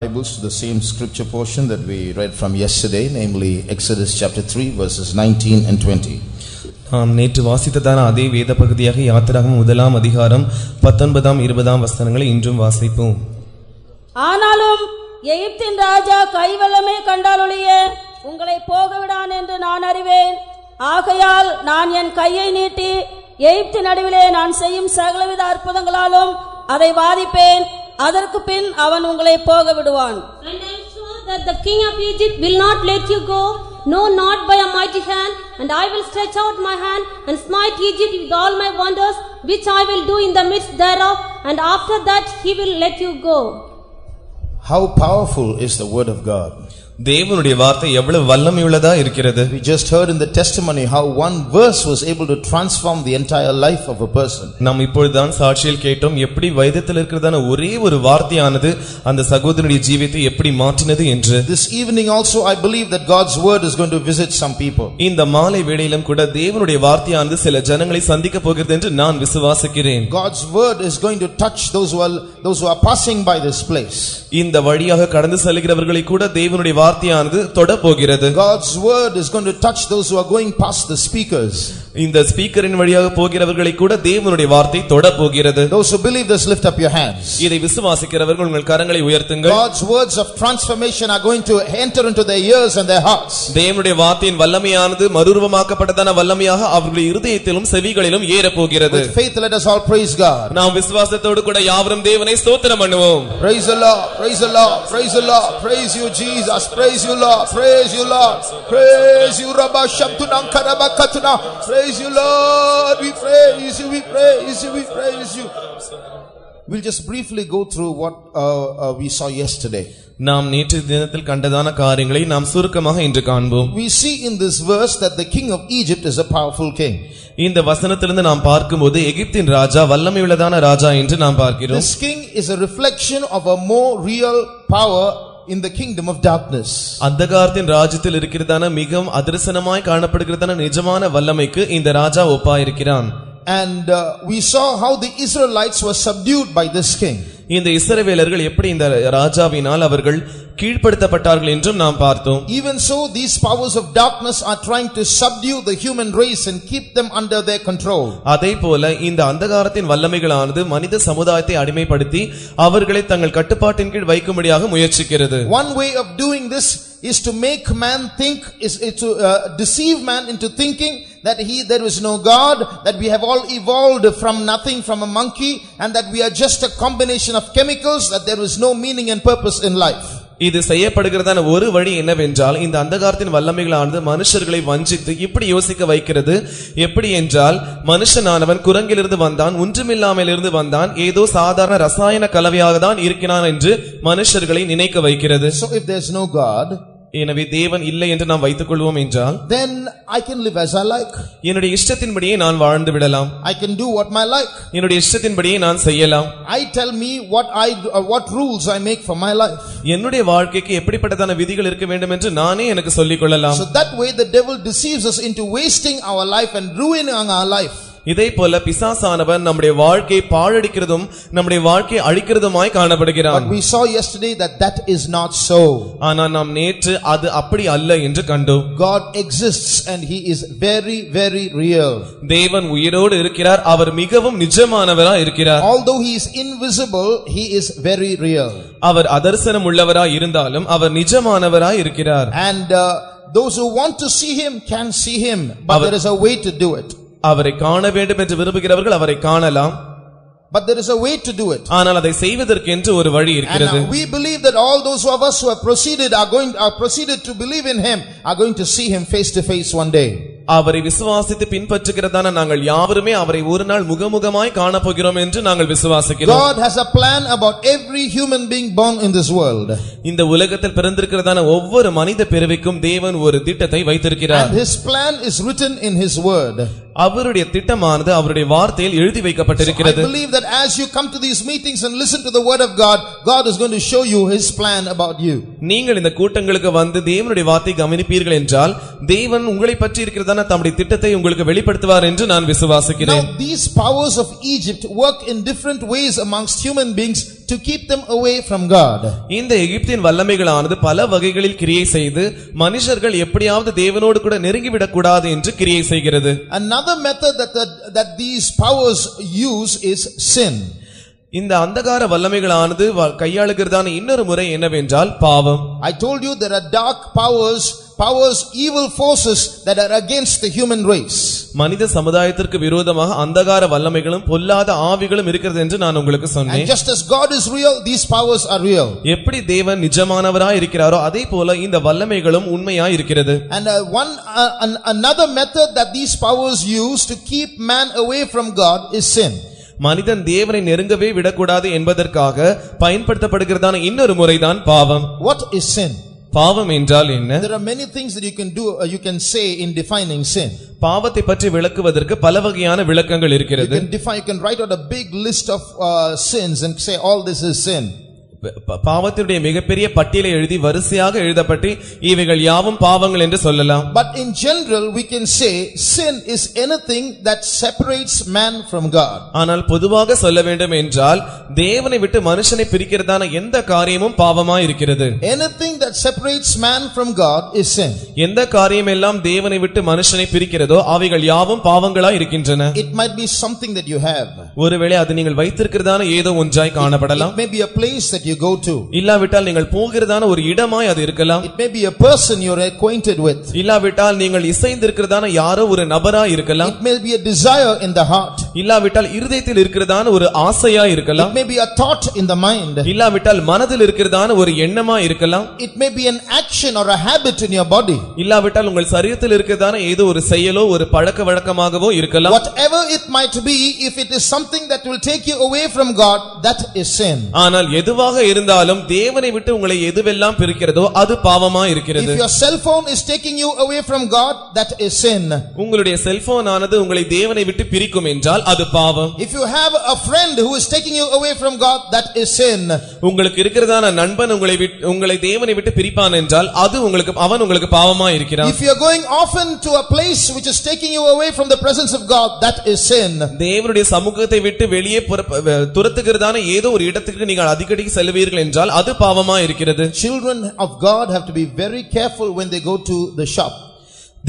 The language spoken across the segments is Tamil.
Bibles to the same scripture portion that we read from yesterday, namely Exodus chapter 3 verses 19 and 20. நாம் நேற்று வாசித்ததான அதே வேத பகுதியாக யாத்திராகமம் முதலாம் அதிகாரம் 19 20 வசனங்களை இன்றும் வாசிப்போம். ஆனாலும் எகிப்தின் ராஜா கைவல்லமை கண்டாலொழிய உங்களை போகவிடான் என்று நான் அறிவேன். ஆகையால் நான் என் கையை நீட்டி எகிப்தின் நடுவிலே நான் செய்யும் சகலவித அற்புதங்களாலும் அதை வாதிப்பேன். அதற்கு பின் அவன் உங்களை போக விடுவான். And I am sure that the king of Egypt will not let you go, no, not by a mighty hand, and I will stretch out my hand and smite Egypt with all my wonders, which I will do in the midst thereof, and after that he will let you go. How powerful is the word of God? தேவனுடைய வார்த்தை எவ்வளவு வல்லமையுள்ளதா இருக்கிறது. We just heard in the testimony how one verse was able to transform the entire life of a person. நாம் இப்பொழுதுதான் சாட்சியில் கேட்டோம் எப்படி வேதத்தில் இருக்கிறதான ஒரே ஒரு வார்த்தையானது அந்த சகோதரனுடைய ஜீவியத்தை எப்படி மாற்றினது என்று. This evening also I believe that God's word is going to visit some people. இந்த மாலை வேளையிலும் கூட தேவனுடைய வார்த்தையானது சில ஜனங்களை சந்திக்க போகிறது என்று நான் விசுவாசிக்கிறேன். God's word is going to touch those who are passing by this place. இந்த வழியாக கடந்து செல்கிறவர்களை கூட தேவனுடைய வார்த்தையானது தொட போகிறது. God's word is going to touch those who are going past the speakers. இந்த ஸ்பீக்கரின் வழியாக போகிறவர்களை கூட தேவனுடைய வார்த்தை தொட போகிறது. Those who believe this, lift up your hands. இதை விசுவாசிக்கிறவர்கள் உங்கள் கரங்களை உயர்த்துங்கள். God's words of transformation are going to enter into their ears and their hearts. தேவனுடைய வார்த்தையின் வல்லமையானது மறுரூபமாக்கப்பட்டதான வல்லமையாக அவர்களுடைய இருதயத்திலும் செவிகளிலும் ஏற போகிறது. With faith let us all praise God. நாம் விசுவாசத்தோடு கூட யாவரும் தேவனை ஸ்தோத்திரம் பண்ணுவோம். Praise the Lord, praise the Lord, praise the Lord. Praise you Jesus, praise you Lord, praise you Lord, praise you Rabba Shabtunam Karabakatuna. Praise you Lord, we praise you, we praise you, we praise you. We'll just briefly go through what we saw yesterday. நாம் நேற்று தினத்தில் கண்டதான காரியங்களை நாம் சுருக்கமாக இன்று காண்போம். We see in this verse that the king of Egypt is a powerful king. இந்த வசனத்திலிருந்து நாம் பார்க்கும்போது எகிப்தின் ராஜா வல்லமையுள்ளதான ராஜா என்று நாம் பார்க்கிறோம். This king is a reflection of a more real power in the kingdom of darkness. அந்தகாரத்தின் ராஜ்யத்தில் இருக்கிறதான மிகவும் அதிர்சனமாய் காணப்படுகிறதான நிஜமான வல்லமைக்கு இந்த ராஜா ஒப்பாயிருக்கிறான். And we saw how the Israelites were subdued by this king. இந்த இஸ்ரவேலர்கள் எப்படி இந்த ராஜாவினால் அவர்கள் கீழ்ப்படுத்தப்பட்டார்கள் என்றும் நாம் பார்த்தோம். Even so, these powers of darkness are trying to subdue the human race and keep them under their control. அதேபோல இந்த அந்தகாரத்தின் வல்லமைகளானது மனித சமுதாயத்தை அடிமைப்படுத்தி அவர்களை தங்கள் கட்டுப்பாட்டின் கீழ் வைக்கும்படியாக முயற்சிக்கிறது. One way of doing this is to make man think, is to deceive man into thinking that there is no God, that we have all evolved from nothing, from a monkey, and that we are just a combination of chemicals, that there is no meaning and purpose in life. இது செய்யப்படுகிறதான ஒரு வழி என்னவென்றால் இந்த அந்தகாரத்தின் வல்லமைகளானது மனுஷர்களை வஞ்சித்து இப்படி யோசிக்க வைக்கிறது. எப்படி என்றால் மனுஷனானவன் குரங்கிலிருந்து வந்தான், ஒன்றுமில்லாமல் இருந்து வந்தான், ஏதோ சாதாரண ரசாயன கலவையாக தான் இருக்கிறான் என்று மனுஷர்களை நினைக்க வைக்கிறது. So if there is no God, எனவே தேவன் இல்லை என்று நாம் வைத்துக் கொள்வோம் என்றால், then I can live as I like. என்னுடைய இஷ்டத்தின்படியே நான் வாழ்ந்து விடலாம். I can do what my like. என்னுடைய இஷ்டத்தின்படியே நான் செய்யலாம். I tell me what rules I make for my life. என்னுடைய வாழ்க்கைக்கு எப்படிப்பட்டதான விதிகள் இருக்க வேண்டும் என்று நானே எனக்கு சொல்லிக் கொள்ளலாம். So that way the devil deceives us into wasting our life and ruining our life. இதே போல பிசாசானவன் நம்முடைய வாழ்க்கையை பாழடிக்கிறதும் நம்முடைய வாழ்க்கையை அழிக்கிறதுமாய் காணப்படுகிறான். But we saw yesterday that is not so. ஆனா நாம் நேற்று அது அப்படி அல்ல என்று கண்டோம். God exists and he is very very real. தேவன் உயிரோடு இருக்கிறார், அவர் மிகவும் நிஜமானவராய் இருக்கிறார். Although he is invisible, he is very real. அவர் அதர்சனம் உள்ளவராய் இருந்தாலும் அவர் நிஜமானவராய் இருக்கிறார். And those who want to see him can see him, but there is a way to do it. அவரை காண வேண்டும் என்று விரும்புகிறவர்கள் அவரை காணலாம். But there is a way to do it. ஆனால் அதை செய்வதற்கு என்று ஒரு வழி இருக்கிறது. And we believe that all those of us who have proceeded to believe in him are going to see him face to face one day. அவரை விசுவாசித்து பின்பற்றுகிறதான நாங்கள் யாவருமே அவரை ஒரு நாள் முகமுகமாய் காணப்போகிறோம் என்று நாங்கள் விசுவாசிக்கிறோம். God has a plan about every human being born in this world. இந்த உலகத்தில் பிறந்திருக்கிறதான ஒவ்வொரு மனித பிறவிக்கும் தேவன் ஒரு திட்டத்தை வைத்திருக்கிறார். And his plan is written in his word. அவருடைய திட்டமானது அவருடைய வார்த்தையில் எழுதி வைக்கப்பட்டிருக்கிறது. I believe that as you come to these meetings and listen to the word of God, God is going to show you his plan about you. நீங்கள் இந்த கூட்டங்களுக்கு வந்து தேவனுடைய வார்த்தையை கவனிப்பீர்கள் என்றால் தேவன் உங்களை பற்றி இருக்கிறதான தம்முடைய திட்டத்தை உங்களுக்கு வெளிப்படுத்துவார் என்று நான் விசுவாசிக்கிறேன். Now these powers of Egypt work in different ways amongst human beings to keep them away from God. இந்த எகிப்தின் வல்லமைகளானது பல வகைகளில் கிரியை செய்து மனுஷர்கள் எப்படியாவது தேவனோடு கூட நெருங்கி விடக் கூடாது என்று கிரியை செய்கிறது. Another method that these powers use is sin. இந்த அந்தகார வல்லமைகளானது கையாளுகிறதான இன்னொரு முறை என்னவென்றால் பாவம். I told you there are dark powers, evil forces that are against the human race. மனித சமுதாயத்திற்கு விரோதமாக அந்தகார வல்லமைகளும் பொல்லாத ஆவிகளும் இருக்கிறது என்று நான் உங்களுக்கு சொன்னேன். And just as God is real, these powers are real. எப்படி தேவன் நிஜமானவராய் இருக்கிறாரோ அதே போல இந்த வல்லமைகளும் உண்மையாய் இருக்கிறது. And another method that these powers use to keep man away from God is sin. மனிதன் தேவனை நெருங்கவே விடக்கூடாது என்பதற்காக பயன்படுத்தப்படுகிறதான இன்னொரு முறைதான் பாவம். What is sin? பாவம் என்றால் என்ன? There are many things that you can say in defining sin. பாவத்தை பற்றி விளக்குவதற்கு பல வகையான விளக்கங்கள் இருக்கிறது. You can write out a big list of sins and say all this is sin. பாவத்தினுடைய மிகப்பெரிய பட்டியலை எழுதி வரிசையாக எழுதப்பட்டு இவைகள் யாவும் பாவங்கள் என்று சொல்லலாம். But in general we can say sin is anything that separates man from God. ஆனால் பொதுவாக சொல்ல வேண்டும் என்றால் தேவனை விட்டு மனுஷனை பிரிக்கிறதான எந்த காரியமும் பாவமாய் இருக்கிறது. Anything that separates man from God is sin. எந்த காரியம் எல்லாம் தேவனை விட்டு மனுஷனை பிரிக்கிறதோ அவைகள் யாவும் பாவங்களாய் இருக்கின்றன. It might be something that you have. ஒருவேளை அது நீங்கள் வைத்திருக்கிறதான ஏதோ ஒன்றாய் காணப்படலாம். It may be a place that you go to. இல்லாவிட்டால் நீங்கள் போகிறதான ஒரு இடமாய் அது இருக்கலாம். It may be a person you're acquainted with. இல்லாவிட்டால் நீங்கள் இசைந்திருக்கிறதான யாரோ ஒரு நபராய் இருக்கலாம். It may be a desire in the heart. இல்லாவிட்டால் இருதயத்தில் இருக்கிறதான ஒரு ஆசையாய் இருக்கலாம். It may be a thought in the mind. இல்லாவிட்டால் மனதில் இருக்கிறதான ஒரு எண்ணமாய் இருக்கலாம். It may be an action or a habit in your body. இல்லாவிட்டால் உங்கள் சரீரத்தில் இருக்கிறதான ஏதோ ஒரு செயலோ ஒரு பழக்க வழக்கமாகவோ இருக்கலாம். Whatever it might be, if it is something that will take you away from God, that is sin. ஆனால் எதுவாக இருந்தாலும் தேவனை விட்டு உங்களை எதுவெல்லாம் பிரிக்கிறதோ அது பாவமாய் இருக்கிறது. If your cell phone is taking you away from God, that is sin. உங்களுடைய செல்போன் ஆனது உங்களை தேவனை விட்டு பிரிக்கும் என்றால் அது பாவம். If you have a friend who is taking you away from God, that is sin. உங்களுக்கு இருக்கிறதான நண்பன் உங்களை தேவனை விட்டு பிரிப்பான் என்றால் அது அவன் உங்களுக்கு பாவமாய் இருக்கிறான். If you are going often to a place which is taking you away from the presence of God, that is sin. தேவனுடைய சமூகத்தை விட்டு வெளியே துரத்துகிறதான ஏதோ ஒரு இடத்துக்கு நீங்கள் அடிக்கடி செல்வீர்கள் என்றால் அது பாவமாய் இருக்கிறது. Children of God have to be very careful when they go to the shop.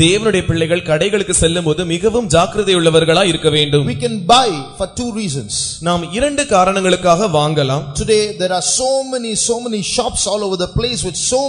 தேவனுடைய பிள்ளைகள் கடைகளுக்கு செல்லும்போது மிகவும் ஜாக்கிரதையுள்ளவர்களாய் இருக்க வேண்டும். We can buy for two reasons. நாம் இரண்டு காரணங்களுக்காக வாங்கலாம். Today there are so many shops all over the place with so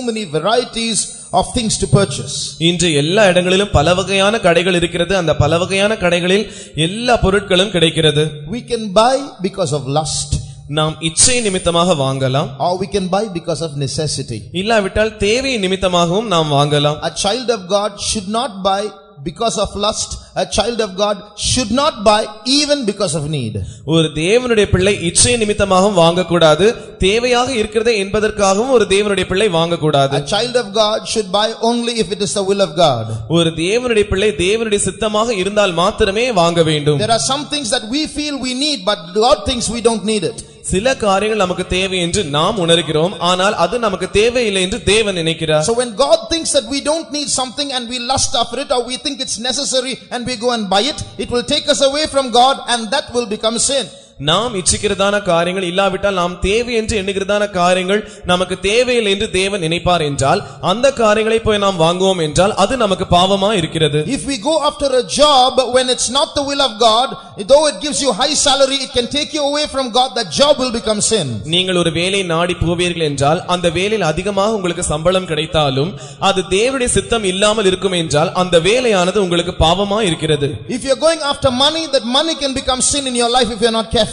many varieties of things to purchase. இன்று எல்லா இடங்களிலும் பல வகையான கடைகள் இருக்கிறது. அந்த பல வகையான கடைகளில் எல்லா பொருட்களும் கிடைக்கிறது. We can buy because of lust. நாம் இச்சை நிமித்தமாக வாங்கலாம். Or we can buy because of necessity. இல்லாவிட்டால் தேவை நிமித்தமாகவும் நாம் வாங்கலாம். A child of God should not buy because of lust. A child of God should not buy even because of need. ஒரு தேவனுடைய பிள்ளை இச்சை நிமித்தமாகவும் வாங்கக்கூடாது. தேவையாக இருக்கிறதே என்பதற்காகவும் ஒரு தேவனுடைய பிள்ளை வாங்கக்கூடாது. A child of God should buy only if it is the will of God. ஒரு தேவனுடைய பிள்ளை தேவனுடைய சித்தமாக இருந்தால் மாத்திரமே வாங்க வேண்டும். There are some things that we feel we need, but God thinks we don't need it. சில காரியங்கள் நமக்கு தேவை என்று நாம் உணர்கிறோம், ஆனால் அது நமக்கு தேவையில்லை என்று தேவன் நினைக்கிறார். So when God thinks that we don't need something and we lust after it, or we think it's necessary and we go and buy it, it will take us away from God and that will become sin. நாம் இச்சிக்கிறதான காரியங்கள் இல்லாவிட்டால் நாம் தேவை என்று எண்ணுகிறதான காரியங்கள் நமக்கு தேவையில்லை என்று தேவன் நினைப்பார் என்றால் அந்த காரியங்களை போய் நாம் வாங்குவோம் என்றால் அது நமக்கு பாவமா இருக்கிறது. If we go after a job when it's not the will of God, though it gives you high salary, it can take you away from God, that job will become sin. நீங்கள் ஒரு வேலை நாடி போவீர்கள் என்றால் அந்த வேலையில் அதிகமாக உங்களுக்கு சம்பளம் கிடைத்தாலும் அது தேவனுடைய சித்தம் இல்லாமல் இருக்கும் என்றால் அந்த வேலையானது உங்களுக்கு பாவமா இருக்கிறது. If you are going after money, that money can become sin in your life if you are not careful.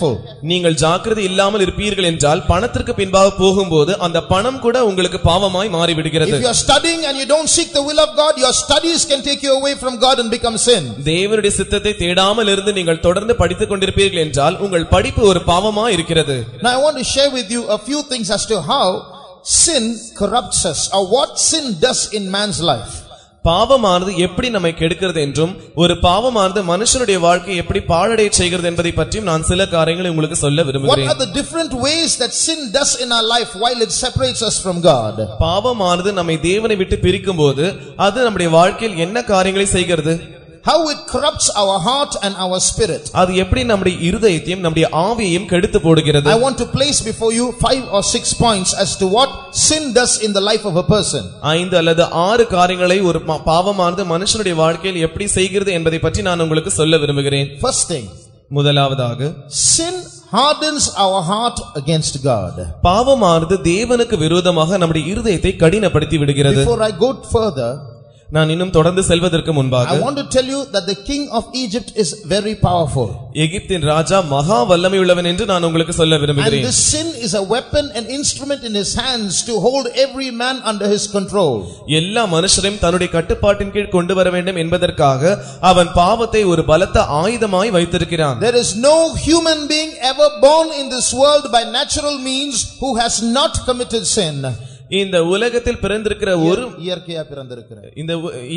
நீங்கள் ஜாக்கிரதை இல்லாமல் இருப்பீர்கள் என்றால் பணத்திற்கு பின்பாக போகும்போது அந்த பணம் கூட உங்களுக்கு பாவமாய் மாறிவிடுகிறது. If you are studying and you don't seek the will of God, your studies can take you away from God and become sin. தேவனுடைய சித்தத்தை தேடாமல் இருந்து நீங்கள் தொடர்ந்து படித்துக் கொண்டிருப்பீர்கள் என்றால் உங்கள் படிப்பு ஒரு பாவமாய் இருக்கிறது. Now I want to share with you a few things as to how sin corrupts us, or what sin does in man's life. பாவமானது எப்படி நம்மை கெடுக்கிறது என்றும் ஒரு பாவமானது மனுஷனுடைய வாழ்க்கையை எப்படி பாழடைய செய்கிறது என்பதை பற்றியும் நான் சில காரியங்களை உங்களுக்கு சொல்ல விரும்புகிறேன். What are the different ways that sin does in our life while it separates us from God? பாவமானது நம்மை தேவனை விட்டு பிரிக்கும்போது அது நம்முடைய வாழ்க்கையில் என்ன காரியங்களை செய்கிறது? how it corrupts our heart and our spirit. அது எப்படி நம்முடைய இருதயத்தையும் நம்முடைய ஆவியையும் கெடுத்து போடுகிறது. I want to place before you 5 or 6 points as to what sin does in the life of a person. 5 அல்லது 6 காரியங்களை ஒரு பாவமானது மனுஷனுடைய வாழ்க்கையில் எப்படி செய்கிறது என்பதை பற்றி நான் உங்களுக்கு சொல்ல விரும்புகிறேன். First thing, முதலாவதாக, sin hardens our heart against God. பாவமானது தேவனுக்கு விரோதமாக நம்முடைய இருதயத்தை கடினப்படுத்தி விடுகிறது. Before I go further, நான் இன்னும் தொடர்ந்து செல்வதற்கு முன்பாக, I want to tell you that the king of Egypt is very powerful. எகிப்தின் ராஜா மகா வல்லமையுள்ளவன் என்று நான் உங்களுக்கு சொல்ல விரும்புகிறேன். And this sin is a weapon and instrument in his hands to hold every man under his control. எல்லா மனுஷரையும் தன்னுடைய கட்டுப்பாட்டின் கீழ் கொண்டு வர வேண்டும் என்பதற்காக அவன் பாவத்தை ஒரு பலத்த ஆயுதமாய் வைத்திருக்கிறான். There is no human being ever born in this world by natural means who has not committed sin. இந்த உலகத்தில் பிறந்திருக்கிற ஒரு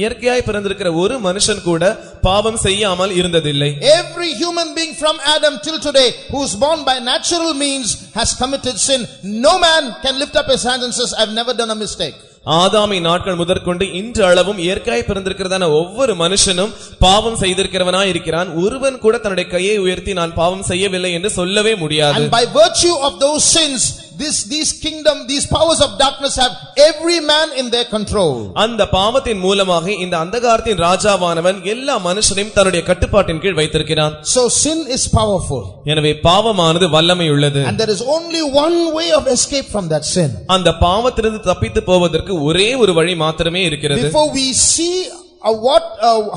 இயற்கையாய் பிறந்திருக்கிற ஒரு மனுஷன் கூட பாவம் செய்யாமல் இருந்ததில்லை. Every human being from Adam till today who is born by natural means has committed sin. No man can lift up his hands and says, I've never done a mistake. ஆதாமின் நாட்கள் முதற்கொண்டு இன்று அளவும் இயற்கையாய் பிறந்திருக்கிறதான ஒவ்வொரு மனுஷனும் பாவம் செய்திருக்கிறவனாய் இருக்கிறான். ஒருவன் கூட தன்னுடைய கையை உயர்த்தி நான் பாவம் செய்யவில்லை என்று சொல்லவே முடியாது. And by virtue of those sins, these powers of darkness have every man in their control. அந்த பாவத்தின் மூலமாக இந்த அந்தகாரத்தின் ராஜாவானவன் எல்லா மனுஷனையும் தன்னுடைய கட்டுப்பாட்டின் கீழ் வைத்திருக்கிறான். So sin is powerful. எனவே பாவமானது வல்லமை உள்ளது. And there is only one way of escape from that sin. அந்த பாவத்திலிருந்து தப்பித்து போவதற்கு ஒரே ஒரு வழி மாத்திரமே இருக்கிறது. Before we see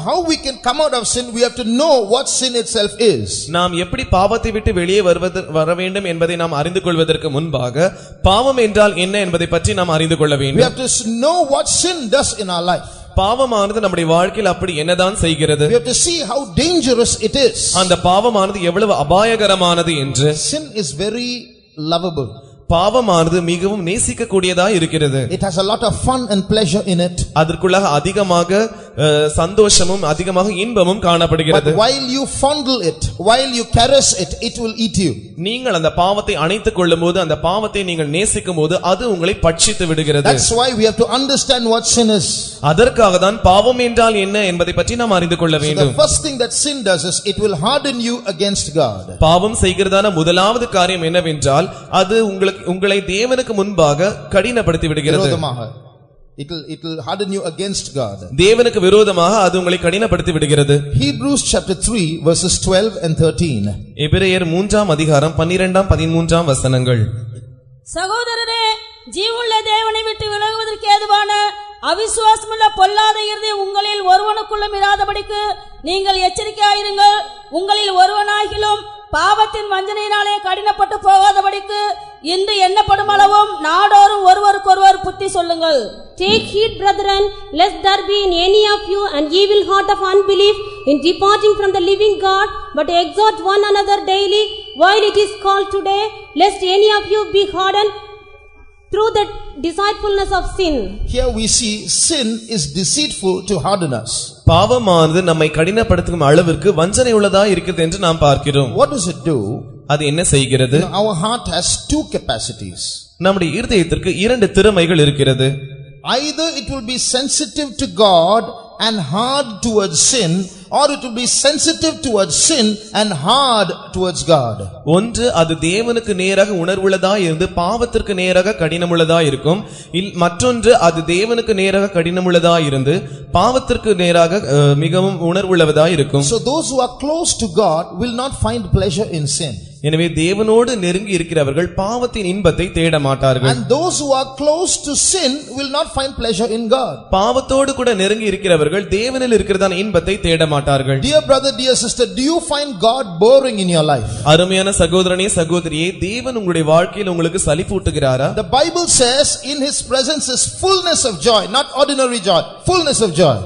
how we can come out of sin, we have to know what sin itself is. நாம் எப்படி பாவத்தை விட்டு வெளியே வர வேண்டும் என்பதை நாம் அறிந்து கொள்வதற்கு முன்பாக பாவம் என்றால் என்ன என்பதை பற்றி நாம் அறிந்து கொள்ள We வேண்டும். have to know what sin does in our life. பாவமானது நம்முடைய வாழ்க்கையில் அப்படி என்னதான் செய்கிறது. We have to see how dangerous it is. அந்த பாவமானது எவ்வளவு அபாயகரமானது என்று. Sin is very lovable. பாவமானது மிகவும் நேசிக்கக்கூடியதாய் இருக்கிறது. It has a lot of fun and pleasure in it. அதற்குள்ளாக அதிகமாக சந்தோஷமும் அதிகமாக இன்பமும் காணப்படுகிறது. But while you fondle it, while you caress it, it will eat you. நீங்கள் அந்த பாவத்தை அணைத்துக் கொள்ளும்போது, அந்த பாவத்தை நீங்கள் நேசிக்கும்போது அது உங்களை பட்சித்து விடுகிறது. That's why we have to understand what sin is. அதற்காக தான் பாவம் என்றால் என்ன என்பதை பற்றி நாம் அறிந்து கொள்ள வேண்டும். The first thing that sin does is it will harden you against God. பாவம் செய்கிறதான முதலாவது காரியம் என்னவென்றால் அது உங்களை தேவனுக்கு முன்பாக கடினப்படுத்தி விடுகிறது. It will harden you against God. தேவனுக்கு விரோதமாக அது உங்களை கடினப்படுத்தி விடுகிறது. Hebrews chapter 3 verses 12 and 13. எபிரேயர் 3ஆம் அதிகாரம் 12ஆம் 13ஆம் வசனங்கள். சகோதரரே, ஜீவனுள்ள தேவனை விட்டு விலகுவதற்கு ஏதுவான அவிசுவாசமுள்ள பொல்லாத இருதயம் உங்களில் ஒருவனுக்குள்ளும் இராதபடிக்கு நீங்கள் எச்சரிக்கையாயிருங்கள். உங்களில் ஒருவனாகிலும் பாவத்தின் வஞ்சனையினாலே கடினப்பட்டு போகாதபடிக்கு இன்று எண்ணப்படும் அளவும் நாடோறும் ஒருவருக்கொருவர் புத்தி சொல்லுங்கள். Take heed, brethren, lest there be in any of you an evil heart of unbelief in departing from the living God, but exhort one another daily while it is called today, lest any of you be hardened through the deceitfulness of sin. Here we see sin is deceitful to harden us. பாவமானது நம்மை கடினப்படுத்தும் அளவிற்கு வஞ்சனை உள்ளதா இருக்கிறது என்று நாம் பார்க்கிறோம். What does it do? அது என்ன செய்கிறது? Our heart has two capacities. நம்முடைய இருதயத்திற்கு இரண்டு திறமைகள் இருக்கிறது. Either it will be sensitive to God and hard towards sin, or it will be sensitive towards sin and hard towards God. ஒன்று அது தேவனுக்கு நேராக உணர்வுள்ளதாய் இருந்து பாவத்திற்கு நேராக கடினமுள்ளதாய் இருக்கும். மற்றொன்று அது தேவனுக்கு நேராக கடினமுள்ளதாய் இருந்து பாவத்திற்கு நேராக மிகவும் உணர்வுள்ளதாய் இருக்கும். So those who are close to God will not find pleasure in sin. எனவே தேவனோடு நெருங்கி இருக்கிறவர்கள் பாவத்தின் இன்பத்தை தேட மாட்டார்கள். And those who are close to sin will not find pleasure in God. பாவத்தோடு கூட நெருங்கி இருக்கிறவர்கள் தேவனில் இருக்கிறதான இன்பத்தை தேட மாட்டார்கள். Dear brother, dear sister, do you find God boring in your life? அருமையான சகோதரனே சகோதரியே, தேவன் உங்களுடைய வாழ்க்கையில் உங்களுக்கு சலிப்பூட்டுகிறாரா? The Bible says in his presence is fullness of joy, not ordinary joy, fullness of joy.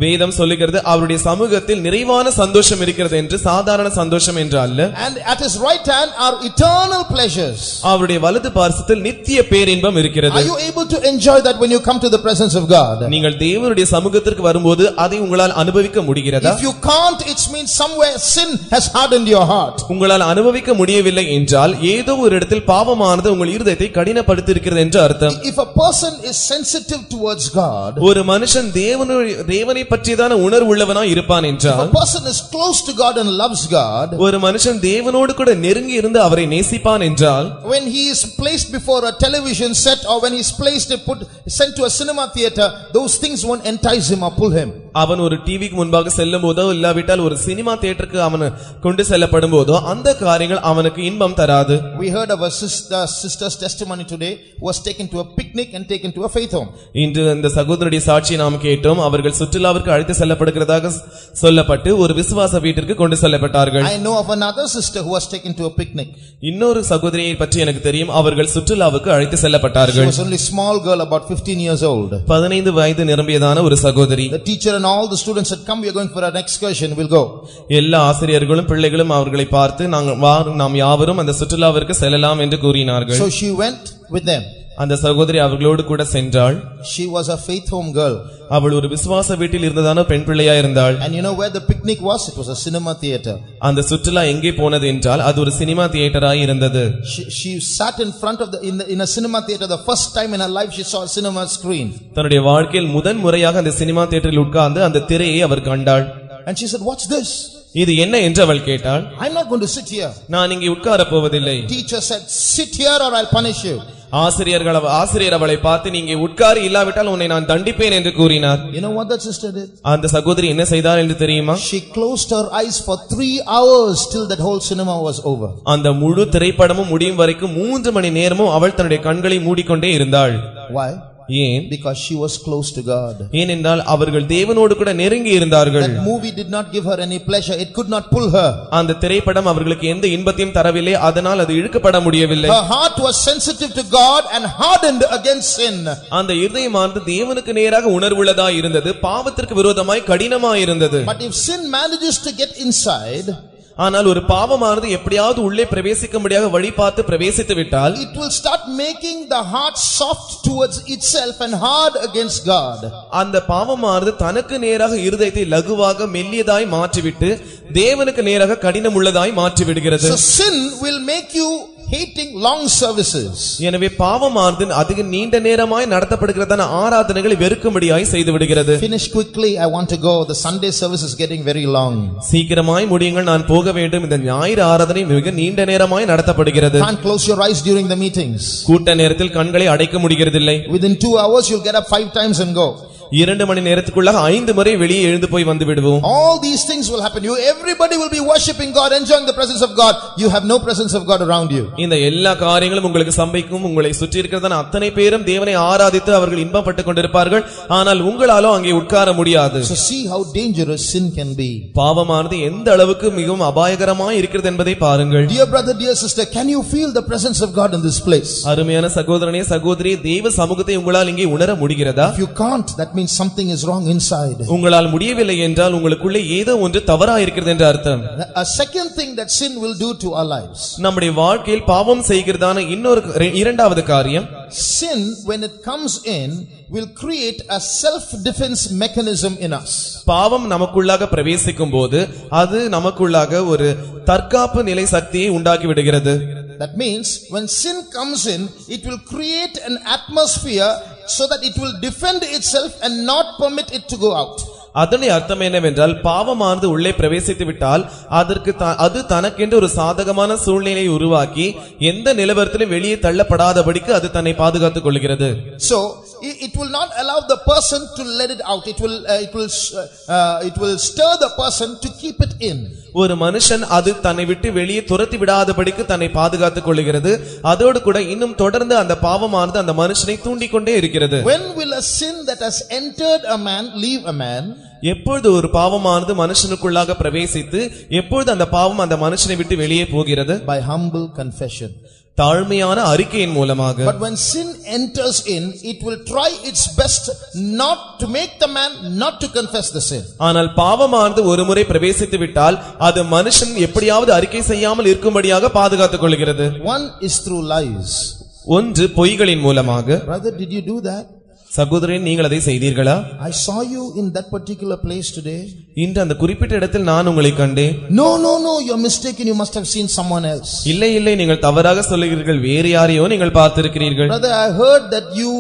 வேதம் சொல்லுகிறது அவருடைய சமூகத்தில் நிறைவான சந்தோஷம் இருக்கிறது என்று, சாதாரண சந்தோஷம் என்று அல்ல. And at his right hand are eternal pleasures. அவருடைய வலது பார்சத்தில் நித்திய பேரின்பம் இருக்கிறது. Are you able to enjoy that when you come to the presence of God? நீங்கள் தேவனுடைய சமூகத்திற்கு வரும்போது அதை உங்களால் அனுபவிக்க முடிகிறதா? If you can't, it means somewhere sin has hardened your heart. உங்களால் அனுபவிக்க முடியவில்லை என்றால் ஏதோ ஒரு இடத்தில் பாவமானது உங்கள் இருதயத்தை கடினப்படுத்தி இருக்கிறது என்று அர்த்தம். If a person is sensitive towards God, ஒரு மனுஷன் தேவனை தேவனை பற்றியதான உணர்வு உள்ளவனாய் இருப்பான் என்றால், a person is close to God and loves God, ஒரு மனுஷன் தேவனோடு கூட நெருங்கி இருந்து அவரை நேசிப்பான் என்றால், when he is placed before a television set or when he is sent to a cinema theater, those things won't entice him or pull him. அவன் ஒரு டிவிக்கு முன்பாக செல்லும் போதோ இல்லாவிட்டால் ஒரு சினிமா தியேட்டருக்கு அவன் கொண்டு செல்லப்படும் போதோ அந்த காரியங்கள் அவனுக்கு இன்பம் தராது. We heard of a sister's testimony today who was taken to a picnic and taken to a faith home. இன்று இந்த சகோதரனுடைய சாட்சியை நாம் கேட்டோம். அவர்கள் சுற்றுலாவிற்கு அழைத்து செல்லப்படுகிறதாக சொல்லப்பட்டு ஒரு விசுவாச வீட்டிற்கு கொண்டு செல்லப்பட்டார்கள். I know of another sister who was taken to a picnic. இன்னொரு சகோதரியை பற்றி எனக்கு தெரியும். அவர்கள் சுற்றுலாவுக்கு அழைத்து செல்லப்பட்டார்கள். She was only small girl about 15 years old. 15 வயது நிரம்பியதான ஒரு சகோதரி. The teacher and all the students had come, we are going for an excursion, we'll go. எல்லா ஆசிரியர்களும் பிள்ளைகளும் அவர்களை பார்த்து நாம் யாவரும் அந்த சுற்றுலாவிற்கு செல்லலாம் என்று கூறினார்கள். So she went with them. அந்த சகோதரி அவர்களோடு கூட சென்றாள். She was a faith home girl. அவள் ஒரு விசுவாச வீட்டில் இருந்ததான பெண் பிள்ளையா இருந்தாள். And you know where the picnic was? It was a cinema theater. அந்த சுற்றுலா எங்கே போனது என்றால் அது ஒரு சினிமா தியேட்டராய் இருந்தது. She sat in front of in a cinema theater. The first time in her life she saw a cinema screen. தன்னுடைய வாழ்க்கையில் முதன் முறையாக அந்த சினிமா தியேட்டரில் உட்கார்ந்து அந்த திரையை அவர் கண்டாள். And she said, "What's this?" இது என்ன என்று அவள் கேட்டாள். "I'm not going to sit here." நான் இங்கே உட்கார போவதில்லை. Teacher said, "Sit here or I'll punish you." ஆசிரியர் அவளை பார்த்து நீங்க உட்கார் இல்லாவிட்டால் உன்னை நான் தண்டிப்பேன் என்று கூறினார். You know what that sister did? அந்த சகோதரி என்ன செய்தார் என்று தெரியுமா? She closed her eyes for 3 hours till that whole cinema was over. அந்த முழு திரைப்படமும் முடியும் வரைக்கும் 3 மணி நேரமும் அவள் தன்னுடைய கண்களை மூடிக்கொண்டே இருந்தாள். Why? ஏன்? Because she was close to God. ஏனென்றால் அவர்கள் தேவனோடு கூட நெருங்கி இருந்தார்கள். That movie did not give her any pleasure. It could not pull her. அந்த திரைப்படம் அவர்களுக்கு எந்த இன்பத்தையும் தரவில்லை. அதனால் அது இழுக்கப்பட முடியவில்லை. Her heart was sensitive to God and hardened against sin. அந்த இதயமானது தேவனுக்கு நேராக உணர்வுள்ளதாய் இருந்தது, பாவத்திற்கு விரோதமாய் கடினமாய் இருந்தது. But if sin manages to get inside, ஆனால் ஒரு பாவமானது எப்படியாவது உள்ளே பிரவேசிக்க முடியாத வழி பார்த்து பிரவேசித்து விட்டால், it will start making the heart soft towards itself and hard against God. அந்த பாவமானது தனக்கு நேராக இருதயத்தை லகுவாக மெல்லியதாய் மாற்றிவிட்டு தேவனுக்கு நேராக கடினம் உள்ளதாய் மாற்றி விடுகிறது. So sin will make you hating long services. எனவே பாவமானது அதிக நீண்ட நேரமாய் நடத்தப்படுகிறதான ஆராதனைகளை வெறுக்கும்படியாய் செய்து விடுகிறது. Finish quickly, I want to go. The Sunday service is getting very long. சீக்கிரமாய் முடியுங்கள், நான் போக வேண்டும். இந்த ஞாயிறு ஆராதனை மிக நீண்ட நேரமாய் நடத்தப்படுகிறது. Can't close your eyes during the meetings. கூட்ட நேரத்தில் கண்களை அடைக்க முடிகிறதில்லை. Within 2 hours you'll get up 5 times and go. 2 மணி நேரத்துக்குள்ளாக 5 முறை வெளியே எழுந்து போய் வந்து விடுவோம். All these things will happen. Everybody will be worshiping God, enjoying the presence of God. You have no presence of God around you. இந்த எல்லா காரியங்களும் உங்களுக்கு சம்பவிக்கும். உங்களை சுற்றி இருக்கிறதான அத்தனை பேரும் தேவனை ஆராதித்து அவர்கள் இன்பப்பட்டுக் கொண்டிருப்பார்கள். ஆனால் உங்களாலோ அங்கே உட்கார முடியாது. So see how dangerous sin can be. பாவமானது எந்த அளவுக்கு மிகவும் அபாயகரமாய் இருக்கிறது என்பதை பாருங்கள். Dear brother, dear sister, can you feel the presence of God in this place? அருமையான சகோதரனே சகோதரி, தேவ சமூகத்தை உங்களால் இங்கே உணர முடிகிறதா? If you can't, that means something is wrong inside. உங்களால் முடியவில்லை என்றால் உங்களுக்குள்ளே ஏதோ ஒன்று தவறாக இருக்கிறது என்று அர்த்தம். A second thing that sin will do to our lives. நம்முடைய வாழ்க்கையில் பாவம் செய்கிறதான இரண்டாவது காரியம், sin when it comes in will create a self defense mechanism in us. பாவம் நமக்குள்ளாக பிரவேசிக்கும் போது அது நமக்குள்ளாக ஒரு தற்காப்பு நிலை சக்தியை உண்டாக்கி விடுகிறது. That means when sin comes in, it will create an atmosphere so that it will defend itself and not permit it to go out. அதனை அர்த்தம் என்னவென்றால் பாவமானது உள்ளே பிரவேசித்து விட்டால் அது தனக்கென்று ஒரு சாதகமான சூழ்நிலையை உருவாக்கி எந்த நிலவரத்திலும் வெளியே தள்ளப்படாதபடிக்கு அது தன்னை பாதுகாத்துக் கொள்கிறது. So it will not allow the person to let it out. It will stir the person to keep it in. ஒரு மனுஷன் அது தன்னை விட்டு வெளியே துரத்தி விடாதபடிக்கு தன்னை பாதுகாத்துக் கொள்கிறது. அதோடு கூட இன்னும் தொடர்ந்து அந்த பாவமானது அந்த மனுஷனை தூண்டிக்கொண்டே இருக்கிறது. When will a sin that has entered a man leave a man? எப்பொழுது ஒரு பாவமானது மனுஷனுக்குள்ளாக பிரவேசித்து எப்பொழுது அந்த பாவம் அந்த மனுஷனை விட்டு வெளியே போகிறது? By humble confession. தாழ்மையான அறிக்கையின் மூலமாக. But when sin enters in, it will try its best not to make the man not to confess the sin. ஆனால் பாவமானது ஒரு முறை பிரவேசித்து விட்டால் அது மனுஷன் எப்படியாவது அறிக்கை செய்யாமல் இருக்கும்படியாக பாதுகாத்துக் கொள்கிறது. One is through lies. ஒன்று பொய்களின் மூலமாக. Brother, did you do that? சகோதரன், நீங்கள் அதை செய்தீர்களா? I saw you in that particular place today. இன்று அந்த குறிப்பிட்ட இடத்தில் நான் உங்களை கண்டேன். No, you're mistaken. You must have seen someone else. இல்லை, நீங்கள் தவறாக சொல்லுகிறீர்கள். வேறு யாரையோ நீங்கள் பார்த்திருக்கிறீர்கள். Brother, I heard that you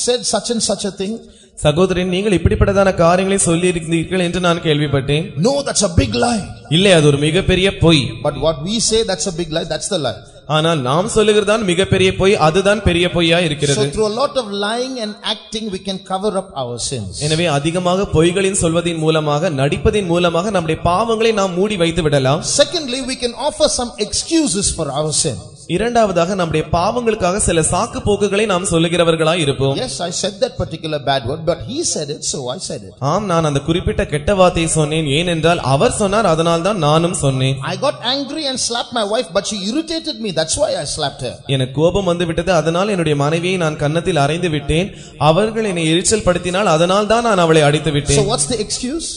said such and such a thing. சகோதரன், நீங்கள் இப்படிப்பட்டதான காரியங்களை சொல்லி இருக்கிறீர்கள் என்று நான் கேள்விப்பட்டேன். No, that's a big lie. இல்லை, அது ஒரு மிகப்பெரிய பொய். But what we say that's a big lie, that's the lie. ஆனால் நாம் சொல்லுகிறதான் மிகப்பெரிய பொய், அதுதான் பெரிய பொய்யா இருக்கிறது. So through a lot of lying and acting we can cover up our sins. எனவே அதிகமாக பொய்களின் சொல்வதின் மூலமாக, நடிப்பதின் மூலமாக நம்முடைய பாவங்களை நாம் மூடி வைத்து விடலாம். Secondly, we can offer some excuses for our sin. இரண்டாவதாக நம்முடைய பாவங்களுக்காக சில சாக்கு போக்குகளை நாம் சொல்லுகிறவர்களாய் இருப்போம். Yes, I said that particular bad word, but he said it, so I said it. ஆம், நான் அந்த குறிப்பிட்ட கெட்ட வார்த்தையை சொன்னேன், ஏனென்றால் அவர் சொன்னார், அதனால் தான் நானும் சொன்னேன். I got angry and slapped my wife, but she irritated me, that's why I slapped her. எனக்கு கோபம் வந்து விட்டது, அதனால் என்னுடைய மனைவியை நான் கன்னத்தில் அறைந்து விட்டேன். அவர்கள் என்னை எரிச்சல் படுத்தினால், அதனால் தான் நான் அவளை அடித்து விட்டேன். So what's the excuse?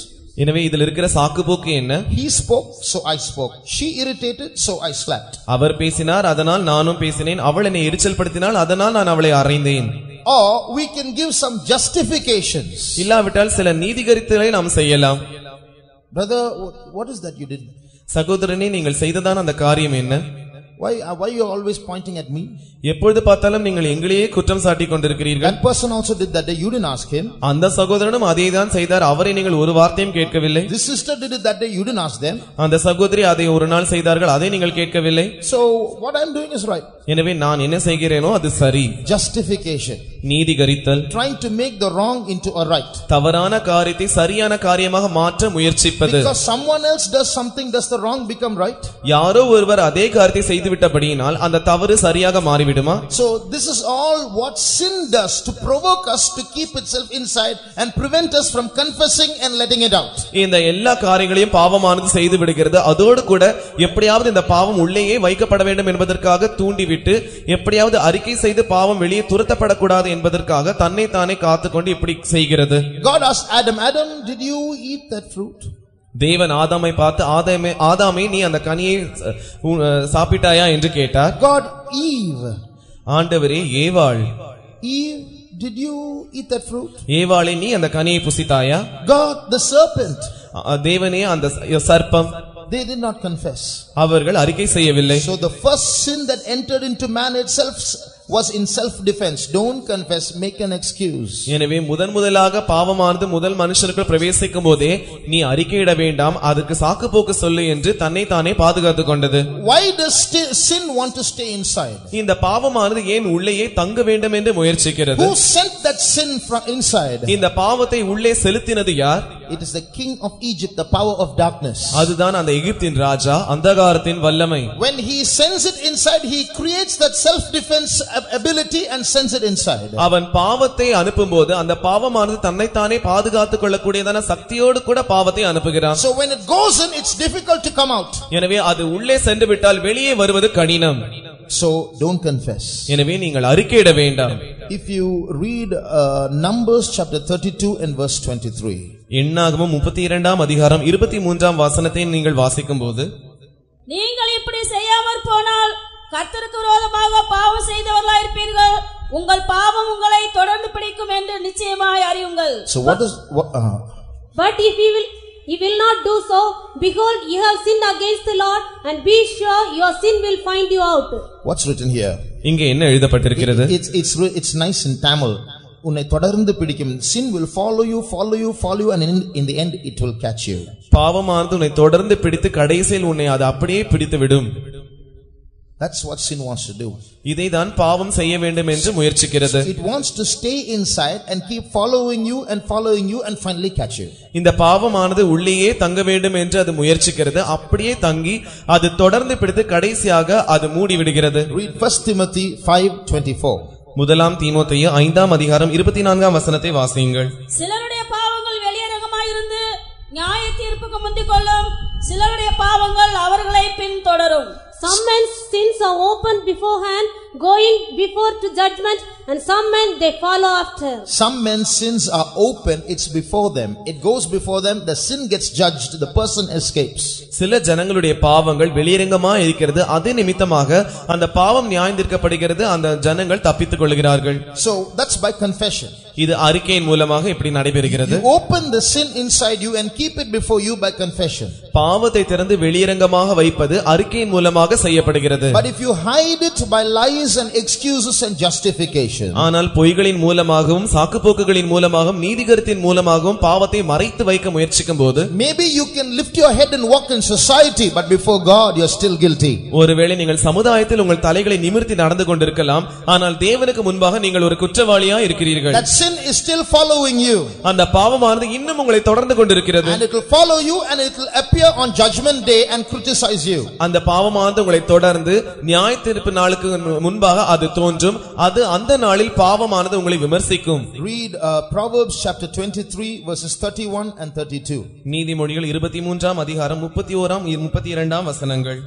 எனவே இதில் இருக்கிற சாக்கு போக்கு என்ன? He spoke, so I spoke. She irritated, so I slapped. அவர் பேசினார், அதனால் நானும் பேசினேன். அவள் என்னை எரிச்சல் படுத்தினால், அதனால் நான் அவளை அறைந்தேன். Or we can give some justifications. இல்லாவிட்டால் சில நீதிகரித்தலை நாம் செய்யலாம். Brother, what is that you did? சகோதரனே, நீங்கள் செய்ததான அந்த காரியம் என்ன? Why you are always pointing at me? எப்பொழுது பார்த்தாலும் நீங்கள் எங்களையே குற்றம் சாட்டிக் கொண்டிருக்கிறீர்கள். That person also did that day, you didn't ask him. அந்த சகோதரனும் அதேதான் செய்தார், அவரை நீங்கள் ஒரு வார்த்தையும் கேட்கவில்லை. This sister did it that day, you didn't ask them. அந்த சகோதரி அதை ஒரு நாள் செய்தார்கள், அதை நீங்கள் கேட்கவில்லை. So what I am doing is right. எனவே நான் என்ன செய்கிறேனோ அது சரி. Justification. நீதிகரித்தல். Trying to make the wrong into a right. தவறான காரியத்தை சரியான காரியமாக மாற்ற முயற்சிப்பது. Because someone else does something, does the wrong become right? யாரோ ஒருவர் அதே காரியத்தை செய்துவிட்டபடியினால் அந்த தவறு சரியாக மாறிவிடுமா? So this is all what sin does to provoke us to keep itself inside and prevent us from confessing and letting it out. இந்த எல்லா காரியங்களையும் பாவமானது செய்து விடுகிறது. அதோடு கூட எப்படியாவது இந்த பாவம் உள்ளேயே வைக்கப்பட வேண்டும் என்பதற்காக தூண்டிவிட்டு, எப்படியாவது அறிக்கை செய்து பாவம் வெளியே துரத்தப்படக்கூடாது என்பதற்காக தன்னை தானே காத்துக்கொண்டு இப்படி செய்கிறது. God asked Adam, did you eat that fruit? தேவன் ஆதாமை பார்த்து, ஆதாமே நீ அந்த கனியை சாப்பிட்டாயா என்று கேட்டார். God, Eve. ஆண்டவரே, ஏவாள், Eve, did you eat that fruit? ஏவாளே நீ அந்த கனியை புசித்தாயா? God, the serpent. தேவனே, அந்த சர்ப்பம். They did not confess. அவர்கள் அறிக்கை செய்யவில்லை. So the first sin that entered into man itself was in self defense. Don't confess, make an excuse. எனவே முதலாக பாவமானது முதல் மனுஷனுக்குள் பிரவேசிக்கும் போதே நீ அறிக்கையிட வேண்டாம், அதுக்கு சாக்கு போக்கு சொல்லு என்று தன்னை தானே பாதுகாத்துக் கொண்டது. Why does sin want to stay inside? இந்த பாவமானது ஏன் உள்ளேயே தங்க வேண்டும் என்று முயற்சிக்கிறது? Who sent that sin from inside? இந்த பாவத்தை உள்ளே செலுத்தினது யார்? It is the king of Egypt, the power of darkness. அதுதான் அந்த எகிப்தின் ராஜா, அந்தகாரத்தின் வல்லமை. When he sends it inside, he creates that self defense ability and sends it inside. அவன் பாவத்தை அனுப்பும்போது அந்த பாவமானது தன்னை தானே பாதுகாத்துக் கொள்ளக்கூடியதான சக்தியோடு கூட பாவத்தை அனுப்புகிறான். So when it goes in, it's difficult to come out. எனவே அது உள்ளே சென்று விட்டால் வெளியே வருவது கடினம். So don't confess. எனவே நீங்கள் அறிக்கையிட வேண்டாம். If you read Numbers chapter 32 and verse 23. எண்ணாகமம் 32ஆம் அதிகாரம் 23ஆம் வசனத்தை நீங்கள் வாசிக்கும்போது, நீங்கள் இப்படி செய்யாமற் போனால் கர்த்தருக்கு விரோதமாக பாவம் செய்தவர்களாய் இருப்பீர்கள், உங்கள் பாவம் உங்களை தொடர்ந்து பிடிக்கும் என்று நிச்சயமாய் அறியுங்கள். So what is But if you will not do so, behold, you have sinned against the Lord, and be sure your sin will find you out. What's written here? இங்கே என்ன எழுதப்பட்டிருக்கிறது? It's nice in Tamil. உன்னை தொடர்ந்து பிடிக்கும். Sin will follow you and in the end it will catch you. பாவமானது உன்னை தொடர்ந்து பிடித்து கடைசியில் உன்னை அது அப்படியே பிடித்து விடும். That's what sin wants to do. இதைதான் பாவம் செய்ய வேண்டும் என்று முயற்சிக்கிறது. It wants to stay inside and keep following you and finally catch you. இந்த பாவமானது உள்ளேயே தங்க வேண்டும் என்று அது முயற்சிக்கிறது. அப்படியே தங்கி அது தொடர்ந்து பிடித்து கடைசியாக அது மூடி விடுகிறது. Read 1 Timothy 5:24. முதலாம் தீமோத்தேயு 5ஆம் அதிகாரம் 24ஆம் வசனத்தை வாசியுங்கள். சிலருடைய பாவங்கள் வெளியரங்கமாயிருந்து நியாய தீர்ப்புக்கு முந்திக் கொள்ளும், சிலருடைய பாவங்கள் அவர்களை பின் தொடரும். Some men's sins are open beforehand, going before to judgment, and some men they follow after. Some men's sins are open, it's before them. It goes before them, the sin gets judged, the person escapes. சில ஜனங்களுடைய பாவங்கள் வெளியரங்கமா இருக்கிறது, அது நிமித்தமாக அந்த பாவம் நியாயந்தீர்க்கப்படுகிறது, அந்த ஜனங்கள் தப்பித்துக் கொள்கிறார்கள். So that's by confession. இது அறிக்கையின் மூலமாக இப்படி நடைபெறுகிறது. You open the sin inside you and keep it before you by confession. பாவத்தை திறந்து வெளியரங்கமாக வைப்பது அறிக்கையின் மூலமாக செய்யப்படுகிறது. But if you hide it by lying lies and excuses and justification. ஆனால் பொய்களின் மூலமாகவும் சாக்குப்போக்குகளின் மூலமாகவும் நீதிகரத்தின் மூலமாகவும் பாவத்தை மறைத்து வைக்க முயற்சிக்கும்போது maybe you can lift your head and walk in society, but before God you are still guilty. ஒருவேளை நீங்கள் சமுதாயத்தில் உங்கள் தலைகளை நிமிர்த்தி நடந்து கொண்டிருக்கலாம், ஆனால் தேவனுக்கு முன்பாக நீங்கள் ஒரு குற்றவாளியா இருக்கிறீர்கள். That sin is still following you, அந்த பாவமானது இன்னும் உங்களை தொடர்ந்து கொண்டிருக்கிறது. and it will follow you and it will appear on judgment day and criticize you. அந்த பாவமானது உங்களை தொடர்ந்து நியாயத்தீர்ப்பு நாளுக்கு முன்பாக அது தோன்றும். அது அந்த நாளில் பாவமானது உங்களை விமர்சிக்கும். Read Proverbs chapter 23 verses 31 and 32. நீதிமொழிகள் 23ஆம் அதிகாரம் 31ஆம் 32ஆம் வசனங்கள்.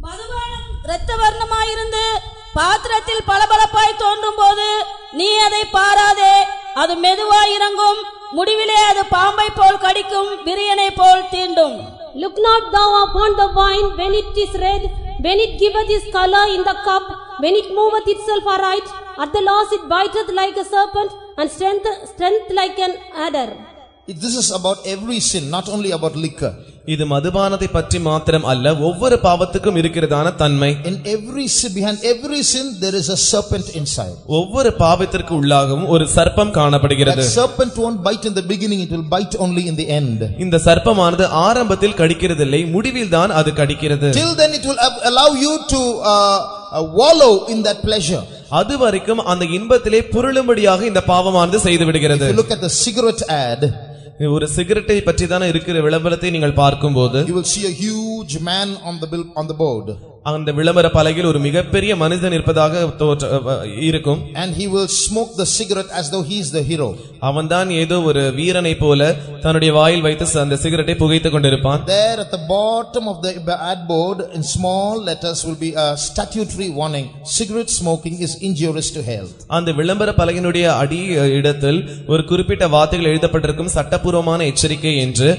மதுபானம் இரத்த வர்ணமாயிருந்து பாத்திரத்தில் பளபளப்பாய் தோன்றும் போது நீ அதை பாராதே, அது மெதுவாய் இறங்கும், முடிவிலே அது பாம்பை போல் கடிக்கும், விரியனை போல் தீண்டும். Look not thou upon the wine when it is red, when it giveth his color in the cup, when it moveth itself aright, at the last it biteth like a serpent, and strength like an adder. This is about every sin, not only about liquor. இது மதுபானத்தை பற்றி மாத்திரம் அல்ல, ஒவ்வொரு பாவத்துக்கும் இருக்கிறதான தன்மை. In every sin, behind every sin there is a serpent inside. ஒவ்வொரு பாவத்திற்கு உள்ளாகவும் ஒரு சர்ப்பம் காணப்படுகிறது. That serpent won't bite in the beginning, it will bite only in the end. இந்த சர்ப்பமானது ஆரம்பத்தில் கடிக்கிறதில்லை, முடிவில் தான் அது கடிக்கிறது. Till then it will allow you to wallow in that pleasure. அது வரைக்கும் அந்த இன்பத்திலே புரளும்படியாக இந்த பாவமானது செய்து விடுகிறது. If you look at the cigarette ad, ஒரு சிகரெட்டை பற்றி தான இருக்கிற விளம்பரத்தை நீங்கள் பார்க்கும்போது you will see a huge man on the board. அந்த விளம்பர பலகையில் ஒரு மிகப்பெரிய மனிதன் இருப்பதாக இருக்கும். And he will smoke the cigarette as though he is the hero. அவன்தான் ஏதோ ஒரு வீரனை போல தன்னுடைய வாயில் வைத்து அந்த சிகரெட்டை புகைத்துக் கொண்டிருப்பான். There at the bottom of the ad board in small letters will be a statutory warning: cigarette smoking is injurious to health. அந்த விளம்பர பலகையினுடைய அடி இடத்தில் ஒரு குறிப்பிட்ட வார்த்தைகள் எழுதப்பட்டிருக்கும், சட்டபூர்வமான எச்சரிக்கை என்று,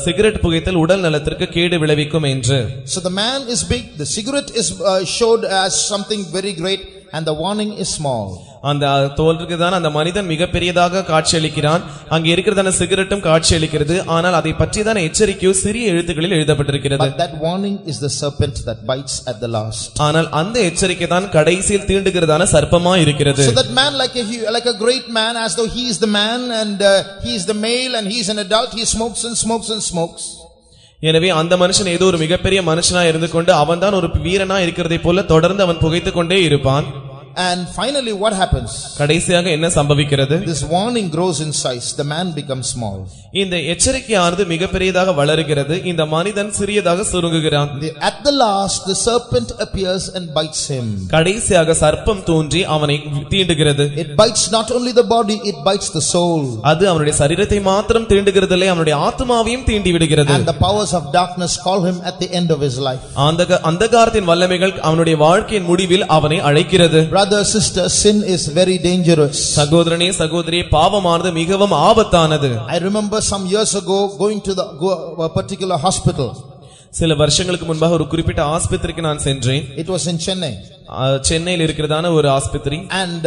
சிகரெட் புகைத்தல் உடல் நலத்திற்கு கேடு விளைவிக்கும் என்று. So the man is big, the cigarette is showed as something very great, and the warning is small. அந்த தோல்விக்கு தான் அந்த மனிதன் மிகப்பெரியதாக காட்சியளிக்கிறான், அங்கே இருக்கிறதான சிகரெட்டும் காட்சியளிக்கிறது, ஆனால் அதை பற்றியதான எச்சரிக்கையோ சிறிய எழுத்துக்களில் எழுதப்பட்டிருக்கிறது. But that warning is the serpent that bites at the last. ஆனால் அந்த எச்சரிக்கை தான் கடைசியில் தீண்டுகிறதான சர்ப்பமா இருக்கிறது. So that man like a great man, as though he is the man and he is the male and he is an adult, he smokes and smokes and smokes. எனவே அந்த மனுஷன் ஏதோ ஒரு மிகப்பெரிய மனுஷனா இருந்து கொண்டு அவன் தான் ஒரு வீரனா இருக்கிறதை போல தொடர்ந்து அவன் புகைத்துக் கொண்டே இருப்பான். And finally what happens? கடைசியாக என்ன சம்பவிக்கிறது? This warning grows in size, the man becomes small. இந்த எச்சரிக்கையானது மிகப்பெரியதாக வளருகிறது, இந்த மனிதன் சிறியதாக சுருங்குகிறான். At the last the serpent appears and bites him. கடைசியாக சர்ப்பம் தோன்றி அவனை தீண்டுகிறது. It bites not only the body, it bites the soul. அது அவனுடைய சரீரத்தை மாத்திரம் தீண்டுகிறதில்லை, அவனுடைய ஆத்மாவையும் தீண்டி விடுகிறது. And the powers of darkness call him at the end of his life. அந்தகாரத்தின் வல்லமைகள் அவனுடைய வாழ்க்கையின் முடிவில் அவனை அழைக்கிறது. Brother, sister, sin is very dangerous. சகோதரனே சகோதரியே, பாவமானது மிகவும் ஆபத்தானது. I remember some years ago going to a particular hospital. சில வருஷங்களுக்கு முன்பாக ஒரு குறிப்பிட்ட ஆஸ்பத்திரிக்கு நான் சென்றேன். It was in Chennai. சென்னையில் இருக்கிறதான ஒரு ஆஸ்பத்திரி. And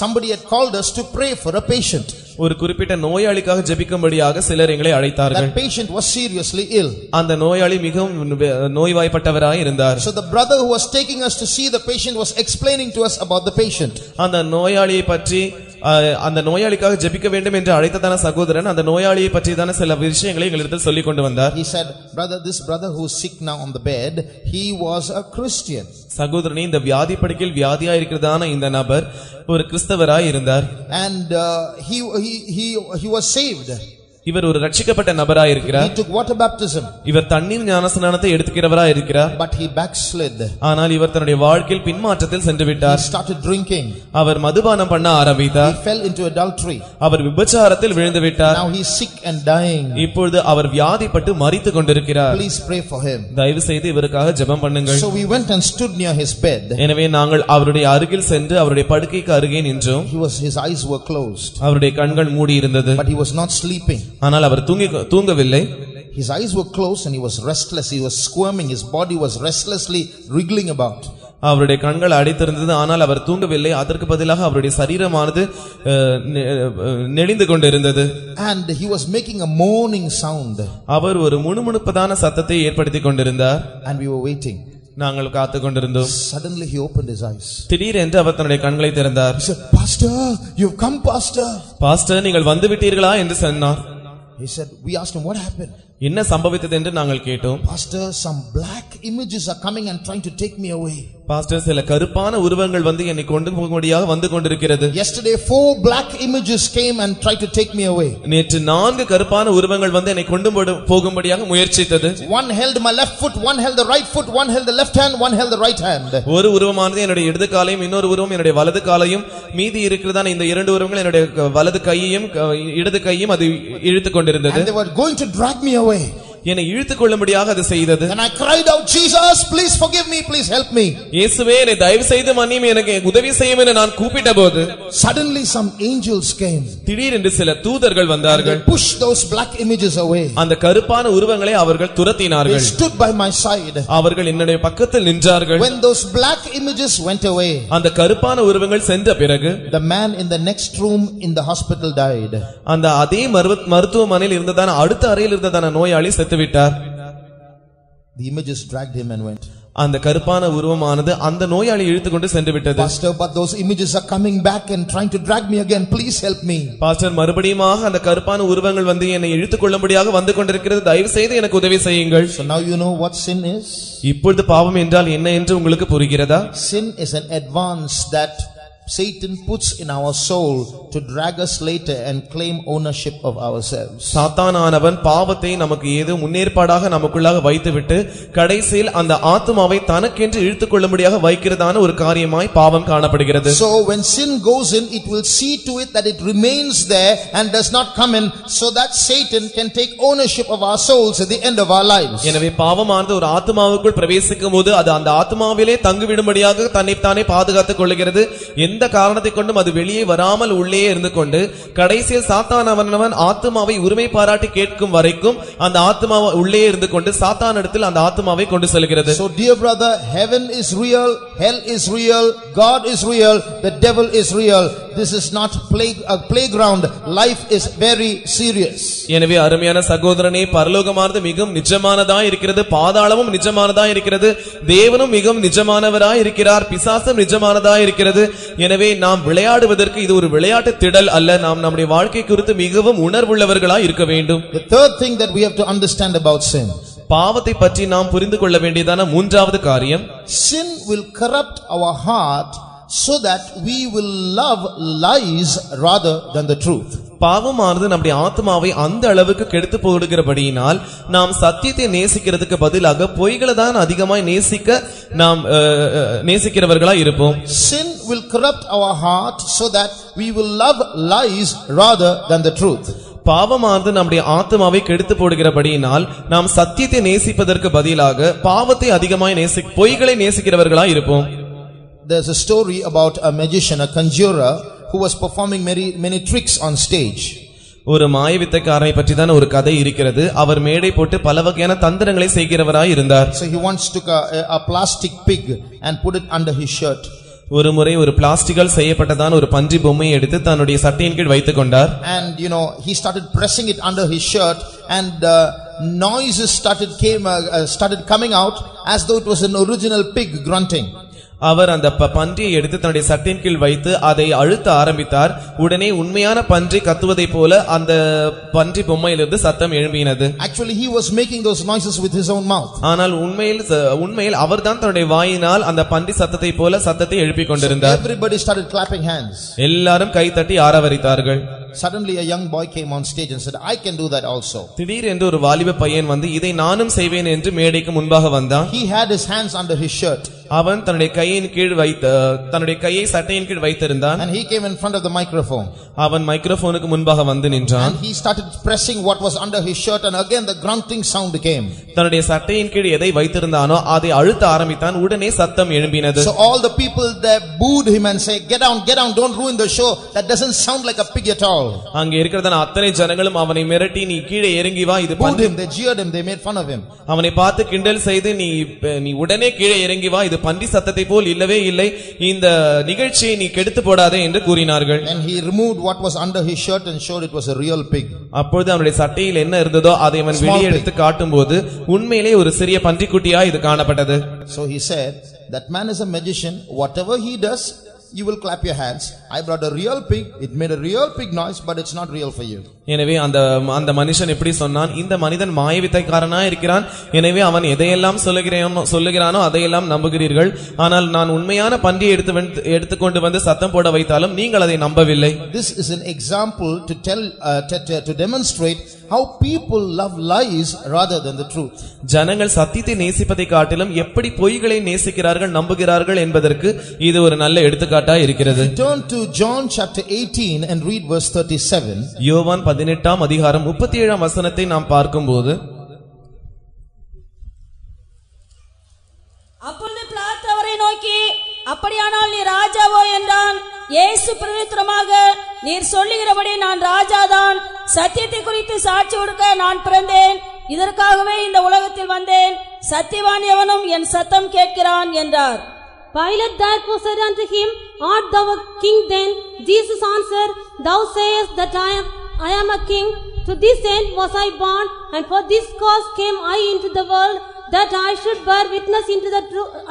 somebody had called us to pray for a patient. ஒரு குறிப்பிட்ட நோயாளிக்காக ஜெபிக்கும்படியாக சிலர் எங்களை அழைத்தார்கள். That patient was seriously ill. அந்த நோயாளி மிகவும் நோய்வாய்ப்பட்டவராய் இருந்தார். So the brother who was taking us to see the patient was explaining to us about the patient. அந்த நோயாளியை பற்றி, அந்த நோயாளிக்காக ஜெபிக்க வேண்டும் என்று அழைத்ததான சகோதரன் அந்த நோயாளியை பற்றியதான சில விஷயங்களை எங்களிடத்தில் சொல்லிக் கொண்டு வந்தார். He said, brother, this brother who is sick now on the bed, he was a Christian. சகோதரனே, இந்த வியாதி படுக்கையில் வியாதியா இருக்கிறதான இந்த நபர் ஒரு கிறிஸ்தவராய் இருந்தார். And he was saved. இவர் ஒரு ரட்சிக்கப்பட்ட நபராய் இருக்கிறார். He took water baptism. இவர் தண்ணீர் ஞானஸ்நானத்தை எடுத்துக்கிறவராய் இருக்கிறார். But he backslid. ஆனால் இவர் தன்னுடைய வாழ்க்கையில் பின்மாற்றத்தில் சென்று விட்டார். He started drinking. அவர் மதுபானம் பண்ண ஆரம்பித்தார். He fell into adultery. அவர் விபச்சாரத்தில் விழுந்து விட்டார். Now he is sick and dying. இப்பொழுது அவர் வியாதிப்பட்டு மரித்துக் கொண்டிருக்கிறார். Please pray for him. தயவு செய்து இவருக்காக ஜெபம் பண்ணுங்கள். So we went and stood near his bed. எனவே நாங்கள் அவருடைய அருகில் சென்று அவருடைய படுக்கைக்கு அருகே நின்றோம். His eyes were closed. அவருடைய கண்கள் மூடி இருந்தது. But he was not sleeping. ஆனால் அவர் தூங்கவில்லை. His eyes were closed and he was restless. He was squirming. His body was restlessly wriggling about. அவருடைய கண்கள் அடைத்திருந்தது, ஆனால் அவர் தூங்கவில்லை. அதற்கு பதிலாக அவருடைய சரீரமானது நெளிந்து கொண்டிருந்தது. And he was making a moaning sound. அவர் ஒரு முணுமுணுப்பதான சத்தத்தை ஏற்படுத்திக் கொண்டிருந்தார். And we were waiting. நாங்கள் காத்து கொண்டிருந்தோம். Suddenly he opened his eyes. திடீரென்று அவர் தன்னுடைய கண்களை திறந்தார். He said, Pastor, you've come, Pastor. Pastor, நீங்கள் வந்து விட்டீர்களா என்று சொன்னார். He said, we asked him, what happened? என்ன சம்பவித்தது என்று நாங்கள் கேட்டோம். Pastor, some black images are coming and trying to take me away. Pastor, சில கருப்பான உருவங்கள் வந்து என்னை கொண்டு போகும்படியாக வந்து கொண்டிருக்கிறது. Yesterday 4 black images came and tried to take me away. நேற்று 4 கருப்பான உருவங்கள் வந்து என்னை கொண்டு போகும்படியாக முயற்சித்தது. One held my left foot, one held the right foot, one held the left hand, one held the right hand. ஒரு உருவமானது என்னுடைய இடது காலையும் இன்னொரு உருவம் என்னுடைய வலது காலையும், மீதி இருக்கிறதான இந்த 2 உருவங்கள் என்னுடைய வலது கையையும் இடது கையையும் அது இழுத்துக் கொண்டிருந்தது. And they were going to drag me away. என்னை இழுத்துக் கொள்ளும்படியாக அது செய்தது. And I cried out, Jesus, please forgive me, please help me. இயேசுவே, என்னை தயவு செய்து மன்னியும், எனக்கு உதவி செய்யும் என்று நான் கூப்பிட்டபோது Suddenly some angels came. திடீரென்று சில தூதர்கள் வந்தார்கள். They pushed those black images away. அந்த கருப்பான உருவங்களை அவர்கள் துரத்தினார்கள். They stood by my side. அவர்கள் என்னுடைய பக்கத்தில் நின்றார்கள். When those black images went away, அந்த கருப்பான உருவங்கள் சென்ற பிறகு the man in the next room in the hospital died. அந்த அதே மருத்துவமனையில் இருந்ததான அடுத்த அறையில் இருந்ததான நோயாளி செத்து விட்டார். The images dragged him and went. அந்த கருப்பான உருவமானது அந்த நோயாளி இழுத்துக்கொண்டு சென்று விட்டது. Pastor, but those images are coming back and trying to drag me again. Please help me. Pastor, மறுபடியுமாக அந்த கருப்பான உருவங்கள் வந்து என்னை இழுத்துக் கொள்ளும்படியாக வந்து கொண்டிருக்கிறது. தயவு செய்து எனக்கு உதவி செய்யுங்கள். So now you know what sin is. இப்பொழுது பாவம் என்றால் என்ன என்று உங்களுக்கு புரிகிறதா? Sin is an advance that Satan puts in our soul to drag us later and claim ownership of ourselves. சாத்தானானவன் பாவத்தை நமக்கு ஏதோ முன்னேற்பாடாக நமக்குள்ளாக வைத்துவிட்டு கடைசியில் அந்த ஆத்துமாவை தனக்கென்று இழுத்துக் கொள்ளும்படியாக வைக்கிறதான ஒரு காரியமாய் பாவம் காணப்படுகிறது. So when sin goes in, it will see to it that it remains there and does not come in, so that Satan can take ownership of our souls at the end of our lives. எனவே பாவமானது ஒரு ஆத்துமாவுக்குள் பிரவேசிக்கும் போது அது அந்த ஆத்துமாவிலே தங்கிவிடும்படியாக தன்னைத்தானே பாதுகாத்துக் கொள்கிறது. எந்த காரணத்தை கொண்டும் அது வெளியே வராமல் உள்ளே இருந்து கொண்டு கடைசியில் சாத்தானவன் ஆத்துமாவை உரிமை பாராட்டி கேட்கும் வரைக்கும் அந்த ஆத்துமாவை உள்ளே இருந்து கொண்டு சாத்தானிடத்தில் அந்த ஆத்துமாவை கொண்டு செல்கிறது. So dear brother, heaven is real, hell is real, God is real, the devil is real. This is not a playground. Life is very serious. எனவே அருமையான சகோதரனே, பரலோகமானது மிகவும் நிஜமானதாய் இருக்கிறது, பாதாளமும் நிஜமானதாய் இருக்கிறது, தேவனும் மிகவும் நிஜமானவராய் இருக்கிறார், பிசாசும் நிஜமானதாய் இருக்கிறது. எனவே நாம் விளையாடுவதற்கு இது ஒரு விளையாட்டு திடல் அல்ல. நாம் நம்முடைய வாழ்க்கை குறித்து மிகவும் உணர்வுள்ளவர்களாய் இருக்க வேண்டும். The third thing that we have to understand about sin, பாவத்தை பற்றி நாம் புரிந்து கொள்ள வேண்டியதான மூன்றாவது காரியம், sin will corrupt our heart so that we will love lies rather than the truth. பாவமானது நம்முடைய ஆத்மாவை அந்த அளவுக்கு கெடுத்து போடுகிறபடியினால் நாம் சத்தியத்தை நேசிக்கிறதுக்கு பதிலாக பொய்களை தான் அதிகமாய் நாம் நேசிக்கிறவர்களாய் இருப்போம். Sin will corrupt our heart so that we will love lies rather than the truth. பாவமானது நம்முடைய ஆத்மாவை கெடுத்து போடுகிறபடியினால் நாம் சத்தியத்தை நேசிப்பதற்கு பதிலாக பாவத்தை அதிகமாய் பொய்களை நேசிக்கிறவர்களாய் இருப்போம். There's a story about a magician, a conjurer, who was performing many tricks on stage. ஒரு மாயவித்தைக்காரனை பற்றி தான் ஒரு கதை இருக்கிறது. அவர் மேடை போட்டு பல வகையான தந்திரங்களை செய்கிறவராய் இருந்தார். So he once took a plastic pig and put it under his shirt. ஒரு முறை ஒரு பிளாஸ்டிக்கால் செய்யப்பட்டதான ஒரு பன்றி பொம்மையை எடுத்து தன்னுடைய சட்டையின் கீழ் வைத்துக் கொண்டார். And he started pressing it under his shirt, and noises started coming out as though it was an original pig grunting. அவர் அந்த பன்றியை எடுத்து தன்னுடைய சட்டையின் கீழ் வைத்து அதை அழுத்த ஆரம்பித்தார். உடனே உண்மையான பன்றி கத்துவதை போல அந்த பன்றி பொம்மையிலிருந்து சத்தம் எழும்பினது. Actually he was making those noises with his own mouth. ஆனால் உண்மையில் அவர்தான் தன்னுடைய வாயினால் அந்த பன்றி சத்தத்தை போல சத்தத்தை எழுப்பிக் கொண்டிருந்தார். Everybody started clapping hands. எல்லாரும் கைதட்டி ஆரவரித்தார்கள். Suddenly a young boy came on stage and said, I can do that also. திடீரென்று ஒரு வாலிப பையன் வந்து இதை நானும் செய்வேன் என்று மேடைக்கு முன்பாக வந்தான். He had his hands under his shirt. அவன் தன்னுடைய கையை சட்டையின் கீழ் வைத்திருந்தான். And he came in front of the microphone. அவன் மைக்ரோஃபோனுக்கு முன்பாக வந்து நின்றான். And he started pressing what was under his shirt, and again the grunting sound came. தன்னுடைய சட்டையின் கீழ் எதை வைத்திருந்தானோ அதை அழுத்த ஆரம்பித்தான். உடனே சத்தம் எழும்பினது. So all the people there booed him and say, get down, don't ruin the show. That doesn't sound like a pig at all. அங்கே இருக்கிறதான அத்தனை ஜனங்களும் அவனை மிரட்டி நீ கீழே இறங்கி வா, இது booed him, they jeered him, they made fun of him. அவனை பார்த்து கிண்டல் செய்து நீ உடனே கீழே இறங்கி வா, இது இது பன்றி சத்தத்தை போல் இல்லவே இல்லை, இந்த நிகழ்ச்சியை நீ கெடுத்து போடாதே என்று கூறினார்கள். And he removed what was under his shirt and showed it was a real pig. அப்பொழுது அவனுடைய சட்டையில் என்ன இருந்ததோ அதை அவன் வெளியே எடுத்து காட்டும்போது உண்மையிலே ஒரு சிறிய பன்றிக்குட்டியா இது காணப்பட்டது. So he said, that man is a magician, whatever he does you will clap your hands. I brought a real pig, it made a real pig noise, but it's not real for you. எனவே அந்த மனுஷன் எப்படி சொன்னான், இந்த மனிதன் மாயவித்தைக்காரனா இருக்கிறான், எனவே அவன் எதையெல்லாம் சொல்லுகிறானோ அதையெல்லாம் நம்புகிறீர்கள், ஆனால் நான் உண்மையான பன்றியை எடுத்துக்கொண்டு வந்து சத்தம் போட வைத்தாலும் நீங்கள் அதை நம்பவில்லை. This is an example to tell to demonstrate how people love lies rather than the truth. ஜனங்கள் சத்தியத்தை நேசிப்பதை காட்டிலும் எப்படி பொய்களை நேசிக்கிறார்கள் நம்புகிறார்கள் என்பதற்கு இது ஒரு நல்ல எடுத்துக்காட்டா இருக்கிறது. Turn to John chapter 18 and read verse 37. யோவான் 18ஆம் அதிகாரம் 37ஆம் வசனத்தை நாம் பார்க்கும்போது, அப்பொழுது பிலாத்து அவரை நோக்கி, அப்படியானால் நீ ராஜாவோ என்றான். இயேசு பிரதித்திரமாக, நீர் சொல்லுகிறபடி நான் ராஜாதான். சத்தியத்தை குறித்து சாட்சி கொடுக்க நான் பிறந்தேன், இதற்காகவே இந்த உலகத்தில் வந்தேன். சத்தியவான் எவனும் என் சத்தம் கேட்கிறான் என்றார். Pilate therefore said unto him, Art thou a king then? Jesus answered, Thou sayest that I am a king. To this end was I born, and for this cause came I into the world, that I should bear witness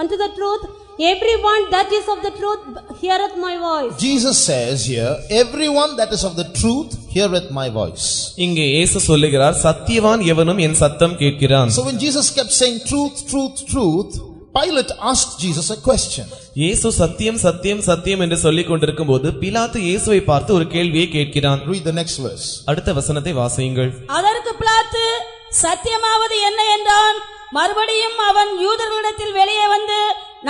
unto the truth. Everyone that is of the truth heareth my voice. Jesus says here, everyone that is of the truth heareth my voice. இங்கே இயேசு சொல்லுகிறார், சத்தியவான் எவனும் என் சத்தம் கேட்கிறான். So when Jesus kept saying truth, truth, truth, Pilate asked Jesus a question. இயேசு சத்தியம் சத்தியம் சத்தியம் என்று சொல்லிக் கொண்டிருக்கும்போது பிலாத்து இயேசுவை பார்த்து ஒரு கேள்வியை கேட்கிறான். Read the next verse. அடுத்த வசனத்தை வாசியுங்கள். அதற்கு பிலாத்து, சத்தியமாவது என்ன என்றான். மறுபடியும் அவன் யூதர்களிடத்தில் வெளியே வந்து,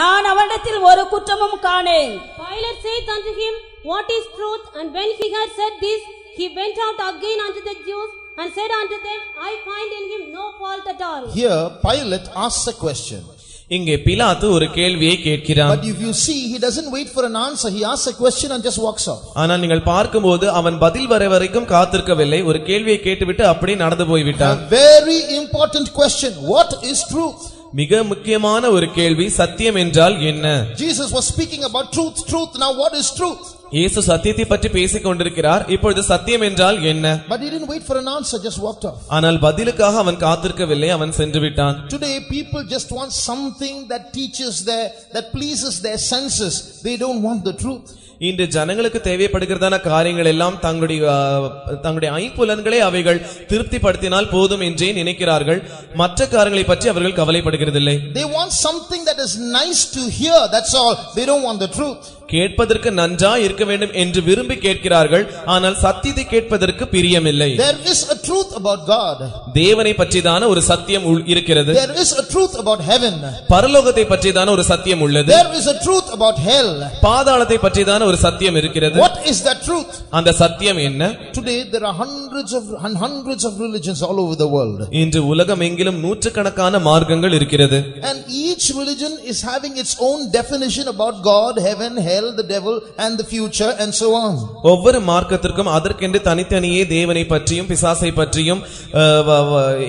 நான் அவனிடத்தில் ஒரு குற்றமும் காணேன். Pilate said unto him, What is truth? And when he had said this, he went out again unto the Jews and said unto them, I find in him no fault at all. Here Pilate asks a question. இங்கே பிலாத்து ஒரு கேள்வியை கேட்கிறான். But if you see, he doesn't wait for an answer. He asks a question and just walks off. ஆனால் நீங்கள் பார்க்கும்போது அவன் பதில் வரை வரைக்கும் காத்திருக்கவில்லை, ஒரு கேள்வியை கேட்டுவிட்டு அப்படியே நடந்து போய்விட்டான். A very important question. What is truth? மிக முக்கியமான ஒரு கேள்வி, சத்தியம் என்றால் என்ன? Jesus was speaking about truth. Now what is truth? இயேசு சத்தியத்தை பற்றி பேசிக் கொண்டிருக்கிறார். இப்பொழுது சத்தியம் என்றால் என்ன? But he didn't wait for an answer, just walked off. ஆனால் பதிலுக்காக அவன் காத்திருக்கவில்லை, அவன் சென்று விட்டான். Today people just want something that that pleases their senses. They don't want the truth. இன்று ஜனங்களுக்கு தேவைப்படுகிறதான காரியங்கள் எல்லாம் தங்களுடைய ஐம்புலன்களை அவைகள் திருப்திப்படுத்தினால் போதும் என்றே நினைக்கிறார்கள். மற்ற காரியங்களை பற்றி அவர்கள் கவலைப்படுகிறதில்லை. They want something that is nice to hear, that's all. They don't want the truth. கேட்பதற்கு நன்றா இருக்க வேண்டும் என்று விரும்பி கேட்கிறார்கள், ஆனால் சத்தியத்தை கேட்பதற்கு பிரியமில்லை. There is a truth about God. தேவனை பற்றிதான ஒரு சத்தியம் இருக்கிறது. There is a truth about heaven. பரலோகத்தை பற்றிதான ஒரு சத்தியம் உள்ளது. There is a truth about hell. பாதாளத்தை பற்றிதான ஒரு சத்தியம் இருக்கிறது. What is that truth? அந்த சத்தியம் என்ன? Today there are hundreds of religions all over the world. இன்று உலகம் எங்கிலும் நூற்றுக்கணக்கான மார்க்கங்கள் இருக்கிறது. And each religion is having its own definition about God, heaven, hell, the devil and the future and so on. ஒவ்வொரு மார்க்கத்திற்கும் அதற்கென்று தனித்தனியே தேவனை பற்றியும் பிசாசை பற்றியும்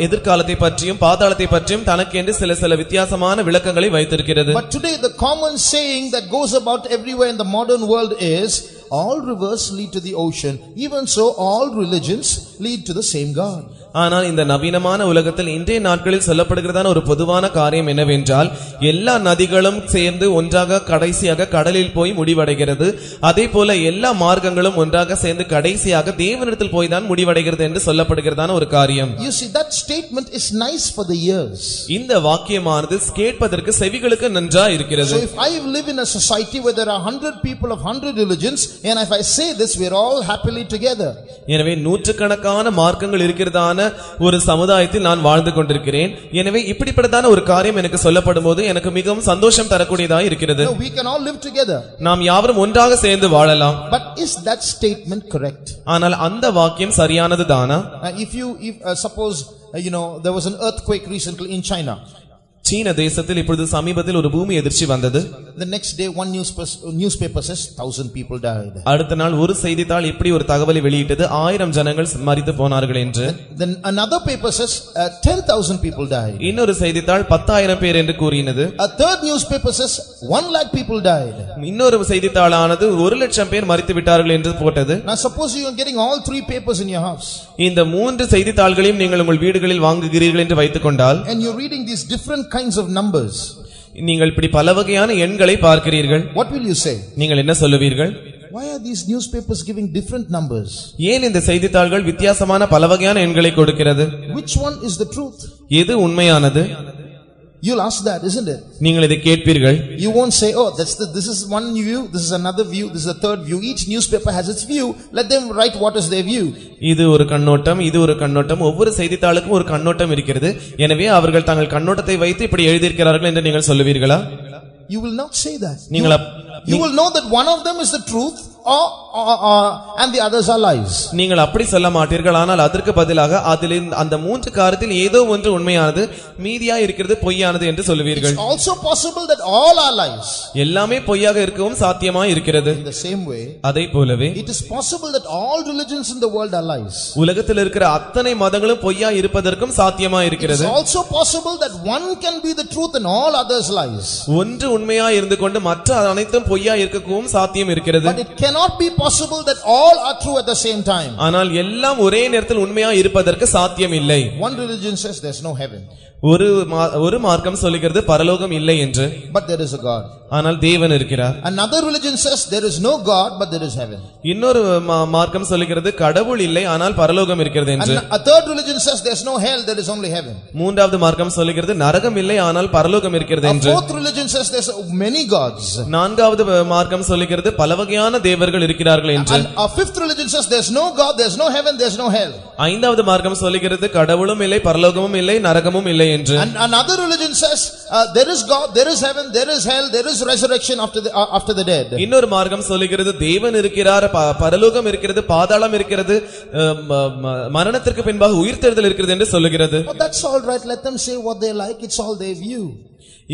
எதிர்காலத்தை பற்றியும் பாதாளத்தை பற்றியும் தனக்கென்று சில வித்தியாசமான விளக்கங்களை வைத்திருக்கிறது. But today the common saying that goes about everywhere in the modern world is, all rivers lead to the ocean. Even so, all religions lead to the same God. ஆனால் இந்த நவீனமான உலகத்தில் இன்றைய நாட்களில் சொல்லப்படுகிறதான ஒரு பொதுவான காரியம் என்னவென்றால், எல்லா நதிகளும் சேர்ந்து ஒன்றாக கடைசியாக கடலில் போய் முடிவடைகிறது. அதே போல எல்லா மார்க்கங்களும் ஒன்றாக சேர்ந்து கடைசியாக தேவனிடத்தில் போய் தான் முடிவடைகிறது என்று சொல்லப்படுகிறதான ஒரு காரியம். You see, that statement is nice for the ears. இந்த வாக்கியமானது கேட்பதற்கு செவிகளுக்கு நன்றா இருக்கிறது. So if I live in a society where there are 100 people of 100 religions, and if I say this, we are all happily together. எனவே நூற்றுக்கணக்கான மார்க்கங்கள் இருக்கிறதான ஒரு சமுதாயத்தில் நான் வாழ்ந்து கொண்டிருக்கிறேன். எனவே இப்படிப்பட்டதான ஒரு காரியம் எனக்கு சொல்லப்படும்போது எனக்கு மிகவும் சந்தோஷம் தரக்கூடியதாக இருக்கிறது. No, we can all live together. நாம் யாவரும் ஒன்றாக சேர்ந்து வாழலாம். But is that statement correct? ஆனால் அந்த வாக்கியம் சரியானது தானா? If suppose there was an earthquake recently in China. சீன தேசத்தில் இப்பொழுது சமீபத்தில் ஒரு பூமி எதிர்ச்சி வந்தது. The next day one newspaper says 1,000 people died. அடுத்த நாள் ஒரு செய்தித்தாள் இப்படி ஒரு தகவலை வெளியிட்டது, 1000 ஜனங்கள் மரித்து போனார்கள் என்று. Then another paper says 10,000 people died. இன்னொரு செய்தித்தாள் 10,000 பேர் என்று கூறினது. A third newspaper says 1 lakh people died. இன்னொரு செய்தித்தாளானது 1,00,000 பேர் மரித்து விட்டார்கள் என்று போட்டது. Now suppose you are getting all three papers in your house. இந்த மூன்று செய்தித்தாள்களையும் நீங்கள் உங்கள் வீடுகளில் வாங்குகிறீர்கள் என்று வைத்துக் கொண்டால், and you're reading these different kinds of numbers, நீங்கள் இப்படி பல வகையான எண்களை பார்க்கிறீர்கள், what will you say? நீங்கள் என்ன சொல்லுவீர்கள்? Why are these newspapers giving different numbers? ஏன் இந்த செய்தித்தாள்கள் வித்தியாசமான பல வகையான எண்களை கொடுக்கிறது? Which one is the truth? எது உண்மையானது? You'll ask that, isn't it? நீங்கள் இதை கேட்பீர்கள். You won't say, oh, this is one view, this is another view, this is a third view. Each newspaper has its view. Let them write what is their view. இது ஒரு கண்ணோட்டம், இது ஒரு கண்ணோட்டம், ஒவ்வொரு செய்தித்தாளுக்கும் ஒரு கண்ணோட்டம் இருக்கிறது. எனவே அவர்கள் தங்கள் கண்ணோட்டத்தை வைத்து இப்படி எழுதியிருக்கிறார்கள் என்று நீங்கள் சொல்லுவீர்களா? You will not say that. You will know that one of them is the truth and the others are lies. நீங்கள் அப்படி சொல்ல மாட்டீர்கள். ஆனால் அதற்கு பதிலாக அதில் அந்த மூன்று காரியத்தில் ஏதோ ஒன்று உண்மையானது, மீதியா இருக்கிறது பொய்யானது என்று சொல்லுவீர்கள். It's also possible that all are lies. எல்லாமே பொய்யாக இருக்கவும் சாத்தியமாய் இருக்கிறது. In the same way, அதே போலவே it is possible that all religions in the world are lies. உலகத்தில் இருக்கிற அத்தனை மதங்களும் பொய்யா இருப்பதற்கும் சாத்தியமாய் இருக்கிறது. It's also possible that one can be the truth and all others lies. ஒன்று உண்மையா இருந்து கொண்டு மற்ற அனைத்தும் பொய்யா இருக்கவும் சாத்தியம் இருக்கிறது. But it cannot be possible that all are true at the same time. ஆனால் எல்லாம் ஒரே நேரத்தில் உண்மையா இருப்பதற்கு சாத்தியம் இல்லை. One religion says there's no heaven. ஒரு மார்க்கம் சொல்லுகிறது பரலோகம் இல்லை என்று. But there is a God. ஆனால் தேவன் இருக்கிறார். Another religion says there is no God but there is heaven. இன்னொரு மார்க்கம் சொல்லுகிறது கடவுள் இல்லை ஆனால் பரலோகம் இருக்கிறது என்று. A third religion says there's no hell, there is only heaven. மூன்றாவது மார்க்கம் சொல்லுகிறது நரகம் இல்லை ஆனால் பரலோகம் இருக்கிறது என்று. A fourth religion says there's many gods. நான்காவது மார்க்கம் சொல்லுகிறது பல வகையான தேவர்கள் இருக்கிறார்கள் என்று. A fifth religion says there's no God, there's no heaven, there's no hell. ஐந்தாவது மார்க்கம் சொல்லுகிறது கடவுளும் இல்லை பரலோகமும் இல்லை நரகமும் இல்லை என்று. And another religion says there is God, there is heaven, there is hell, there is resurrection after the dead. இன்னொரு மார்க்கம் சொல்லுகிறது தேவன் இருக்கிறார், பரலோகம் இருக்கிறது, பாதாளம் இருக்கிறது, மரணத்திற்கு பின்பாக உயிர்த்தெழுதல் இருக்கிறது என்று சொல்லுகிறது. Oh, that's all right, let them say what they like, it's all their view.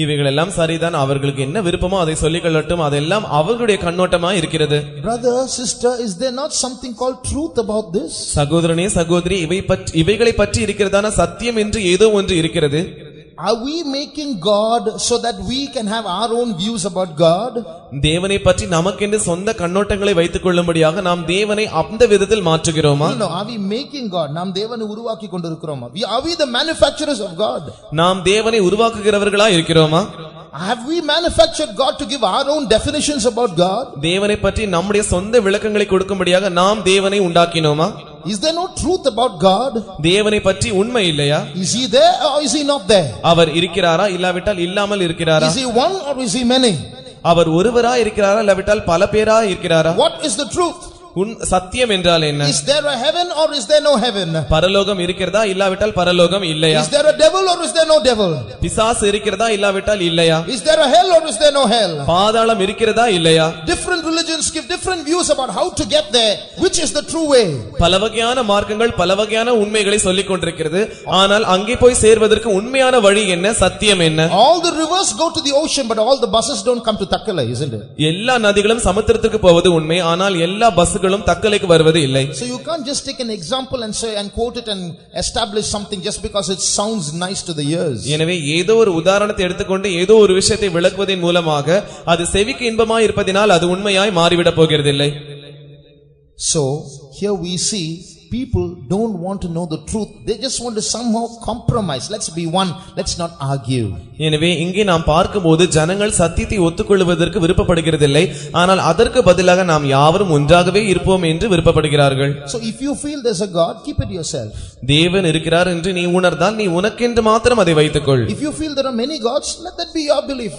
இவைகள் எல்லாம் சரிதான், அவர்களுக்கு என்ன விருப்பமோ அதை சொல்லிக் கொள்ளட்டும், அதெல்லாம் அவர்களுடைய கண்ணோட்டமா இருக்கிறது. Brother, sister, is there not something called truth about this? சகோதரனே சகோதரி, இவைகளை பற்றி இருக்கிறதான சத்தியம் என்று ஏதோ ஒன்று இருக்கிறது. Are we making God so that we can have our own views about God? தேவனை பற்றி நமக்கென்று சொந்த கண்ணோட்டங்களை வைத்துக் கொள்ளும்படியாக நாம் தேவனை அந்த விதத்தில் மாற்றுகிறோமா? No, are we making God? நாம் தேவனை உருவாக்கி கொண்டிருக்கிறோமா? Are we the manufacturers of God? நாம் தேவனை உருவாக்குகிறவர்களா இருக்கிறோமா? Have we manufactured God to give our own definitions about God? தேவனை பற்றி நம்முடைய சொந்த விளக்கங்களை கொடுக்கும்படியாக நாம் தேவனை உண்டாக்கினோமா? Is there no truth about God? தேவனை பற்றி உண்மை இல்லையா? Is he there or is he not there? அவர் இருக்கிறாரா இல்லாவிட்டால் இல்லாமல் இருக்கிறாரா? Is he one or is he many? அவர் ஒருவரா இருக்கிறாரா இல்லாவிட்டால் பல பேரா இருக்கிறாரா? What is the truth? சத்தியம் என்றால் என்ன? Is there a heaven or is there no heaven? பரலோகம் இருக்கிறதா இல்லாவிட்டால் பரலோகம் இல்லையா? Is there a devil or is there no devil? பிசாசு இருக்கிறதா இல்லாவிட்டால் இல்லையா? Is there a hell or is there no hell? பாதாளம் இருக்கிறதா இல்லையா? Different religions give different views about how to get there. Which is the true way? பல வகையான மார்க்கங்கள் பல வகையான உண்மைகளை சொல்லிக் கொண்டிருக்கிறது. ஆனால் அங்கே போய் சேர்வதற்கு உண்மையான வழி என்ன, சத்தியம் என்ன? All the rivers go to the ocean but all the buses don't come to Takkala, isn't it? எல்லா நதிகளும் சமுத்திரத்துக்கு போவது உண்மை, ஆனால் எல்லா பஸ்களும் தக்கலைக்கு வருவது இல்லை. So you can't just take an example and say and quote it and establish something just because it sounds nice to the ears. எனவே ஏதோ ஒரு உதாரணத்தை எடுத்துக்கொண்டு ஏதோ ஒரு விஷயத்தை விளக்குவதன் மூலமாக அது செவிக்கு இன்பமாய் இருப்பதினால் அது உண்மையாய் மாறிவிட போகிறதில்லை. So here we see people don't want to know the truth, they just want to somehow compromise. Let's be one, let's not argue. எனவே இங்கே நாம் பார்க்கும்போது ஜனங்கள் சத்தியத்தை ஒத்துக்கொள்வதற்கு விருப்பப்படுகிறதில்லை, ஆனால் அதற்கு பதிலாக நாம் யாவரும் ஒன்றாகவே இருப்போம் என்று விருப்பப்படுகிறார்கள். So if you feel there's a God, keep it yourself. தேவன் இருக்கிறார் என்று நீ உணர்ந்தால் நீ உனக்கென்று மாத்திரம் அதை வைத்துக்கொள். If you feel there are many gods, let that be your belief.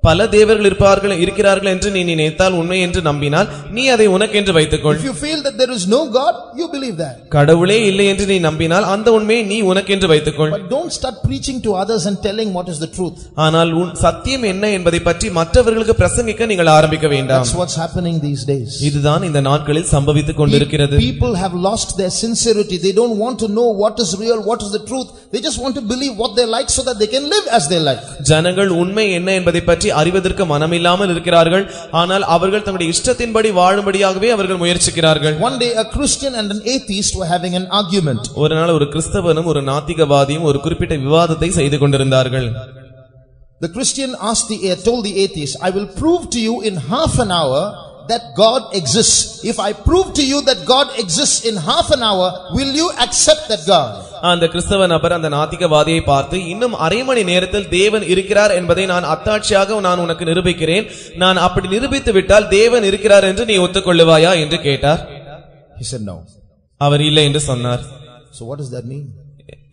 பல தேவர்கள் இருக்கிறார்கள் என்று நீ நினைத்தால் உண்மை என்று நம்பினால் நீ அதை உனக்கென்று வைத்துக்கொள். If you feel that there is no God, you believe that. கடவுளே இல்லை என்று நீ நம்பினால் அந்த உண்மையை நீ உனக்கென்று வைத்துக்கொள். But don't start preaching to others and telling what is the truth. ஆனால் சத்தியம் என்ன என்பதை பற்றி மற்றவர்களுக்கு பிரசங்கிக்க நீங்கள் ஆரம்பிக்க வேண்டாம். That's what's happening these days. இதுதான் இந்த நாட்களில் சம்பவித்துக் கொண்டிருக்கிறது. People have lost their sincerity. They don't want to know what is real, what is the truth. They just want to believe what they like so that they can live as they like. ஜனங்கள் உண்மை என்ன என்பதை பற்றி அறிவதற்கு மனமில்லாமல் இருக்கிறார்கள். ஆனால் அவர்கள் தங்களுடைய இஷ்டத்தின்படி வாழும்படியாகவே அவர்கள் முயற்சிக்கிறார்கள். One day a Christian and an atheist were having an argument. ஒரு நாள் ஒரு கிறிஸ்தவனும் ஒரு நாத்திகவாதியும் ஒரு குறிப்பிட்ட விவாதத்தை செய்து கொண்டிருந்தார்கள். The Christian told the atheist, I will prove to you in half an hour that God exists. If I prove to you that God exists in half an hour, will you accept that God? அந்த கிறிஸ்தவ நபர் அந்த நாத்திகவாதியை பார்த்து, இன்னும் அரை மணி நேரத்தில் தேவன் இருக்கிறார் என்பதை நான் அத்தாட்சியாக நான் உனக்கு நிரூபிக்கிறேன். நான் அப்படி நிரூபித்து விட்டால் தேவன் இருக்கிறார் என்று நீ ஒத்துக்கொள்ளுவாயா என்று கேட்டார். He said no. அவர் இல்லை என்று சொன்னார். So what does that mean?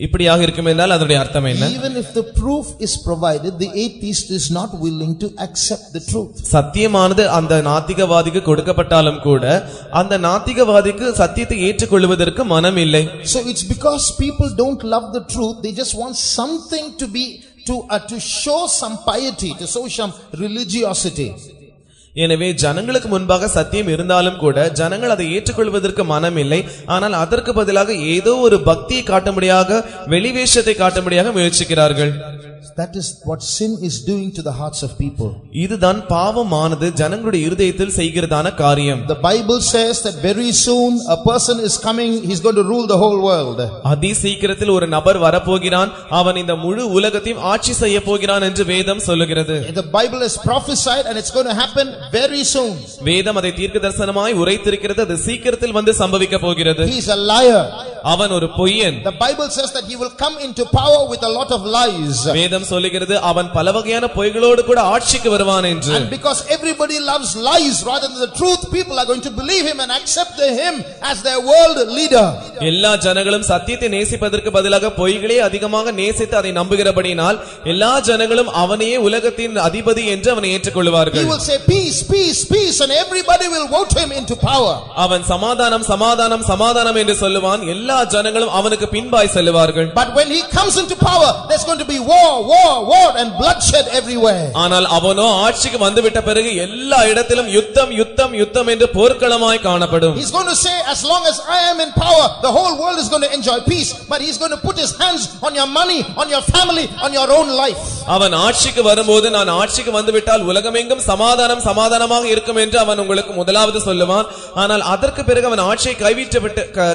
இப்படியாக இருக்கும் என்றால் அதனுடைய அர்த்தம் என்ன? Even if the proof is provided, the atheist is not willing to accept the truth. சத்தியமானது அந்த நாத்திகவாதிக்கு கொடுக்கப்பட்டாலும் கூட அந்த நாத்திகவாதிக்கு சத்தியத்தை ஏற்றுக்கொள்வதற்கு மனம் இல்லை. So it's because people don't love the truth, they just want something to show some piety, to show some religiosity. எனவே ஜனங்களுக்கு முன்பாக சத்தியம் இருந்தாலும் கூட ஜனங்கள் அதை ஏற்றுக்கொள்வதற்கு மனம் இல்லை. ஆனால் அதற்கு பதிலாக ஏதோ ஒரு பக்தியை காட்டும்படியாக வெளிவேஷத்தை காட்டும்படியாக முயற்சிக்கிறார்கள். That is what sin is doing to the hearts of people. இதுதான் பாவமானது ஜனங்களுடைய இருதயத்தில் செய்கிறதான காரியம். The Bible says that very soon a person is coming, he's going to rule the whole world. அதி சீக்கிரத்தில் ஒரு நபர் வரப்போகிறான், அவன் இந்த முழு உலகத்தையும் ஆட்சி செய்ய போகிறான் என்று வேதம் சொல்லுகிறது. The Bible has prophesied and it's going to happen very soon. வேதம் அதை தீர்க்கதரிசனமாய் உரைத்திருக்கிறது, அது சீக்கிரத்தில் வந்து சம்பவிக்க போகிறது. He is a liar. அவன் ஒரு பொய்யன். The Bible says that he will come into power with a lot of lies. வேதம் சொல்லுகிறது அவன் பல வகையான பொய்களோடு கூட ஆட்சிக்கு வருவான் என்று. And because everybody loves lies rather than the truth, people are going to believe him and accept him as their world leader. எல்லா ஜனங்களும் சத்தியத்தை நேசிப்பதற்கு பதிலாக பொய்களே அதிகமாக நேசித்து அதை நம்புகிறபடியால் எல்லா ஜனங்களும் அவனையே உலகத்தின் அதிபதி என்று அவனை ஏற்றுக்கொள்வார்கள். He will say peace, peace, peace, and everybody will vote him into power. அவன் சமாதானம் சமாதானம் சமாதானம் என்று சொல்லுவான், எல்லா ஜனங்களும் அவனுக்கு பின்பாய் செல்வார்கள். But when he comes into power, there's going to be war and bloodshed everywhere. ஆனால் அவனோ ஆட்சிக்கு வந்துவிட்ட பிறகு எல்லா இடத்திலும் யுத்தம் யுத்தம் யுத்தம் என்று போர்க்களமாய் காணப்படும். He's going to say, as long as I am in power, the whole world is going to enjoy peace, but he's going to put his hands on your money, on your family, on your own life. அவன் ஆட்சிக்கு வரும்போது, நான் ஆட்சிக்கு வந்துவிட்டால் உலகமெங்கும் சமாதானம் சமாதானமாக இருக்கும் என்று அவன் உங்களுக்கு முதலாவது சொல்லுவான். ஆனால் அதற்கு பிறகு அவன் ஆட்சியை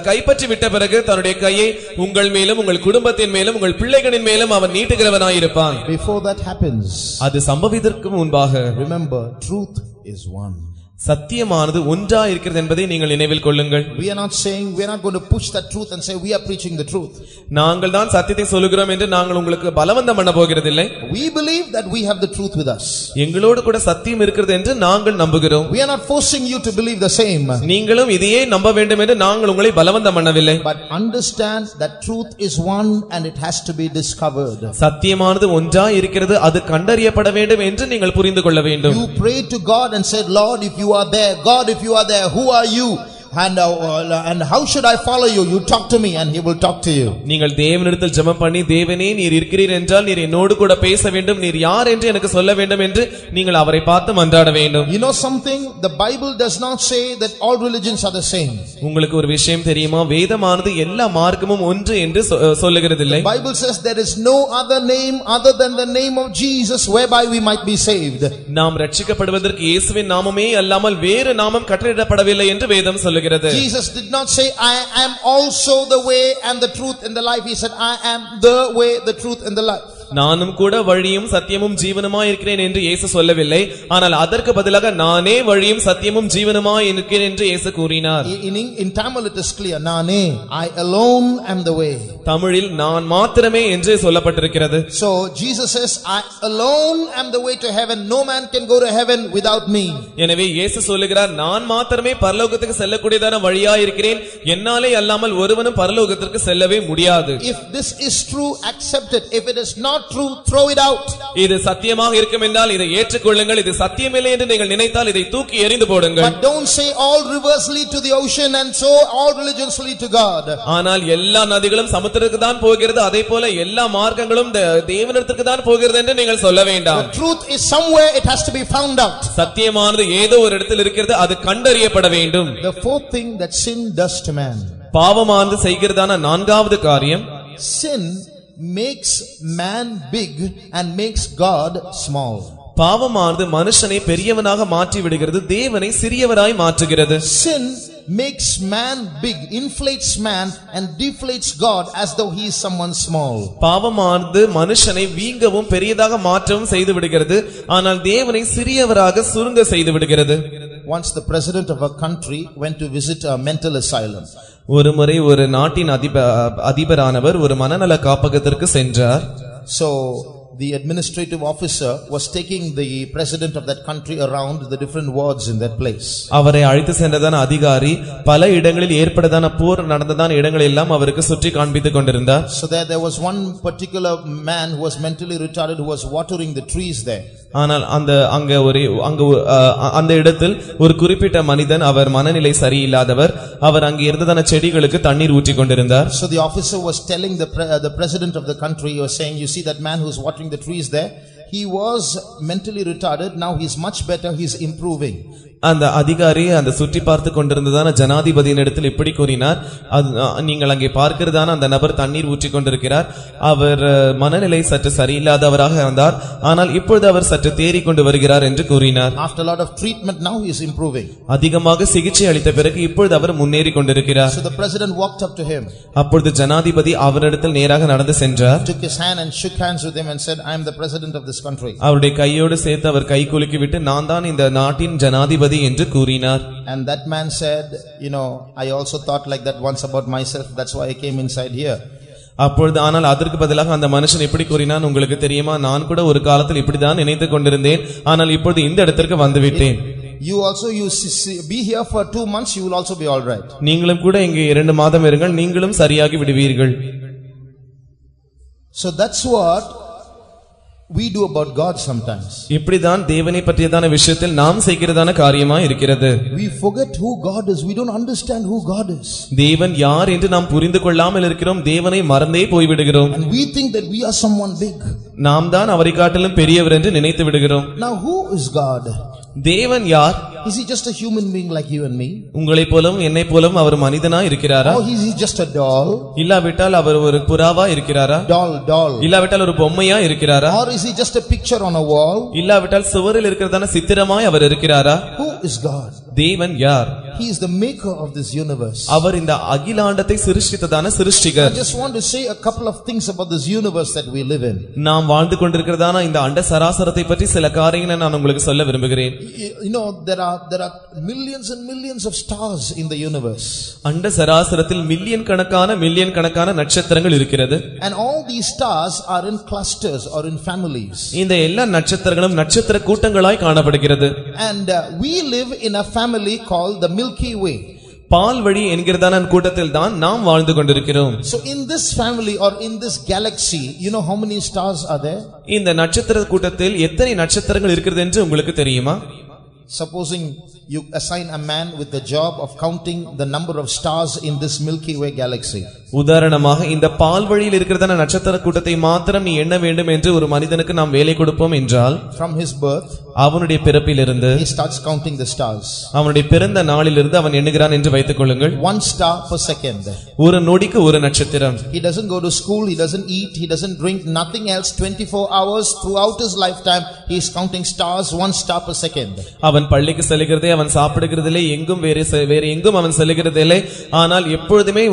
கைப்பற்றி விட்ட பிறகு தன்னுடைய கையை உங்கள் மேலும் உங்கள் குடும்பத்தின் மேலும் உங்கள் பிள்ளைகளின் மேலும் அவன் நீட்டுகிறவனாய் இருப்பான். Before that happens, அது சம்பவிதற்கு முன்பாக, remember, truth is one. சத்தியமானது ஒன்றா இருக்கிறது என்பதை நீங்கள் நினைவில் கொள்ளுங்கள். We are not saying, we are not going to push that truth and say we are preaching the truth. நாங்கள் தான் சத்தியத்தை சொல்லுகிறோம் என்று நாங்கள் உங்களுக்கு பலவந்தம் பண்ண போகிறதில்லை. We believe that we have the truth with us. எங்களோடு கூட சத்தியம் இருக்கிறது என்று நாங்கள் நம்புகிறோம். We are not forcing you to believe the same. நீங்களும் இதையே நம்ப வேண்டும் என்று நாங்கள் உங்களை பலவந்தம் பண்ணவில்லை. But understand that truth is one and it has to be discovered. சத்தியமானது ஒன்றா இருக்கிறது, அது கண்டறியப்பட வேண்டும் என்று நீங்கள் புரிந்து கொள்ள வேண்டும். You prayed to God and said, Lord, if you are there, God, if you are there, who are you? And how should I follow you? You talk to me and he will talk to you. நீங்கள் தேவனிடத்தில் ஜெபம் பண்ணி, தேவனே நீர் இருக்கிறீர் என்றால் நீர் என்னோடு கூட பேச வேண்டும், நீர் யார் என்று எனக்கு சொல்ல வேண்டும் என்று நீங்கள் அவரை பார்த்து மன்றாட வேண்டும். You know something? The Bible does not say that all religions are the same. உங்களுக்கு ஒரு விஷயம் தெரியுமா? வேதமானது எல்லா மார்க்கமும் ஒன்று என்று சொல்லுகிறதில்லை. The Bible says there is no other name other than the name of Jesus whereby we might be saved. நாம் ரட்சிக்கப்படுவதற்கு இயேசுவின் நாமமே அல்லாமல் வேறு நாமம் கட்டளையிடப்படவில்லை என்று வேதம் சொல்லுகிறது. Jesus did not say, I am also the way and the truth and the life. He said, I am the way, the truth and the life. நானும் கூட வழியும் சத்தியமும் ஜீவனுமாய் இருக்கிறேன் என்று இயேசு சொல்லவில்லை. ஆனால் அதற்கு பதிலாக நானே வழியும் சத்தியமும் ஜீவனுமாய் இருக்கிறேன் என்று இயேசு கூறினார். In Tamil it is clear, Nane, I alone am the way. தமிழில் நான் மாத்திரமே என்று சொல்லப்பட்டிருக்கிறது. So Jesus says, I alone am the way to heaven. No man can go to heaven without me. எனவே இயேசு சொல்லுகிறார், நான் மாத்திரமே பரலோகத்துக்கு செல்லக்கூடியதான வழியாய் இருக்கிறேன், என்னாலே அல்லாமல் ஒருவனும் பரலோகத்திற்கு செல்லவே முடியாது. If this is true, accept it. If it is not not true, throw it out. இது சத்தியமாக இருக்கும் என்றால் இதை ஏற்றுக்கொள்ளுங்கள், இது சத்தியமில்லை என்று நீங்கள் நினைத்தால் இதை தூக்கி எறிந்து போடுங்கள். But don't say all rivers lead to the ocean and so all religions lead to God. ஆனால் எல்லா நதிகளும் சமுத்திரத்துக்கு தான் போகிறது, அதேபோல எல்லா மார்க்கங்களும் தேவனிடத்துக்கு தான் போகிறது என்று நீங்கள் சொல்ல வேண்டாம். The truth is somewhere, it has to be found out. சத்தியமானது ஏதோ ஒரு இடத்தில் இருக்கிறது, அது கண்டறியப்பட வேண்டும். The fourth thing that sin does to man. பாவமானது செய்கிறதான நான்காவது காரியம், sin makes man big and makes God small. பாவமானது மனுஷனை பெரியவனாக மாற்றி விடுகிறது, தேவனை சிறியவராய் மாற்றுகிறது. Sin makes man big, inflates man and deflates God as though he is someone small. பாவமானது மனுஷனை வீங்கவும் பெரியதாக மாற்றவும் செய்து விடுகிறது, ஆனால் தேவனை சிறியவராக சுருங்க செய்து விடுகிறது. Once the president of a country went to visit a mental asylum. ஒருமுறை ஒரு நாட்டின் அதிபரானவர் ஒரு மனநல காப்பகத்திற்கு சென்றார். So the administrative officer was taking the president of that country around the different wards in that place. அவரை அழைத்து சென்றதான அதிகாரி பல இடங்களில் ஏற்பட்டதான போர் நடந்ததான இடங்கள் எல்லாம் அவருக்கு சுற்றி காண்பித்துக் கொண்டிருந்தார். So there was one particular man who was mentally retarded who was watering the trees there. ஆனால் அந்த இடத்தில் ஒரு குறிப்பிட்ட மனிதன், அவர் மனநிலை சரியில்லாதவர், அவர் அங்கே இருந்ததான செடிகளுக்கு தண்ணீர் ஊற்றிக் கொண்டிருந்தார். So the officer was telling the president of the country, he was saying, you see that man who is watering the trees there, he was mentally retarded, now he is much better, he is improving. அந்த அதிகாரி அந்த சுற்றி பார்த்து கொண்டிருந்ததான ஜனாதிபதியின் இடத்தில் இப்படி கூறினார், நீங்கள் அங்கே பார்க்கிறதான அந்த நபர் தண்ணீர் ஊற்றிக் கொண்டிருக்கிறார், அவர் மனநிலை சற்று சரியில்லாதவராக இருந்தார், ஆனால் இப்பொழுது அவர் சற்று தேறிக் கொண்டு வருகிறார் என்று கூறினார். After a lot of treatment now he is improving. அதிகமாக சிகிச்சை அளித்த பிறகு இப்பொழுது அவர் முன்னேறி கொண்டிருக்கிறார். So the president walked up to him. அப்பொழுது ஜனாதிபதி அவரிடத்தில் நேராக நடந்து சென்றார். Took his hand and shook hands with him and said, I am the president of this country. அவருடைய கையோடு சேர்த்து அவர் கை குலுக்கி விட்டு, நான் தான் இந்த நாட்டின் ஜனாதிபதி என்று கூறினார். And that man said, I also thought like that once about myself, that's why I came inside here. அப்பொழுது ஆனால் அதற்கு பதிலாக அந்த மனுஷன் எப்படி கூறினான், உங்களுக்கு தெரியுமா, நான் கூட ஒரு காலத்தில் இப்படிதான் நினைத்துக் கொண்டிருந்தேன், ஆனால் இப்பொழுது இந்த இடத்திற்கு வந்துவிட்டேன். You be here for 2 months, you will also be all right. நீங்களும் கூட இங்கே 2 மாதம் இருங்கள், நீங்களும் சரியாகி விடுவீர்கள். So that's what we do about God sometimes. இப்படிதான் தேவனை பற்றியதான விஷயத்தில் நாம் செய்கிறதான காரியமா இருக்கிறது. We forget who God is. We don't understand who God is. தேவன் யார் என்று நாம் புரிந்து கொள்ளாமல் இருக்கிறோம், தேவனை மறந்தே போய்விடுகிறோம். And we think that we are someone big. நாம் தான் அவரை காட்டிலும் பெரியவர் என்று நினைத்து விடுகிறோம். Now who is God? தேவன் யார்? Is he just a human being like you and me? உங்களை போலவும் என்னை போலவும் அவர் மனிதனா இருக்கிறாரா? Or is he just a doll? இல்லாவிட்டால் அவர் ஒரு புறாவா இருக்கிறாரா? Doll. இல்லாவிட்டால் ஒரு பொம்மையா இருக்கிறாரா? Or is he just a picture on a wall? இல்லாவிட்டால் சுவரில் இருக்கிறதான சித்திரமாய் அவர் இருக்கிறாரா? Who is God? தேவன் யார்? He is the maker of this universe. அவர் இந்த அகிலாண்டத்தை சிருஷ்டித்ததான சிருஷ்டிகர். I just want to say a couple of things about this universe that we live in. நாம் வாழ்ந்து கொண்டிருக்கிறதான இந்த அண்ட சராசரத்தை பற்றி சில காரியங்களை நான் உங்களுக்கு சொல்ல விரும்புகிறேன். There are millions and millions of stars in the universe. அண்ட சராசரத்தில் மில்லியன் கணக்கான நட்சத்திரங்கள் இருக்கிறது. And all these stars are in clusters or in families. இந்த எல்லா நட்சத்திரங்களும் நட்சத்திர கூட்டங்களாய் காணப்படுகிறது. And we live in a family called the Milky Way. பால் வழி என்கிறதான கூட்டத்தில் தான் நாம் வாழ்ந்து கொண்டிருக்கிறோம். So in this family or in this galaxy, how many stars are there? இந்த நட்சத்திர கூட்டத்தில் எத்தனை நட்சத்திரங்கள் இருக்கிறது என்று உங்களுக்கு தெரியுமா? Supposing you assign a man with the job of counting the number of stars in this Milky Way galaxy. உதாரணமாக இந்த பால் வழியில் இருக்கிறதான நட்சத்திர கூட்டத்தை மாத்திரம் நீ எண்ண வேண்டும் என்று ஒரு மனிதனுக்கு நாம் வேலை கொடுப்போம் என்றால், from his birth, அவனுடைய பிறப்பிலிருந்து he starts counting the stars. அவனுடைய பிறந்த நாளிலிருந்து அவன் எண்ணுகிறான் என்று வைத்துக் கொள்ளுங்கள். 1 star per second. ஒரு நொடிக்கு ஒரு நட்சத்திரம். He doesn't go to school, he doesn't eat, he doesn't drink, nothing else. 24 hours throughout his lifetime he is counting stars, 1 star per second. அவன் பள்ளிக்கு செல்கிறதே, அவன் சாப்பிடுகிறதில்லை, எங்கும் வேற எங்கும் அவன் செல்கிறதில்லை. ஆனால் எப்பொழுதுமே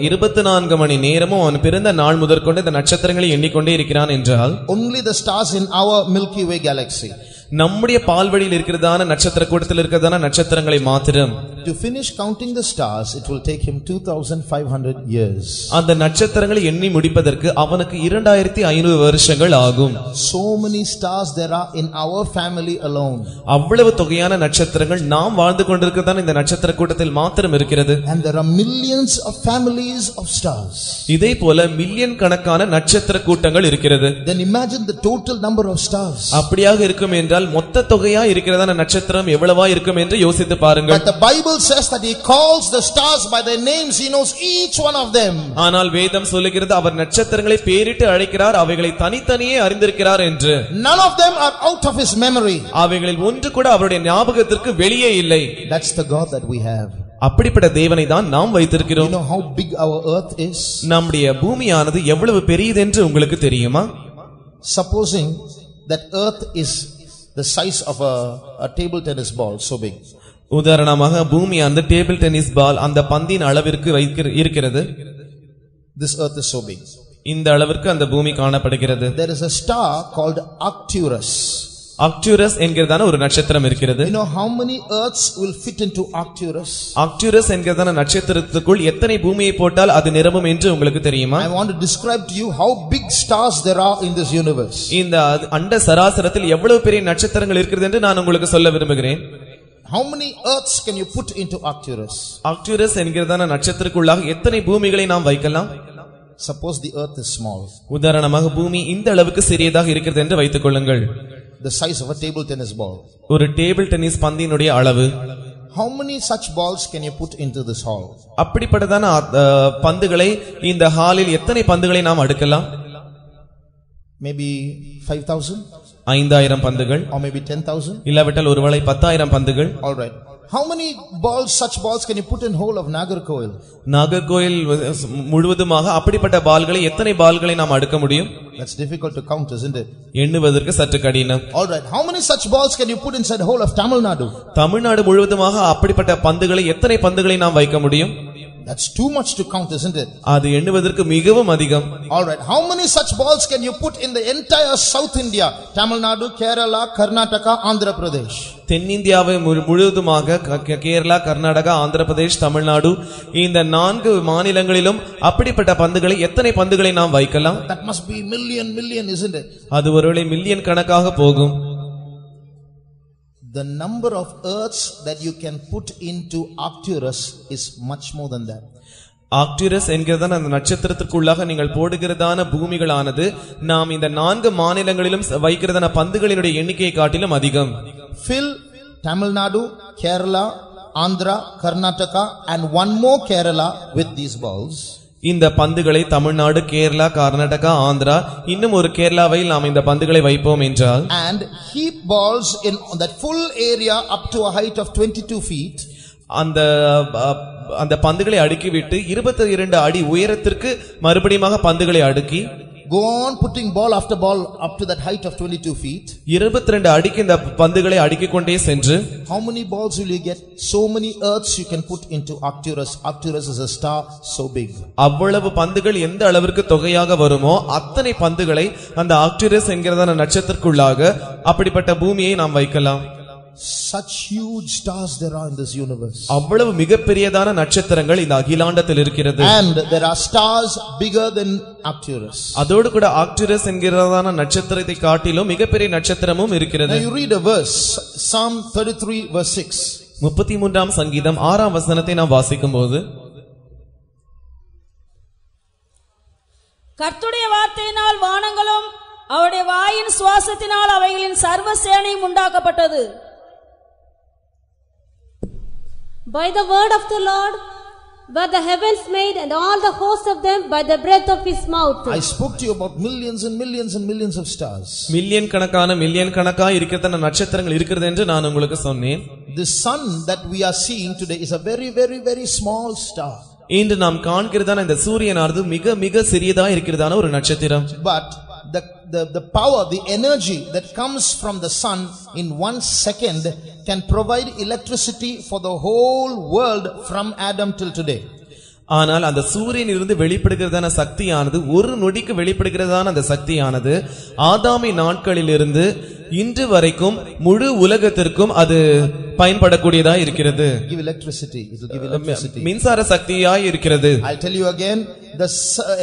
24 மணி நேரமும் அவன் பிறந்த நாள் முதற்கொண்டு இந்த நட்சத்திரங்களை எண்ணிக்கொண்டே இருக்கிறான் என்றால், only the stars in our Milky Way galaxy. நம்முடைய பால்வழியில் இருக்கிறதான நட்சத்திர கூட்டத்தில் இருக்கிறதான நட்சத்திரங்களை மாத்திரம் to finish counting the stars, it will take him 2500 years. அந்த நட்சத்திரங்களை எண்ணி முடிப்பதற்கு அவனுக்கு 2500 வருஷங்கள் ஆகும். So many stars there are in our family alone. அவ்வளவு தொகையான நட்சத்திரங்கள் நாம் வாழ்ந்து கொண்டிருக்கிறதான இந்த நட்சத்திர கூட்டத்தில் மாத்திரம் இருக்கிறது. And there are millions of families of stars. இதே போல மில்லியன் கணக்கான நட்சத்திர கூட்டங்கள் இருக்கிறது. Then imagine the total number of stars. அப்படியாக இருக்கும் என்றால் மொத்த தொகையா இருக்கிறதான நட்சத்திரம் எவ்வளவா இருக்கும் என்று யோசித்து பாருங்கள். But the Bible says that he calls the stars by their names. He knows each one of them. ஆனால் வேதம் சொல்லுகிறது அவர் நட்சத்திரங்களை பேரிட்டு அழைக்கிறார், அவைகளை தனித்தனியே அறிந்திருக்கிறார் என்று. None of them are out of his memory. அவைகளில் ஒன்று கூட அவருடைய ஞாபகத்திற்கு வெளியே இல்லை. That's the God that we have. அப்படிப்பட்ட தேவனை தான் நாம் வைத்திருக்கிறோம். You know how big our earth is? நம்முடைய பூமியானது எவ்வளவு பெரியது என்று உங்களுக்கு தெரியுமா? Supposing that earth is the size of a table tennis ball, so big. உதாரணமாக பூமியானது டேபிள் டென்னிஸ் பால் அந்த பந்தின் அளவிற்கு இருக்கிறது. This earth is so big. இந்த அளவிற்கு அந்த பூமி காணப்படுகிறது. There is a star called Arcturus. Arcturus என்கிறதான ஒரு நட்சத்திரம் இருக்கிறது. You know how many earths will fit into Arcturus? Arcturus என்கிறதான நட்சத்திரத்துக்குள் எத்தனை பூமியை போட்டால் அது நிரம்பும் என்று உங்களுக்கு தெரியுமா? I want to describe to you how big stars there are in this universe. இந்த அண்ட சராசரத்தில் எவ்வளவு பெரிய நட்சத்திரங்கள் இருக்கிறது என்று நான் உங்களுக்கு சொல்ல விரும்புகிறேன். How many earths can you put into Arcturus? Arcturus என்கிறதான நட்சத்திரத்துக்குள்ளாக எத்தனை பூமிகளை நாம் வைக்கலாம்? Suppose the earth is small. உதாரணமாக பூமி இந்த அளவுக்கு சிறியதாக இருக்கிறது என்று வைத்துக் கொள்ளுங்கள். The size of a table tennis ball. ஒரு டேபிள் டென்னிஸ் பந்தினுடைய அளவு. How many such balls can you put into this hall? அப்படிப்பட்டதான பந்துகளை இந்த ஹாலில் எத்தனை பந்துகளை நாம் அடுக்கலாம்? Maybe 5000? 5000 பந்துகள். Or maybe 10,000? இல்லாவிட்டால் ஒருவேளை 10000 பந்துகள். All right. How many balls, such balls can you put in whole of Nagarkoil? Nagercoil முழுவதுமாக அப்படிப்பட்ட பால்களை எத்தனை பால்களை நாம் அடுக்க முடியும்? That's difficult to count, isn't it? எண்ணுவதற்கு சற்று கடினம். All right. How many such balls can you put inside whole of Tamil Nadu? Tamil Nadu முழுவதுமாக அப்படிப்பட்ட பந்துகளை எத்தனை பந்துகளை நாம் வைக்க முடியும்? That's too much to count, isn't it? அது எண்ணுவதற்கு மிகவும் அதிகம். All right. How many such balls can you put in the entire South India? Tamil Nadu, Kerala, Karnataka, Andhra Pradesh. தென்னிந்தியாவை முழுவதுமாக கேரளா, கர்நாடகா, ஆந்திர பிரதேஷ், தமிழ்நாடு இந்த 4 மாநிலங்களிலும் அப்படிப்பட்ட பந்துகளை எத்தனை பந்துகளை நாம் வைக்கலாம்? That must be million, isn't it? அது ஒருவேளை மில்லியன் கணக்காக போகும். The number of earths that you can put into Arcturus is much more than that. Arcturus என்கிறதான அந்த நட்சத்திரத்திற்குள்ளாக நீங்கள் போடுகிறதான பூமிகளானது நாம் இந்த 4 மாநிலங்களிலும் வைக்கிறதான பந்துகளினுடைய எண்ணிக்கையை காட்டிலும் அதிகம். Fill Tamil Nadu, Kerala, Andhra, Karnataka and one more Kerala with these balls. இந்த பந்துகளை தமிழ்நாடு, கேரளா, கர்நாடகா, ஆந்திரா இன்னும் ஒரு கேரளாவில் நாம் இந்த பந்துகளை வைப்போம் என்றால் and heap balls in that full area up to a height of 22 feet. அந்த பந்துகளை அடுக்கிவிட்டு 22 அடி உயரத்திற்கு மறுபடியும் பந்துகளை அடுக்கி go on putting ball after ball up to that height of 22 feet. 22 அடிக்கு இந்த பந்துகளை அடுக்கிக் கொண்டே சென்று how many balls will you get? So many earths you can put into Arcturus. Arcturus is a star so big. அவ்வளவு பந்துகள் எந்த அளவிற்கு தொகையாக வருமோ அத்தனை பந்துகளை அந்த ஆர்க்டுரஸ் என்கிறதான நட்சத்திரத்துக்குள்ளாக அப்படிப்பட்ட பூமியை நாம் வைக்கலாம். Such huge stars there are in this universe. அவ்வளவு மிகப்பெரியதான நட்சத்திரங்கள் இந்த அகிலாண்டத்தில் இருக்கிறது. And there are stars bigger than Arcturus. அதோடு கூட ஆர்க்டுரஸ் என்கிறதான நட்சத்திரத்தை காட்டிலும் மிகப்பெரிய நட்சத்திரமும் இருக்கிறது. Now you read a verse, Psalm 33 verse 6. 33ஆம் சங்கீதம் 6ஆம் வசனத்தை நாம் வாசிக்கும்போது கர்த்தருடைய வார்த்தையினால் வானங்களும் அவருடைய வாயின் சுவாசத்தினால் அவைகளின் சர்வ சேனையும் உண்டாக்கப்பட்டது. By the word of the Lord were the heavens made, and all the hosts of them by the breath of his mouth. I spoke to you about millions and millions and millions of stars. Million கணக்காக இருக்கிறதான நட்சத்திரங்கள் இருக்கிறது என்று நான் உங்களுக்கு சொன்னேன். The sun that we are seeing today is a very, very, very small star. இன்று நாம் காண்கிறதான இந்த சூரியனானது மிக மிக சிறியதா இருக்கிறதான ஒரு நட்சத்திரம். But the power, the energy that comes from the sun in 1 second can provide electricity for the whole world from Adam till today. ஆனால் அந்த சூரியனிலிருந்து வெளிப்படுகிறதான சக்தியானது ஒரு நொடிக்கு வெளிப்படுகிறதான அந்த சக்தியானது ஆதாமின் நாட்களிலிருந்து இன்று வரைக்கும் முழு உலகத்திற்கும் அது பயன்படக்கூடியதா இருக்கிறது. Give electricity. It will give electricity. மின்சார சக்தியாய் இருக்கிறது. I'll tell you again, the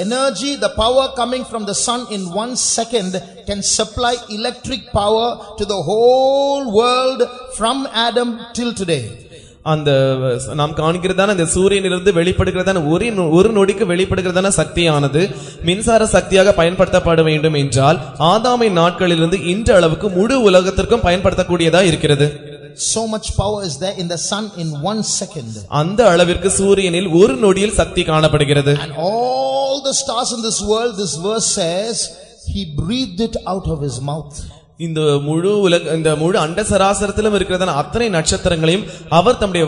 energy, the power coming from the sun in 1 second can supply electric power to the whole world from Adam till today. அந்த நாம் காண்கிறதான அந்த சூரியனிலிருந்து வெளிப்படுகிறதான ஒரு நொடிக்கு வெளிப்படுகிறதான சக்தியானது மின்சார சக்தியாக பயன்படுத்தப்பட வேண்டும் என்றால் ஆதாமின் நாட்களிலிருந்து இன்று அளவுக்கு முழு உலகத்திற்கும் பயன்படுத்தக்கூடியதா இருக்கிறது. So much power is there in the sun in 1 second. அந்த அளவிற்கு சூரியனில் ஒரு நொடியில் சக்தி காணப்படுகிறது. And all the stars in this world, this verse says, he breathed it out of his mouth. இந்த முழு அண்ட சராசரத்திலும் இருக்கிறதான அத்தனை நட்சத்திரங்களையும் அவர் தம்முடைய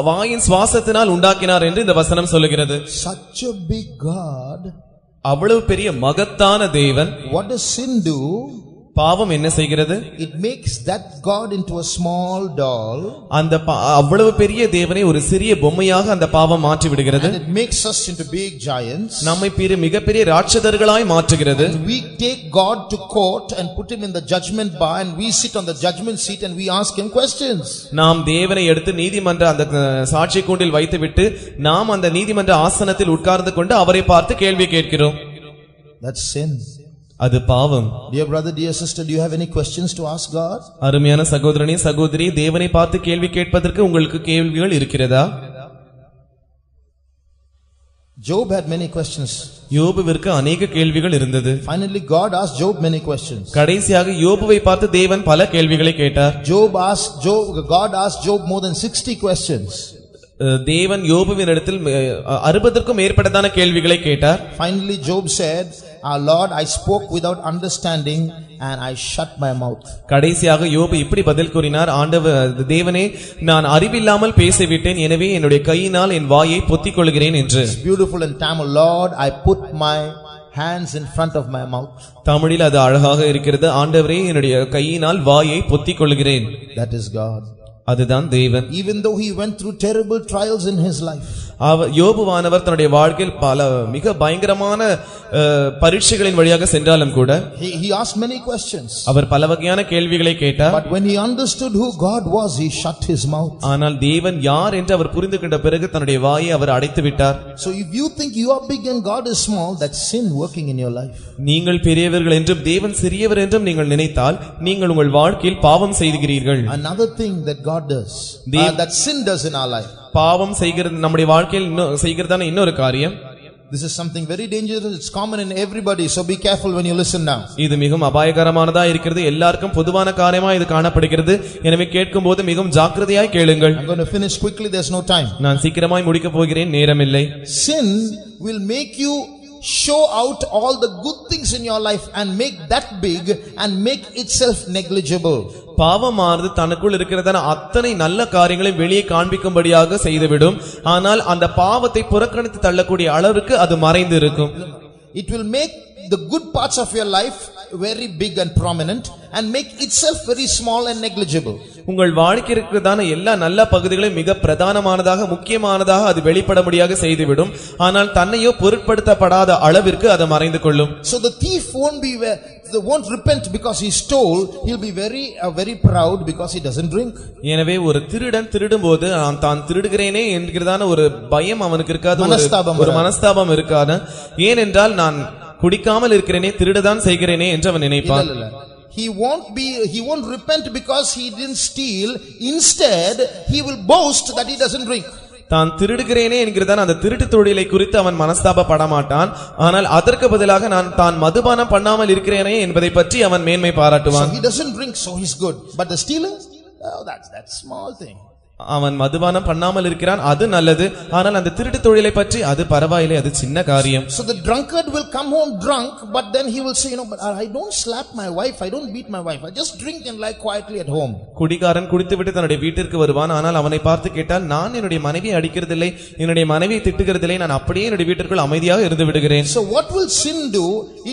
வாயின் சுவாசத்தினால் உண்டாக்கினார் என்று இந்த வசனம் சொல்லுகிறது. Such a big God. அவ்வளவு பெரிய மகத்தான தேவன். What does sin do? பாவம் என்ன செய்கிறது? It makes that God into a small doll. அந்த அவ்வளவு பெரிய தேவனை ஒரு சிறிய பொம்மையாக அந்த பாவம் மாற்றி விடுகிறது. And it makes us into big giants. நம்மை மிகப்பெரிய ராட்சதர்களாய் மாற்றுகிறது. We take God to court and put him in the judgment bar and we sit on the judgment seat and we ask him questions. நாம் தேவனை எடுத்து நீதிமன்ற அந்த சாட்சி கூண்டில் வைத்துவிட்டு நாம் அந்த நீதிமன்ற ஆசனத்தில் உட்கார்ந்து கொண்டு அவரை பார்த்து கேள்வி கேட்கிறோம். That's sin. அது பாவம். Dear brother, dear sister, do you have any questions to ask God? அருமையான சகோதரனே சகோதரி, தேவனை பார்த்து கேள்வி கேட்பதற்கு உங்களுக்கு கேள்விகள் இருக்கிறதா? Job had many questions. யோபுவிற்கு अनेक கேள்விகள் இருந்தது. Finally God asked Job many questions. கடைசியாக யோபுவை பார்த்து தேவன் பல கேள்விகளை கேட்டார். God asked Job more than 60 questions. தேவன் யோபுவினிடத்தில் 60க்கும் மேற்பட்டதான கேள்விகளை கேட்டார். Finally Job said, "Our Lord, I spoke without understanding and I shut my mouth." கடைசியாக யோபு இப்படி பதில் கூறினார், தேவனே, நான் அறிவில்லாமல் பேசிவிட்டேன், எனவே என்னுடைய கையினால் என் வாயை பொத்திக் கொள்கிறேன் என்று. It's beautiful in Tamil. Lord, I put my hands in front of my mouth. தமிழில் அது அழகாக இருக்கிறது. ஆண்டவரே, என்னுடைய கையினால் வாயை பொத்திக் கொள்கிறேன். That is God. அதுதான் தேவன். Even though he went through terrible trials in his life. யோபுவானவர் தன்னுடைய வாழ்க்கையில் பல மிக பயங்கரமான பரீட்சைகளின் வழியாக சென்றாலும் கூட he asked many questions. அவர் பல வகையான கேள்விகளை கேட்டார். But when he understood who God was, he shut his mouth. ஆனால் தேவன் யார் என்று அவர் புரிந்து கொண்ட பிறகு தன்னுடைய வாயை அவர் அடைத்து விட்டார். So if you think you are big and God is small, that's sin working in your life. நீங்கள் பெரியவர்கள் என்றும் தேவன் சிறியவர் என்றும் நீங்கள் நினைத்தால் நீங்கள் உங்கள் வாழ்க்கையில் பாவம் செய்கிறீர்கள். Another thing that God does, that sin does in our life. பாவம் செய்கிறது நம்முடைய வாழ்க்கையில் செய்கிறதான இன்னொரு காரியம். This is something very dangerous. It's common in everybody, so be careful when you listen now. இது மிகவும் அபாயகரமானதா இருக்கிறது. எல்லாருக்கும் பொதுவான காரியமா இது காணப்படுகிறது. எனவே கேட்கும்போது மிகவும் ஜாக்கிரதையாய் கேளுங்கள். I'm going to finish quickly, there's no time. நான் சீக்கிரமாய் முடிக்க போகிறேன், நேரமில்லை. Sin will make you show out all the good things in your life and make that big and make itself negligible. பாவமானது தனக்குள் இருக்கிறதான அத்தனை நல்ல காரியங்களை வெளியே காண்பிக்கும்படியாக செய்துவிடும். ஆனால் அந்த பாவத்தை புறக்கணித்து தள்ளக்கூடிய அளவுக்கு அது மறைந்து இருக்கும். It will make the good parts of your life very big and prominent and make itself very small and negligible. உங்கள் வாழ்க்கையில் இருக்கிறதான எல்லா நல்ல பகுதிகளையும் மிக பிரதானமானதாக முக்கியமானதாக அது வெளிப்படும்படியாக செய்துவிடும். ஆனால் தன்னையோ பொருட்படுத்தப்படாத அளவிற்கு அது மறைந்து கொள்ளும். So the thief won't repent because he stole. He'll be very proud because he doesn't drink. எனவே ஒரு திருடன் திருடும்போது தான் திருடுகிறேனே என்கிறதான ஒரு பயம் அவனுக்கு இருக்காது, ஒரு மனஸ்தாபம் இருக்காது. ஏனென்றால் நான் குடிக்காமல் இருக்கிறேனே, திருடுதான் செய்கிறேனே என்று அவன் நினைப்பான். He won't repent because he didn't steal. Instead, he will boast that he doesn't drink. தான் திருடுகிறேனே என்கிறதான அந்த திருட்டு தொழிலை குறித்து அவன் மனஸ்தாபப்பட மாட்டான். ஆனால் அதற்கு பதிலாக நான் தான் மதுபானம் பண்ணாமல் இருக்கிறேனே என்பதை பற்றி அவன் மேன்மை பாராட்டுவான். So he doesn't drink, so he's good. But the stealer, that's small thing. அவன் மதுபானம் பண்ணாமல் இருக்கிறான், அது நல்லது. ஆனால் அந்த திருட்டு தொழிலை பற்றி அது பரவாயில்லை, அது சின்ன காரியம். So the drunkard will come home drunk, but then he will say, but I don't slap my wife, I don't beat my wife, I just drink and lie quietly at home. குடிகாரன் குடித்துவிட்டு தன்னுடைய வீட்டிற்கு வருவான். ஆனால் அவனை பார்த்து கேட்டால், நான் என்னுடைய மனைவியை அடிக்கிறதில்லை, என்னுடைய மனைவியை திட்டுகிறதில்லை, நான் அப்படியே என்னுடைய வீட்டிற்குள் அமைதியாக இருந்து விடுகிறேன். So what will sin do?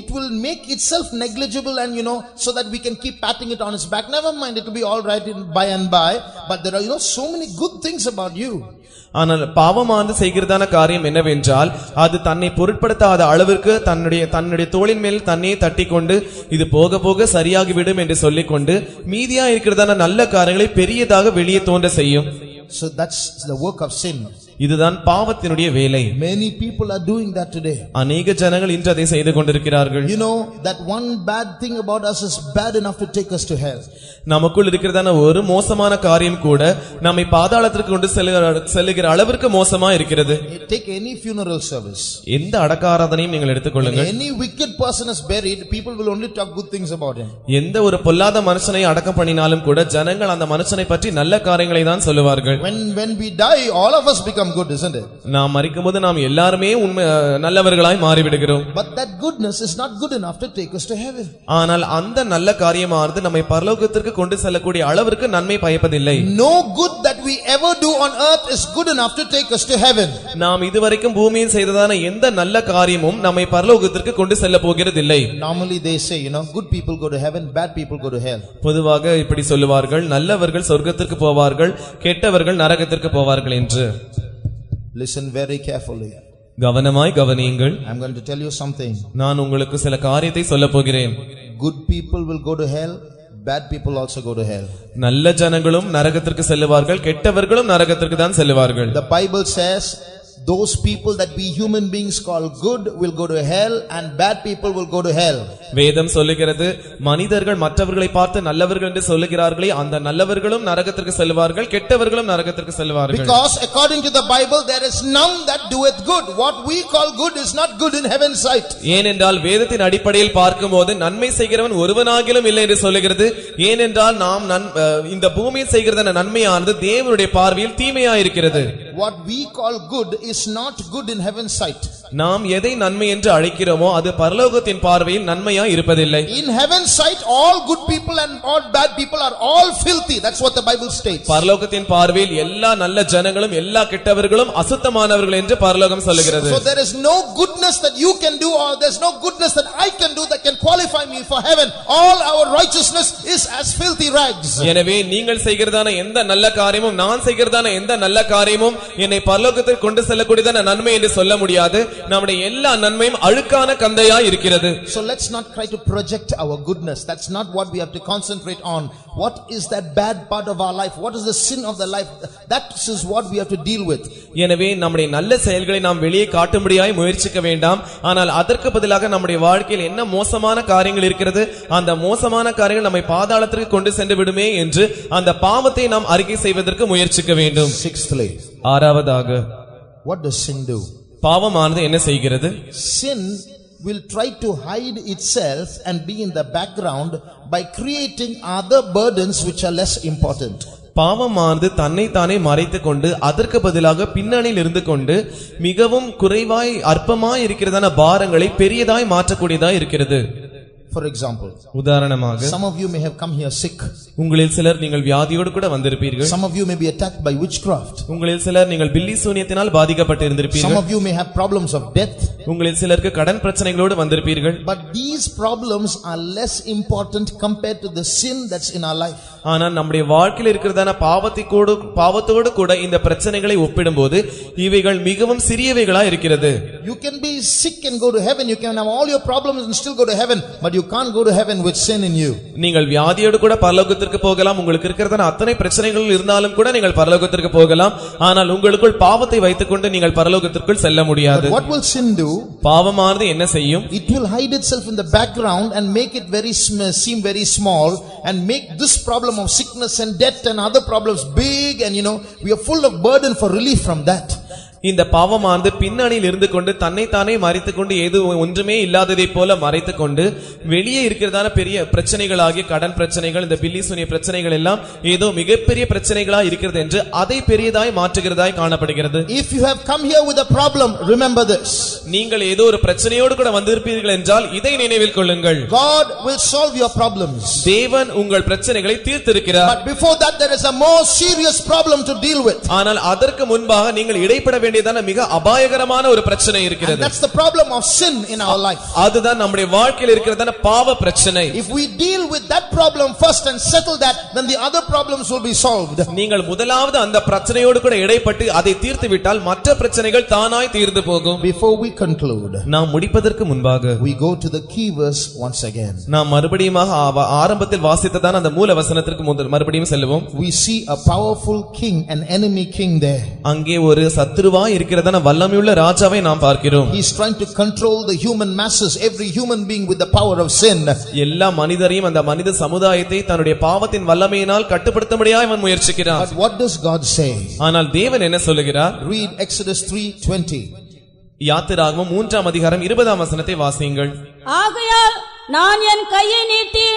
It will make itself negligible and so that we can keep patting it on its back. Never mind, it will be all right by and by. But there are so many many good things about you. ஆனால் பாவமானது செய்கிறதான காரியம் என்னவென்றால் அது தன்னை பொருட்படுத்தாத அளவிற்கு தன்னுடைய தோளின் மேல் தன்னை தட்டிக்கொண்டு இது போக போக சரியாகிவிடும் என்று சொல்லிக்கொண்டு மீதியா இருக்கிறதான நல்ல காரியங்களை பெரியதாக வெளியே தோன்ற செய்யும். So that's the work of sin. இதுதான் பாவத்தினுடைய வேலை. Many people are doing that today. அநேக ஜனங்கள் இன்று அதை செய்து கொண்டிருக்கிறார்கள். You know that one bad thing about us is bad enough to take us to hell. நமக்குள் இருக்கிறதான ஒரு மோசமான காரியம் கூட நம்மை பாதாளத்திற்கு கொண்டு செல்லுகிற அளவிற்கு மோசமா இருக்கிறது. Take any funeral service. எந்த அடக்க ஆராதனையும் நீங்கள் எடுத்துக்கொள்ளுங்கள். Any wicked person is buried, people will only talk good things about him. எந்த ஒரு பொல்லாத மனுஷனை அடக்கம் பண்ணினாலும் கூட ஜனங்கள் அந்த மனுஷனை பற்றி நல்ல காரியங்களை தான் சொல்லுவார்கள். When we die, all of us become good, isn't it? நாம் மரிக்கும்போது நாம் எல்லாருமே நல்லவர்களாய் மாறிவிடுகிறோம். But that goodness is not good enough to take us to heaven. ஆனால் அந்த நல்ல காரியமானது நம்மை பரலோகத்திற்கு கொண்டு செல்லக்கூடிய அளவிற்கு நன்மை பயப்பதில்லை. No good that we ever do on earth is good enough to take us to heaven. நாம் இதுவரைக்கும் பூமியில் செய்ததான எந்த நல்ல காரியமும் நம்மை பரலோகத்திற்கு கொண்டு செல்ல போகிறதில்லை. Normally they say, good people go to heaven, bad people go to hell. பொதுவாக இப்படி சொல்லுவார்கள், நல்லவர்கள் சொர்க்கத்திற்கு போவார்கள், கெட்டவர்கள் நரகத்திற்கு போவார்கள் என்று. Listen very carefully. கவனமாய் கவனியுங்கள். I'm going to tell you something. நான் உங்களுக்கு சில காரியத்தை சொல்லப் போகிறேன். Good people will go to hell, bad people also go to hell. நல்ல ஜனங்களும் நரகத்திற்கு செல்லுவார்கள், கெட்டவர்களும் நரகத்திற்கு தான் செல்லுவார்கள். The Bible says those people that we human beings call good will go to hell and bad people will go to hell. வேதம் சொல்லுகிறது, மனிதர்கள் மற்றவர்களை பார்த்து நல்லவர்கள் என்று சொல்லுகிறார்களே அந்த நல்லவர்களும் நரகத்திற்கு செல்வார்கள், கெட்டவர்களும் நரகத்திற்கு செல்வார்கள். Because according to the Bible there is none that doeth good. What we call good is not good in heaven's sight. ஏனென்றால் வேதத்தின் அடிப்படையில் பார்க்கும்போது நன்மை செய்கிறவன் ஒருவனாகிலும் இல்லை என்று சொல்லுகிறது. ஏனென்றால் நாம் இந்த பூமியில் செய்கிறதான நன்மையானது தேவனுடைய பார்வையில் தீமையாயிருக்கிறது. What we call good is not good in heaven's sight. நாம் எதை நன்மை என்று அழைக்கிறோமோ அது பரலோகத்தின் பார்வையில் நன்மையா இருப்பதில்லை. In heaven's sight all good people and all bad people are all filthy. That's what the Bible states. பரலோகத்தின் பார்வையில் எல்லா நல்ல ஜனங்களும் எல்லா கெட்டவர்களும் அசுத்தமானவர்கள் என்று பரலோகம் சொல்லுகிறது. So there is no goodness that you can do or there's no goodness that I can do that can qualify me for heaven. All our righteousness is as filthy rags. எனவே நீங்கள் செய்கிறதான எந்த நல்ல காரியமும் நான் செய்கிறதான எந்த நல்ல காரியமும் என்னை பரலோகத்திற்கு கொண்டு செல்லக்கூடியதான நன்மை என்று சொல்ல முடியாது. நம்முடைய எல்லா நன்மையும் அழுக்கான கந்தையாய் இருக்கிறது. So let's not try to project our goodness. That's not what we have to concentrate on. What is that bad part of our life? What is the sin of the life? That is what we have to deal with. எனவே நம்முடைய நல்ல செயல்களை நாம் வெளியே காட்டும்படியாய் முயற்சிக்க வேண்டாம். ஆனால் அதற்கு பதிலாக நம்முடைய வாழ்க்கையில் என்ன மோசமான காரியங்கள் இருக்கிறது, அந்த மோசமான காரியங்கள் நம்மை பாதாளத்திற்கு கொண்டு சென்று விடுமே என்று அந்த பாவத்தை நாம் அறிக்கை செய்வதற்கு முயற்சிக்க வேண்டும். Sixthly, ஆறாவதாக, what does sin do? பாவமானது என்ன செய்கிறது? Sin will try to hide itself and be in the background by creating other burdens which are less important. பாவமானது தன்னை தானே மறைத்துக் கொண்டு அதற்கு பதிலாக பின்னணியில் இருந்து கொண்டு மிகவும் குறைவாய் அற்பமாய் இருக்கிறதான பாரங்களை பெரியதாய் மாற்றக்கூடியதாய் இருக்கிறது. For example, உதாரணமாக, some of you may have come here sick. உங்களில் சிலர் நீங்கள் வியாதியோடு கூட வந்திருப்பீர்கள். Some of you may be attacked by witchcraft. உங்களில் சிலர் நீங்கள் பில்லி சூனியத்தினால் பாதிக்கப்பட்டு இருந்திருப்பீர்கள். Some of you may have problems of death. உங்களில் சிலருக்கு கடன் பிரச்சனைகளோடு வந்திருப்பீர்கள். But these problems are less important compared to the sin that's in our life. ஆனால் நம்முடைய வாழ்க்கையில் இருக்கிறதான பாவத்தோடு கூட இந்த பிரச்சனைகளை ஒப்பிடும்போது இவைகள் மிகவும் சிறியவைகளா இருக்கிறது. You can be sick and go to heaven. You can have all your problems and still go to heaven. But you can't go to heaven with sin in you. நீங்கள் வியாதியோடு கூட பரலோகத்திற்கு போகலாம். உங்களுக்கு இருக்கிறதான அத்தனை பிரச்சனைகள் இருந்தாலும் கூட நீங்கள் பரலோகத்திற்கு போகலாம். ஆனால் உங்களுக்குள் பாவத்தை வைத்துக்கொண்டு நீங்கள் பரலோகத்திற்குள் செல்ல முடியாது. But what will sin do? பாவமானது என்ன செய்யும்? It will hide itself in the background and make it seem very small and make this problem of sickness and death and other problems big, and we are full of burden for relief from that. இந்த பாவமானது பின்னணியில் இருந்து கொண்டு தன்னை தானே மறைத்துக் கொண்டு ஏதோ ஒன்றுமே இல்லாததை போல மறைத்துக் கொண்டு வெளியே இருக்கிறதான பெரிய பிரச்சனைகளாகிய கடன் பிரச்சனைகள், இந்த பில்லி சூனிய பிரச்சனைகள் எல்லாம் ஏதோ மிகப்பெரிய பிரச்சனைகளா இருக்கிறது என்று அதை பெரியதாய் மாற்றுகிறதாய் காணப்படுகிறது. If you have come here with a problem, remember this. நீங்கள் ஏதோ ஒரு பிரச்சனையோடு கூட வந்திருப்பீர்கள் என்றால் இதை நினைவில் கொள்ளுங்கள். God will solve your problems. தேவன் உங்கள் பிரச்சனைகளை தீர்த்திருக்கிறார். But before that there is a more serious problem to deal with. ஆனால் அதற்கு முன்பாக நீங்கள் இடைப்பட வேண்டியதான மிக அபாயகரமான ஒரு பிரச்சனை இருக்கிறது. That's the problem of sin in our life. அதுதான் நம்முடைய வாழ்க்கையில் இருக்கிறதான பாவ பிரச்சனை. If we deal with that problem first and settle that, then the other problems will be solved. நீங்கள் முதலாவது அந்த பிரச்சனையோடு கூட இடைப்பட்டு அதை தீர்த்து விட்டால் மற்ற பிரச்சனைகள் தானாய் தீர்ந்து போகும். Before we conclude, நாம் முடிப்பதற்கு முன்பாக we go to the key verse once again. நாம் மறுபடியும் ஆரம்பத்தில் வாசித்ததான அந்த மூல வசனத்திற்கு மறுபடியும் செல்வோம். We see a powerful king, an enemy king there. அங்கே ஒரு சத்துருவாய் இருக்கிறதான வல்லமையுள்ள ராஜாவை நாம் பார்க்கிறோம். He is trying to control the human masses, every human being with the power of sin. எல்லா மனிதரையும் அந்த மனித சமுதாயத்தை தன்னுடைய பாவத்தின் வல்லமையினால் கட்டுப்படுத்தும்படியாய் அவன் முயற்சிக்கிறான். But what does God say? ஆனால் தேவன் என்ன சொல்லுகிறார்? Read Exodus 3:20. யாத்திராகமம் 3ஆம் அதிகாரம் 20ஆம் வசனத்தை வாசியுங்கள். ஆகையால் நான் என் கையை நீட்டி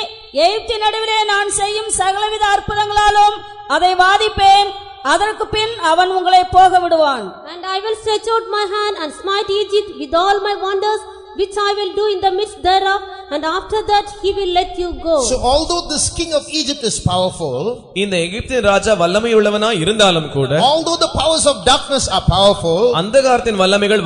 எகிப்தின் நடுவிலே நான் செய்யும் சகலவித அற்புதங்களாலும் அதை வாதிப்பேன். அதற்கு பின் அவன் உங்களை போக விடுவான். And I will stretch out my hand and smite Egypt with all my wonders, which I will do in the midst thereof, and after that he will let you go. So although this king of Egypt is powerful, இந்த எகிப்தின் ராஜா வல்லமையுள்ளவனாய் இருந்தாலும் கூட, although the powers of darkness are powerful, அந்தகாரத்தின் வல்லமைகள்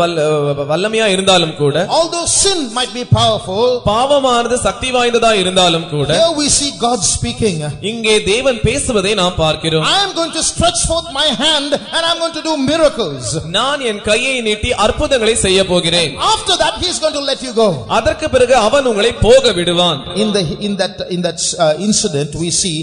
வல்லமையா இருந்தாலும் கூட, although sin might be powerful, பாவமானது சக்தி வாய்ந்ததாய் இருந்தாலும் கூட, here we see God speaking. இங்கே தேவன் பேசுவதை நாம் பார்க்கிறோம். I am going to stretch forth my hand and I am going to do miracles. நான் என் கையை நீட்டி அற்புதங்களை செய்ய போகிறேன். After that he is going to let you go. அதற்கு பிறகு அவன் உங்களை போக விடுவான். In that incident we see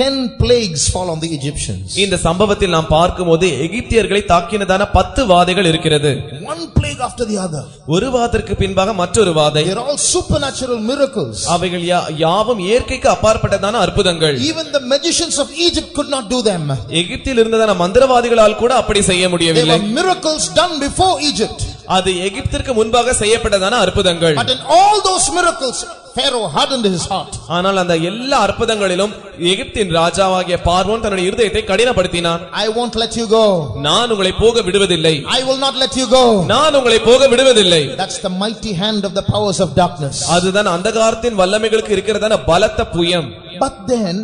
10 plagues fall on the Egyptians. இந்த சம்பவத்தில் நாம் பார்க்கும்போது எகிப்தியர்களை தாக்கினதான 10 வாதைகள் இருக்கிறது. One plague after the other. ஒரு வாதைக்கு பின்பாக மற்றொரு வாதை. They are all supernatural miracles. அவைகள் யாவும் இயற்கைக்கு அப்பாற்பட்டதான அற்புதங்கள். Even the magicians of Egypt could not do them. எகிப்தில் இருந்ததான மந்திரவாதிகளால் கூட அப்படி செய்ய முடியவில்லை. They were miracles done before Egypt. அது எகிப்திற்கு முன்பாக செய்யப்பட்டதான அற்புதங்கள். But in all those miracles Pharaoh hardened his heart. ஆனால் அந்த எல்லா அற்புதங்களிலும் எகிப்தின் ராஜாவாகிய பார்வோன் தன்னுடைய இருதயத்தை கடினப்படுத்தினான். I won't let you go. நான் உங்களை போக விடுவதில்லை. I will not let you go. நான் உங்களை போக விடுவதில்லை. That's the mighty hand of the powers of darkness. அதுதான் அந்தகாரத்தின் வல்லமைகளுக்கு இருக்கிறதான பலத்த புயம். But then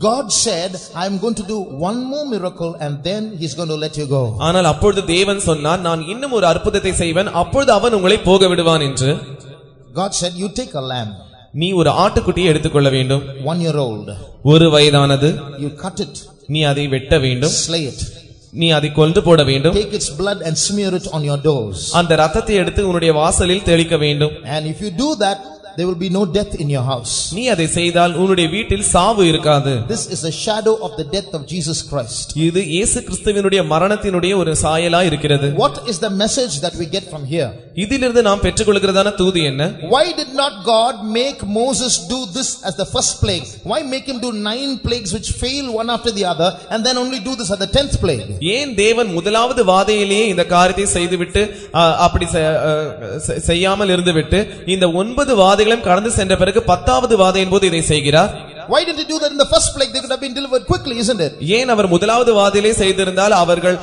God said, I am going to do one more miracle and then he's going to let you go. ஆனால் அப்பொழுது தேவன் சொன்னார், நான் இன்னும் ஒரு அற்புதத்தை செய்வேன், அப்பொழுது அவன் உங்களை போக விடுவான் என்று. God said, you take a lamb. நீ ஒரு ஆட்டுக்குட்டியை எடுத்துக்கொள்ள வேண்டும். 1 year old. ஒரு வயதானது. You cut it. நீ அதை வெட்ட வேண்டும். Slay it. நீ அதை கொன்று போட வேண்டும். Take its blood and smear it on your doors. அந்த இரத்தத்தை எடுத்து உன்னுடைய வாசலில் தெளிக்க வேண்டும். And if you do that, there will be no death in your house. நீ அதை செய்தால் உன்னுடைய வீட்டில் சாவு இருக்காது. This is a shadow of the death of Jesus Christ. இது இயேசு கிறிஸ்துவினுடைய மரணத்தினுடைய ஒரு சாயலா இருக்கிறது. What is the message that we get from here? இதிலிருந்து நாம் பெற்றுக்கொள்கிறதான தூது என்ன? Why did not God make Moses do this as the first plague? Why make him do 9 plagues which fail one after the other and then only do this at the 10th plague? ஏன் தேவன் முதலாவது வாதையிலேயே இந்த காரியத்தை செய்துவிட்டு அப்படி செய்யாமல் இருந்துவிட்டு இந்த 9 வாதைகளும் கடந்து சென்ற பிறகு 10வது வாதையின் போது இதை செய்கிறார்? Why didn't he do that in the first plague? They could have been delivered quickly, isn't it? ஏன் அவர் முதலாவது வாதையிலே செய்திருந்தால் அவர்கள்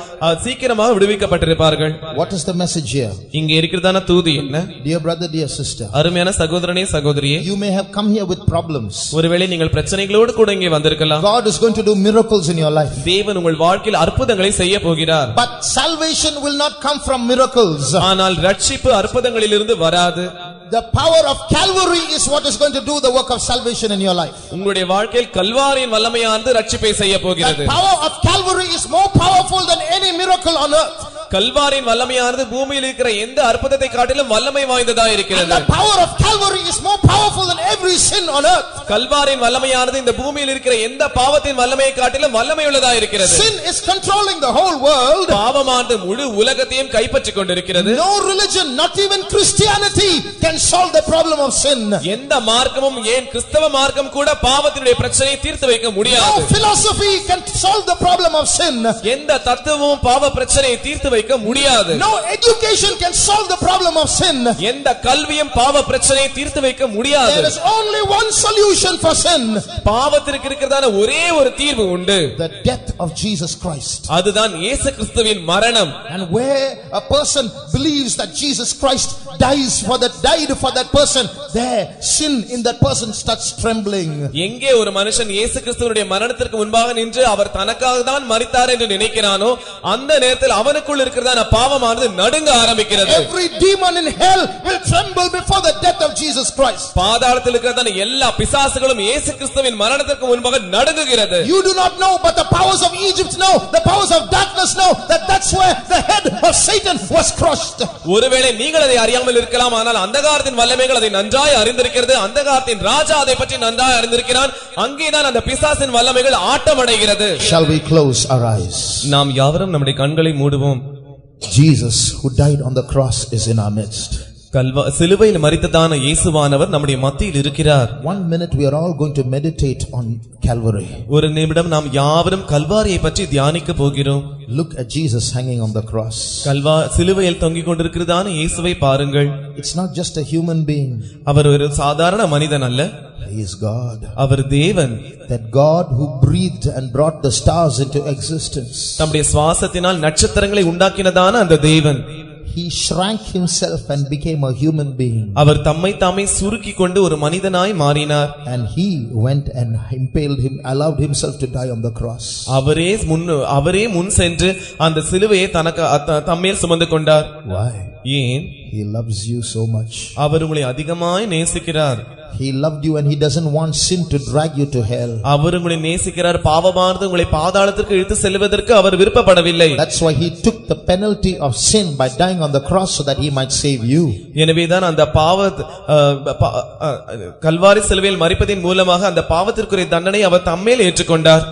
சீக்கிரமாக விடுவிக்கப்பட்டிருப்பார்கள். What is the message here? இங்கே இருக்கிறதான தூது என்ன? Dear brother, dear sister, அருமையான சகோதரனே சகோதரியே, you may have come here with problems. ஒருவேளை நீங்கள் பிரச்சனைகளோடு கூட இங்கே வந்திருக்கலாம். God is going to do miracles in your life. தேவன் உங்கள் வாழ்க்கையில் அற்புதங்களை செய்ய போகிறார். But salvation will not come from miracles. ஆனால் ரட்சிப்பு அற்புதங்களிலிருந்து வராது. The power of Calvary is what is going to do the work of salvation in your life. உங்களுடைய வாழ்க்கையில் கல்வாரியின் வல்லமையானது ரட்சிப்பை செய்ய போகிறது. The power of Calvary is more powerful than any miracle on earth. கல்வாரியின் வல்லமையானது பூமியில் இருக்கிற எந்த அற்புதத்தை காட்டிலும் வல்லமை வாய்ந்ததா இருக்கிறது. The power of Calvary is more powerful than every sin on earth. கல்வாரியின் வல்லமையானது இந்த பூமியில் இருக்கிற எந்த பாவத்தின் வல்லமையை காட்டிலும் வல்லமையுள்ளதா இருக்கிறது. Sin is controlling the whole world. பாவமானது முழு உலகத்தையும் கைப்பற்றிக் கொண்டிருக்கிறது. No religion, not even Christianity, can solve the problem of sin. எந்த மார்க்கமும், ஏன் கிறிஸ்தவ மார்க்கம் கூட பாவத்தினுடைய பிரச்சனையை தீர்த்து வைக்க முடியாது. No philosophy can solve the problem of sin. எந்த தத்துவமும் பாவ பிரச்சனையை தீர்த்து வைக்க முடியாது. No education can solve the problem of sin. எந்த கல்வியும் பாவ பிரச்சனையை தீர்த்து வைக்க முடியாது. There is only one solution for sin. பாவத்திற்கு இருக்கிறதான ஒரே ஒரு தீர்வு உண்டு. The death of Jesus Christ. அதுதான் இயேசு கிறிஸ்துவின் மரணம். And where a person believes that Jesus Christ died for that person, there sin in that person starts trembling. எங்கே ஒரு மனுஷன் இயேசு கிறிஸ்துவினுடைய மரணத்திற்கு முன்பாக நின்று அவர் தனக்காக தான் மரித்தார் என்று நினைக்கிறானோ அந்த நேரத்தில் அவனுக்குள் இருக்கிறதான பாவமானது நடுங்க ஆரம்பிக்கிறது. Every demon in hell will tremble before the death of Jesus Christ. பாதாளத்தில் இருக்கிறதான எல்லா பிசாசுகளும் இயேசு கிறிஸ்துவின் மரணத்திற்கு முன்பாக நடுங்குகிறது. You do not know, but the powers of Egypt know, the powers of darkness know that that's where the head of Satan was crushed. ஒருவேளை நீங்கள் அதை அறியாமல் இருக்கலாம், ஆனால் அந்தகாரத்தின் வல்லமைகள் அதை நன்றாய் அறிந்திருக்கிறது. அந்தகாரத்தின் ராஜா அதை பற்றி நன்றாய் அறிந்திருக்கிறான். அங்கேதான் அந்த பிசாசின் வல்லமைகள் ஆட்டமடைகிறது. Shall we close our eyes? நாம் யாவரும் நம்முடைய கண்களை மூடுவோம். Jesus who died on the cross is in our midst. சிலுவையில் மரித்ததான இயேசுவானவர் நம்முடைய மத்தியில் இருக்கிறார். 1 minute we are all going to meditate on Calvary. ஒரு நிமிடம் நாம் யாவரும் கல்வாரியை பற்றி தியானிக்க போகிறோம். Look at Jesus hanging on the cross. சிலுவையில் தொங்கிக் கொண்டிருக்கிறதான இயேசுவை பாருங்கள். It's not just a human being. அவர் ஒரு சாதாரண மனிதன் அல்ல. He is God. அவர் தேவன். That God who breathed and brought the stars into existence. தம்முடைய சுவாசத்தினால் நட்சத்திரங்களை உண்டாக்கினதான அந்த தேவன். He shrank himself and became a human being. அவர் தம்மை தாமே சுருக்கிக் கொண்டு ஒரு மனிதனாய் மாறினார். And he went and impaled him, allowed himself to die on the cross. அவரே முன் சென்று அந்த சிலுவையை தனக்கு தம்மேல் சுமந்து கொண்டார். Why? ஏன்? He loves you so much. அவர் உங்களை அதிகமாய் நேசிக்கிறார். He loved you and he doesn't want sin to drag you to hell. அவர் உங்களை நேசிக்கிறார். பாவமானது உங்களை பாதாளத்திற்கு இழுத்து செல்வதற்கு அவர் விருப்பப்படவில்லை. That's why he took the penalty of sin by dying on the cross so that he might save you. எனவேதான் அந்த கல்வாரி சிலுவையில் மரிப்பதின் மூலமாக அந்த பாவத்திற்குரிய தண்டனை அவர் தம்மேல் ஏற்றுக்கொண்டார்.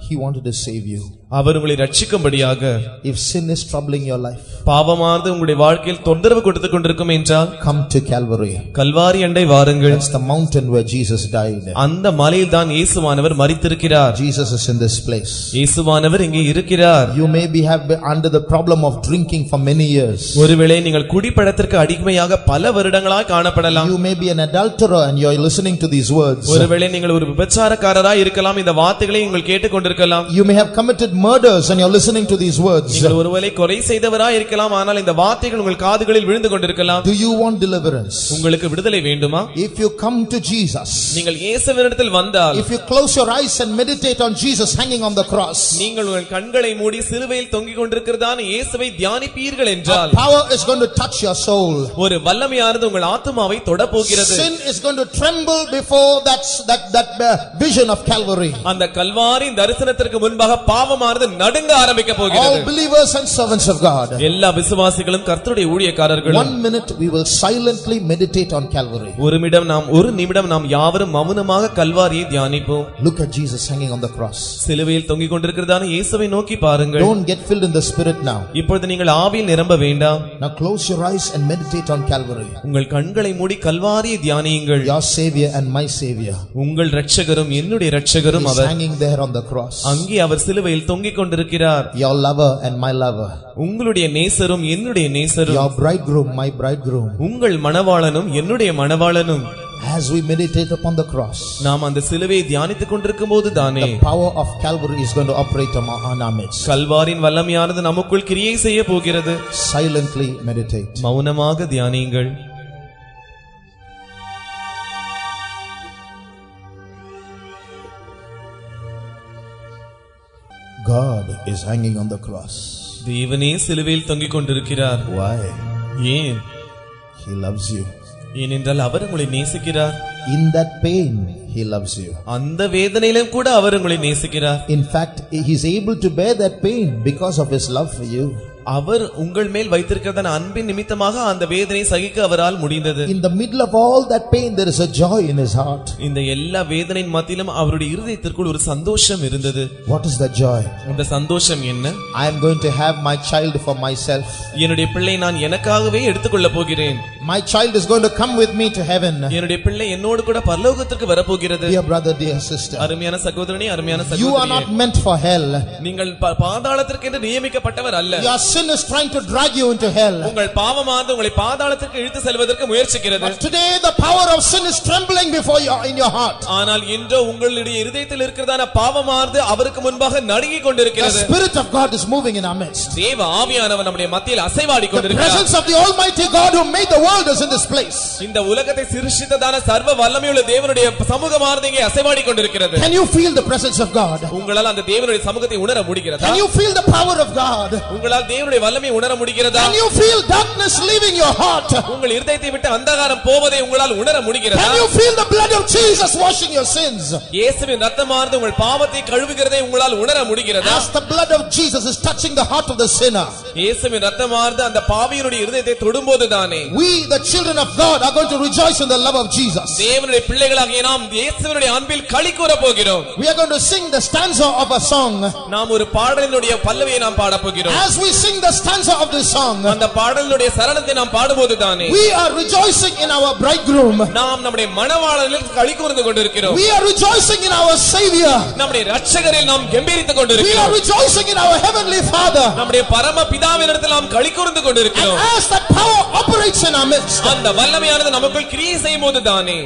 He wanted to save you. அவர் உங்களை ரட்சிக்கும்படியாக. If sin is troubling your life, பாவமானது உங்களுடைய வாழ்க்கையில் தொந்தரவு கொடுத்துக் கொண்டிருக்கும் என்றால், come to Calvary. கல்வாரி அண்டை வாருங்கள். That's the mountain where Jesus died. அந்த மலையில் தான் இயேசுவானவர் மரித்திருக்கிறார். Jesus is in this place. இயேசுவானவர் இங்கே இருக்கிறார். You may have been under the problem of drinking for many years. ஒருவேளை நீங்கள் குடிப்பழத்திற்கு அடிமையாக பல வருடங்களாய் காணப்படலாம். You may be an adulterer and you are listening to these words. ஒருவேளை நீங்கள் ஒரு விபச்சாரக்காரராய் இருக்கலாம். இந்த வார்த்தைகளை நீங்கள் கேட்டுக்கொண்டிருக்கலாம். You may have committed murders and you are listening to these words. நீங்கள் ஒருவேளை கொலை செய்தவராய் இருக்கலாம், ஆனால் இந்த வார்த்தைகள் உங்கள் காதுகளில் விழுந்து கொண்டிருக்கலாம். Do you want deliverance? உங்களுக்கு விடுதலை வேண்டுமா? If you come to Jesus, நீங்கள் இயேசுவினிடத்தில் வந்தால், if you close your eyes and meditate on Jesus hanging on the cross, நீங்கள் உங்கள் கண்களை மூடி சிலுவையில் தொங்கிக் கொண்டிருக்கிறதான இயேசுவை தியானிப்பீர்கள் என்றால், power is going to touch your soul. ஒரு வல்லமையானது உங்கள் ஆத்துமாவை தொட போகிறது. Sin is going to tremble before that vision of Calvary. அந்த கல்வாரி தரிசனத்திற்கு முன்பாக பாவமானது நடுங்க ஆரம்பிக்க போகிறது. All believers and servants of God, எல்லா விசுவாசிகளும் கர்த்தருடைய ஊழியக்காரர்களும் 1 minute we will silently meditate on Calvary. ஒரு நிமிடம் நாம் யாவரும் மௌனமாக கல்வாரியை தியானிப்போம். Look at Jesus hanging on the cross. சிலுவையில் தொங்கிக் கொண்டிருக்கிறதான இயேசுவை நோக்கி பாருங்கள். Don't get filled in the spirit now. இப்பொழுது நீங்கள் ஆவியில் நிரம்ப வேண்டாம். Now close your eyes and meditate on Calvary. உங்கள் கண்களை மூடி கல்வாரியை தியானியுங்கள். Your savior and my savior, உங்கள் இரட்சகரும் என்னுடைய இரட்சகரும் அவர் hanging there on the cross. அங்கே அவர் சிலுவையில் தொங்கிக் கொண்டிருக்கிறார். Your lover and my lover, உங்களுடைய நேசரும் என்னுடைய நேசரும், your bridegroom my bridegroom. உங்கள் மணவாளனும் என்னுடைய மணவாளனும். As we meditate upon the cross, நாம் அந்த சிலுவையை தியானித்துக் கொண்டிருக்கும் போது தானே the power of Calvary is going to operate on our midst. கல்வாரின் வல்லமையானது நமக்குள் கிரியை செய்ய போகிறது. Silently meditate. மௌனமாக தியானியுங்கள். God is hanging on the cross. தேவனே சிலுவையில் தொங்கிக் கொண்டிருக்கிறார். Why? ஏன்? He loves you. ஏனென்றால் அவர் உங்களை நேசிக்கிறார். In that pain, he loves you. அந்த வேதனையிலும் கூட அவர் உங்களை நேசிக்கிறார். In fact, he is able to bear that pain because of his love for you. அவர் உங்கள் மேல் வைத்திருக்கிறதான அன்பின் நிமித்தமாக அந்த வேதனை சகிக்க அவரால் முடிந்தது. In the middle of all that pain, there is a joy in his heart. இந்த எல்லா வேதனையின் மத்தியிலும் அவருடைய இருதயத்திற்குள் ஒரு சந்தோஷம் இருந்தது. What is that joy? அந்த சந்தோஷம் என்ன? I am going to have my child for myself. என்னுடைய பிள்ளை நான் எனக்காகவே எடுத்துக்கொள்ள போகிறேன். My child is going to come with me to heaven. என்னுடைய பிள்ளை என்னோடு கூட பரலோகத்திற்கு வர போகிறது. Dear brother, dear sister, அருமையான சகோதரனே, அருமையான சகோதரியே, you are not meant for hell. நீங்கள் பாதாளத்திற்கு என்று நியமிக்கப்பட்டவர் அல்ல. Your sin is trying to drag you into hell. உங்கள் பாவமானது உங்களை பாதாளத்திற்கு இழுத்து செல்வதற்கு முயற்சிக்கிறது. But today the power of sin is trembling before you in your heart. ஆனால் இன்று உங்களுடைய இதயத்தில் இருக்கிறதான பாவமானது அவருக்கு முன்பாக நடுங்கிக் கொண்டிருக்கிறது. The spirit of God is moving in our midst. தேவ ஆவியானவர் நம்முடைய மத்தியில் அசைவாடிக் The கொண்டிருக்கிறார். presence of the almighty God who made the world is in this place. இந்த உலகத்தை சிருஷ்டித்ததான சர்வ வல்லமையுள்ள தேவனுடைய சமூகமானது இங்கே அசைவாடிக் கொண்டிருக்கிறது. Can you feel the presence of God? உங்களால் அந்த தேவனுடைய சமூகத்தை உணர முடிகிறதா? Can you feel the power of God? உங்களால் தேவனுடைய வல்லமையை உணர முடிகிறதா? Can you feel darkness leaving your heart? உங்கள் இதயத்தை விட்டு அந்தகாரம் போவதை உங்களால் உணர முடிகிறதா? Can you feel the blood of Jesus washing your sins? இயேசுவின் இரத்தமானது உங்கள் பாவத்தை கழுவுகிறதை உங்களால் உணர முடிகிறதா? As the blood of Jesus is touching the heart of the sinner, இயேசுவின் இரத்தமானது அந்த பாவியினுடைய இதயத்தை தொடும்போதுதானே we the children of God are going to rejoice in the love of Jesus. தேவனுடைய பிள்ளைகளாகிய நாம் இயேசுவினுடைய அன்பில் களிகூர போகிறோம். We are going to sing the stanza of a song. நாம் ஒரு பாடலினுடைய பல்லவியை நாம் பாட போகிறோம். As we sing the stanza of this song, அந்த பாடலினுடைய சரணத்தை நாம் பாடும்போதுதானே we are rejoicing in our bridegroom. நாம் நம்முடைய மணவாளனில் களிகூர்ந்து கொண்டிருக்கிறோம். We are rejoicing in our Savior. நம்முடைய இரட்சகரில் நாம் கெம்பீரித்துக் We கொண்டிருக்கிறோம். are rejoicing in our heavenly Father. நம்முடைய பரம பிதாவினிடத்தில் நாம் களிகூர்ந்து கொண்டிருக்கிறோம். And as that power operates in our midst, அந்த வல்லமையானது நமக்குள் கிரியை செய்யும்போதுதானே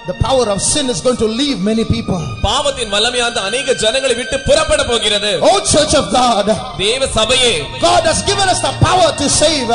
the power of sin is going to leave many people. பாவத்தின் வல்லமையானது அநேக ஜனங்களை விட்டு புறப்பட போகிறது. Oh Church of God, தேவ சபையே, God has given us the power to save.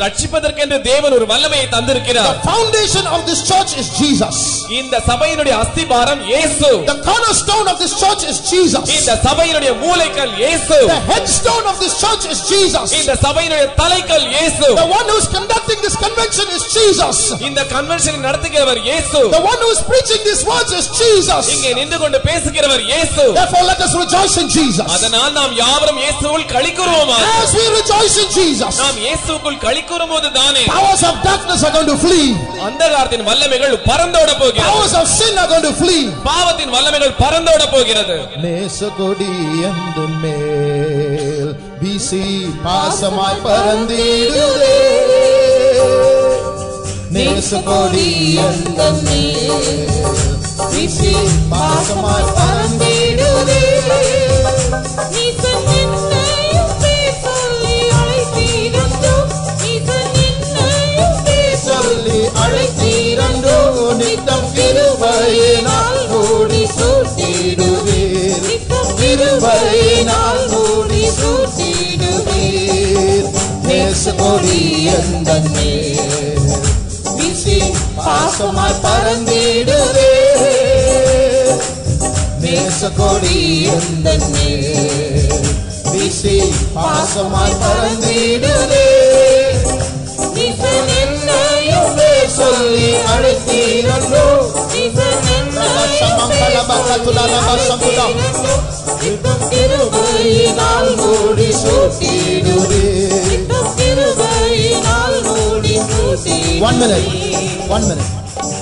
ரட்சிப்பதற்கென்று தேவன் ஒரு வல்லமையை தந்திருக்கிறார். The foundation of this church is Jesus. இந்த சபையினுடைய அஸ்திபாரம் இயேசு. The cornerstone of this church is Jesus. இந்த சபையினுடைய மூலைக்கல் இயேசு. The headstone of this church is Jesus. இந்த சபையினுடைய தலைக்கல் இயேசு. The one who is conducting this convention is Jesus. இந்த கன்வென்ஷனை நடத்துகிறவர் இயேசு. The one who is preaching these words is Jesus. இங்கே நின்று கொண்டு பேசுகிறவர் இயேசு. Therefore let us rejoice in Jesus. அதனால் நாம் யாவரும் இயேசுவுக்குள் களிகூருவோமாக. As we rejoice in Jesus, நாம் இயேசுவுக்குள் களிகூரும்போதுதானே powers of darkness are going to flee. அந்தகாரத்தின் வல்லமைகள் பறந்தோட போகிறது. Powers of sin are going to flee. பாவத்தின் வல்லமைகள் பறந்தோட போகிறது. நேசகொடி அந்த மேல் வீசி பாசமாய் பறந்திடுதே. நேசகொடி அந்த மேல் வீசி பாசமாய் பறந்திடுதே. அழைத்தீரண்டோ நித்தம் கிருபையினால் மூடி சூழ்த்திடுவீர். கிருபையினால் மூடி சூழ்த்திடுவீர். நேசகொடி எந்தன் மேல் வீசி பாசமாய் பறந்திடுவே. நேசகொடி எந்தன் மேல் வீசி பாசமாய் பறந்திடுவே. சொல்லி அழைத்தீரோ கிருபையினால் மூடி சூழ்த்திடுவே. One minute.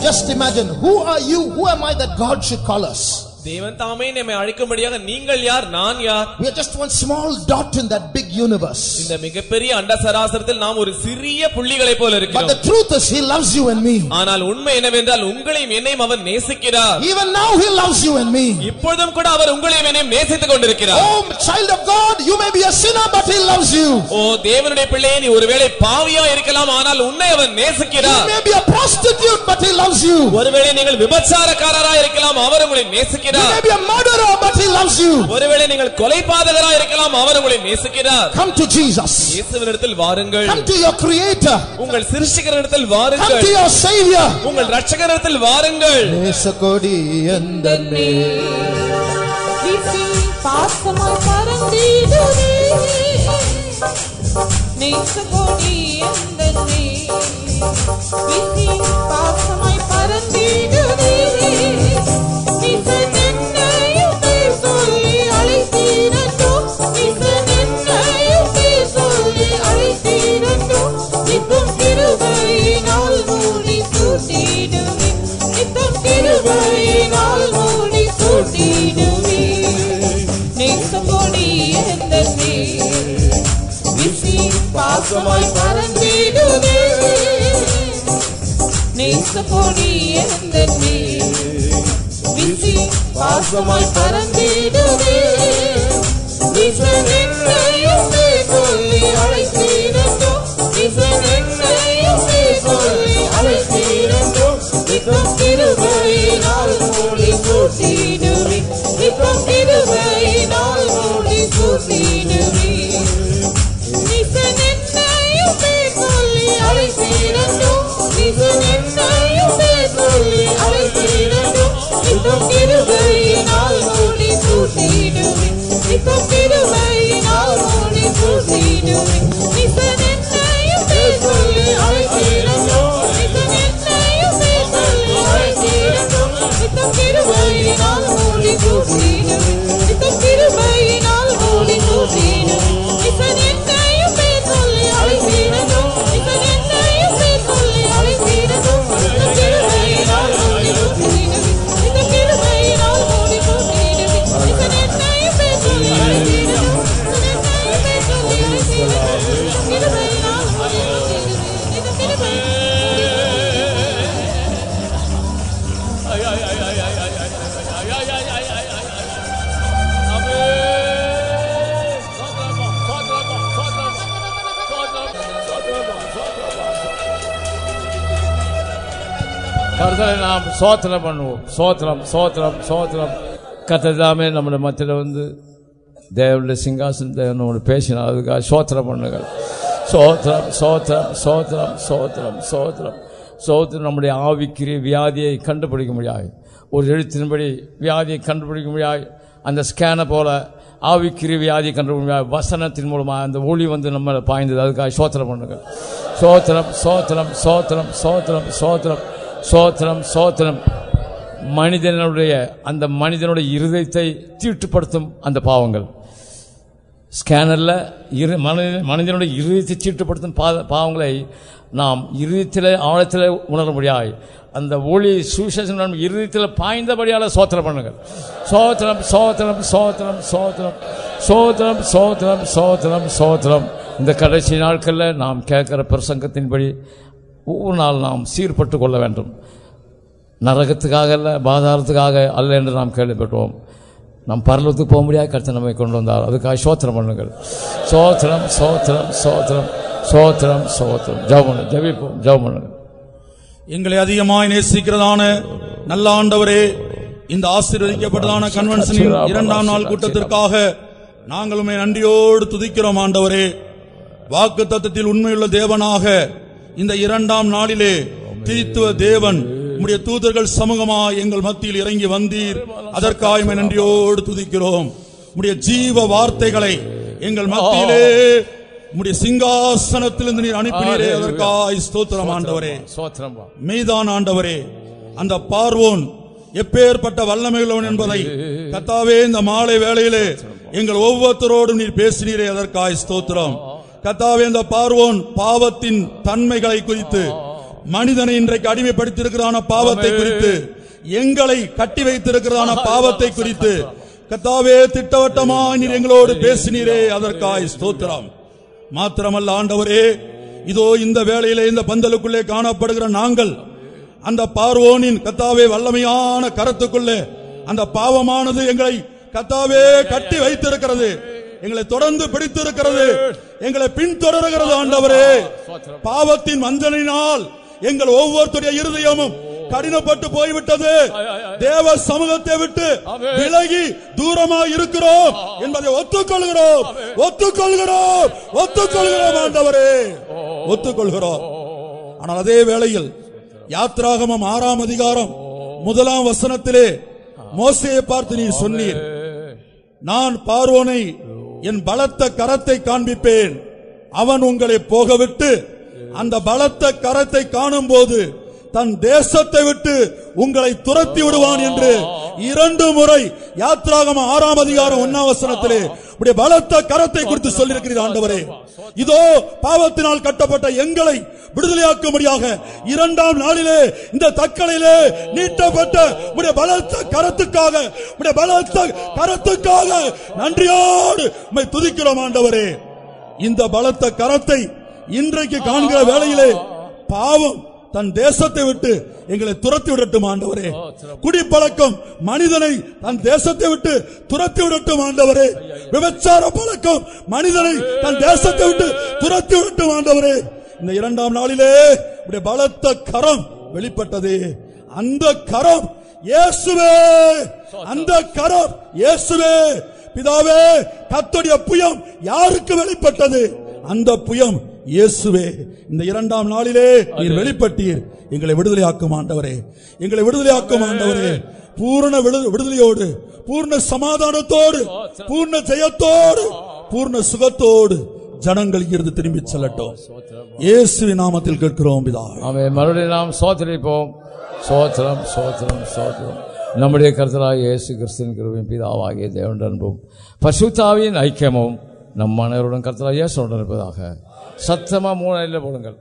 Just imagine, who are you? Who am I that God should call us? தேவன் தாமே நம்மை அழைக்கும்படியாக நீங்கள் யார், நான் யார்? We are just one small dot in that big universe. இந்த மிகப்பெரிய அண்ட சராசரத்தில் நாம் ஒரு சிறிய புள்ளிகளை போல இருக்கிறோம். But the truth is he loves you and me. ஆனால் உண்மை என்னவென்றால் உங்களையும் என்னையும் அவர் நேசிக்கிறார். Even now he loves you and me. இப்பொழுதும் கூட அவர் உங்களையும் என்னையும் நேசித்துக் கொண்டிருக்கிறார். Oh child of God, you may be a sinner but he loves you. ஓ தேவனுடைய பிள்ளையே, நீ ஒருவேளை பாவியா இருக்கலாம், ஆனால் உன்னை அவர் நேசிக்கிறார். You may be a prostitute but he loves you. ஒருவேளை நீங்கள் விபச்சாரக்காரராய் இருக்கலாம், அவர் உங்களை நேசிக்கிறார். You may be a murderer but he loves you. ஒருவேளை நீங்கள் கொலைபாதகராய் இருக்கலாம், அவர் உங்களை நேசிக்கிறார். Come to Jesus. இயேசுவினிடத்தில் வாருங்கள். Come to your creator. உங்கள் சிருஷ்டிகரிடத்தில் Come வாருங்கள். to your savior. உங்கள் இரட்சகரிடத்தில் வாருங்கள். நேசகொடி எந்தன் மேல் வீசி பாசமாய் பறந்திடுவே. நேசகொடி எந்தன் மேல் வீசி பாசமாய் பறந்திடுவே. பாசமாய் பறந்திடுவே. நேசகொடி எந்தன் மேல் வீசி பாசமாய் பறந்திடுவே. என்னையுமே சொல்லி அழைத்தீரோ. என்னையுமே சொல்லி அழைத்தீரோ. நித்தம் கிருபையினால் மூடி சூழ்த்திடுவே. நித்தம் கிருபையினால் மூடி சூழ்த்திடுவே. கிருபையினால் மூடி சூழ்த்திடுவே. கிருபையினால் கர்த்தரை நாம் சோத்திரம் பண்ணுவோம். சோத்திரம் சோத்திரம் சோத்திரம். கர்த்ததாமே நம்முடைய மத்தியில் வந்து தேவனுடைய சிங்காசன தேவனோடு பேசினார். அதுக்காக சோத்திரம் பண்ணுங்கள். சோத்திரம் சோத்திரம் சோத்திரம் சோத்திரம் சோத்திரம் சோத்திரம். நம்முடைய ஆவிக்குரிய வியாதியை கண்டுபிடிக்க முடியாது. ஒரு எழுத்தின்படி வியாதியை கண்டுபிடிக்க முடியாது. அந்த ஸ்கேனை போல ஆவிக்குரிய வியாதியை கண்டுபிடிக்க முடியாது. வசனத்தின் மூலமாக அந்த ஒளி வந்து நம்மளை பாய்ந்தது. அதுக்காக சோத்திரம் பண்ணுங்கள். சோத்திரம் சோத்திரம் சோத்திரம் சோத்திரம் சோத்திரம் சோத்திரம் சோத்திரம். மனிதனுடைய அந்த மனிதனுடைய இருதயத்தை தீட்டுப்படுத்தும் அந்த பாவங்கள் ஸ்கேனரில் மனிதனுடைய இருதயத்தை தீட்டுப்படுத்தும் பாவங்களை நாம் இருதயத்தில் ஆழத்தில் உணர முடியாது. அந்த ஒளி சுவிசேஷம் இருதயத்தில் பாய்ந்தபடியால் சோத்திரம் பண்ணுங்கள். சோத்திரம் சோத்திரம் சோத்திரம் சோத்திரம் சோத்திரம் சோத்திரம் சோத்திரம் சோத்திரம். இந்த கடைசி நாட்களில் நாம் கேட்கிற பிரசங்கத்தின்படி ஒவ்வொரு நாள் நாம் சீர்பட்டு கொள்ள வேண்டும். நரகத்துக்காக அல்ல, பாதாளத்துக்காக அல்ல என்று நாம் கேள்விப்பட்டோம். நாம் பரலோகத்துக்கு போக முடியாது. கர்த்தர் நம்மை கொண்டு வந்தார். அதுக்காக சோத்திரம் பண்ணுங்கள். சோத்திரம் சோத்திரம் சோத்திரம் சோத்திரம் சோத்திரம். ஜெபம் ஜெபிப்போம். ஜெபம் பண்ணுங்கள். எங்களை அதிகமாய் நேசிக்கிறதான நல்ல ஆண்டவரே, இந்த ஆசீர்வதிக்கப்பட்டதான கன்வென்ஷனின் 2ஆம் நாள் கூட்டத்திற்காக நாங்கள் உம்மை நன்றியோடு துதிக்கிறோம். ஆண்டவரே, வாக்குத்தத்தத்தில் உண்மையுள்ள தேவனாக இந்த 2ஆம் நாளிலே தீத்துவ தேவன் உம்முடைய தூதர்கள் சமூகமாய் எங்கள் மத்தியில் இறங்கி வந்தீர். அதற்காக உம்மை நன்றியோடு துதிக்கிறோம். உம்முடைய ஜீவ வார்த்தைகளை எங்கள் மத்தியிலே உம்முடைய சிங்காசனத்திலிருந்து நீர் அனுப்பினீரே. அதற்காக ஸ்தோத்திரம் ஆண்டவரே. மெய்தான் ஆண்டவரே, அந்த பார்வோன் எப்பேற்பட்ட வல்லமையுள்ளவன் என்பதை கர்த்தாவே இந்த மாலை வேளையிலே எங்கள் ஒவ்வொருத்தரோடும் நீர் பேசினீரே. அதற்காக ஸ்தோத்திரம் கர்த்தாவே. இந்த பார்வோன் பாவத்தின் தன்மைகளை குறித்து, மனிதனை இன்றைக்கு அடிமைப்படுத்தியிருக்கிறான பாவத்தை குறித்து, எங்களை கட்டி வைத்திருக்கிறதான பாவத்தை குறித்து கர்த்தாவே திட்டவட்டமாய் நீர் எங்களோடு பேசினீரே. அதற்காக ஸ்தோத்திரம். மாத்திரமல்ல ஆண்டவரே, இதோ இந்த வேளையிலே இந்த பந்தலுக்குள்ளே காணப்படுகிற நாங்கள் அந்த பார்வோனின் கர்த்தாவே வல்லமையான கரத்துக்குள்ளே அந்த பாவமானது எங்களை கர்த்தாவே கட்டி வைத்திருக்கிறது. எங்களை தொடர்ந்து பிடித்திருக்கிறது. எங்களை பின்தொடர்கிறது. ஆண்டவரே, பாவத்தின் வஞ்சனையினால் எங்கள் ஒவ்வொருத்தருடைய இருதயமும் கடினப்பட்டு போய்விட்டது. தேவ சமூகத்தை விட்டு விலகி தூரமாக இருக்கிறோம் என்பதை ஒத்துக்கொள்கிறோம். ஒத்துக்கொள்கிறோம். ஒத்துக்கொள்கிறோம் ஆண்டவரே, ஒத்துக்கொள்கிறோம். ஆனால் அதே வேளையில் யாத்ராகமம் 6ஆம் அதிகாரம் 1ஆம் வசனத்திலே மோசேயை பார்த்து நீ சொன்னீர், நான் பார்வோனை என் பலத்த கரத்தை காண்பிப்பேன், அவன் உங்களை போகவிட்டு அந்த பலத்த கரத்தை காணும் போது தன் தேசத்தை விட்டு உங்களை துரத்தி விடுவான் என்று 2 முறை யாத்ராகமம் 6ஆம் அதிகாரம் 1ஆம் வசனத்திலே உடைய பலத்த கரத்தை குறித்து சொல்லியிருக்கிறீர். ஆண்டவரே, இதோ பாவத்தினால் கட்டப்பட்ட எங்களை விடுதலையாக்கும்படியாக 2ஆம் நாளிலே இந்த தக்கலையிலே நீட்டப்பட்ட உடைய பலத்த கரத்துக்காக, உடைய பலத்த கரத்துக்காக நன்றியோடு உம்மை துதிக்கிறோம். ஆண்டவரே, இந்த பலத்த கரத்தை இன்றைக்கு காண்கிற வேளையிலே பாவம் தன் தேசத்தை விட்டு எங்களை துரத்தி விடட்டும். ஆண்டவரே, குடிப்பழக்கம் மனிதனை தன் தேசத்தை விட்டு துரத்தி விடட்டும். ஆண்டவரே, விபச்சார பழக்கம் மனிதனை தன் தேசத்தை விட்டு துரத்தி விடட்டும். ஆண்டவரே, இந்த 2ஆம் நாளிலே உடைய பலத்த கரம் வெளிப்பட்டது. அந்த கரம் இயேசுவே, அந்த கரம் இயேசுவே. பிதாவே, கர்த்தருடைய புயம் யாருக்கு வெளிப்பட்டது? அந்த புயம் இயேசுவே. இந்த 2ஆம் நாளிலே நீர் வெளிப்பட்டீர். எங்களை விடுதலையாக்கும் ஆண்டவரே, எங்களை விடுதலையாக்கும் ஆண்டவரே. பூர்ண விடுதலையோடு, பூர்ண சமாதானத்தோடு, பூர்ண ஜெயத்தோடு, பூர்ண சுகத்தோடு ஜனங்கள் இருந்து திரும்பி செல்லட்டும். இயேசுவின் நாமத்தில் கேட்கிறோம் பிதாவே. ஆமென். மறுபடியும் நாம் ஸ்தோத்திரிப்போம். ஸ்தோத்திரம் ஸ்தோத்திரம் ஸ்தோத்திரம். நம்முடைய கர்த்தராகிய இயேசு கிறிஸ்துவின் கிருபையும் பிதாவாகிய தேவனுடைய அன்பும் பரிசுத்த ஆவியின் ஐக்கியமும் நம் அனைவருடன் கர்த்தராகிய இயேசுவுடன் இருப்பதாக. சத்தமா 3 போடுங்கள்.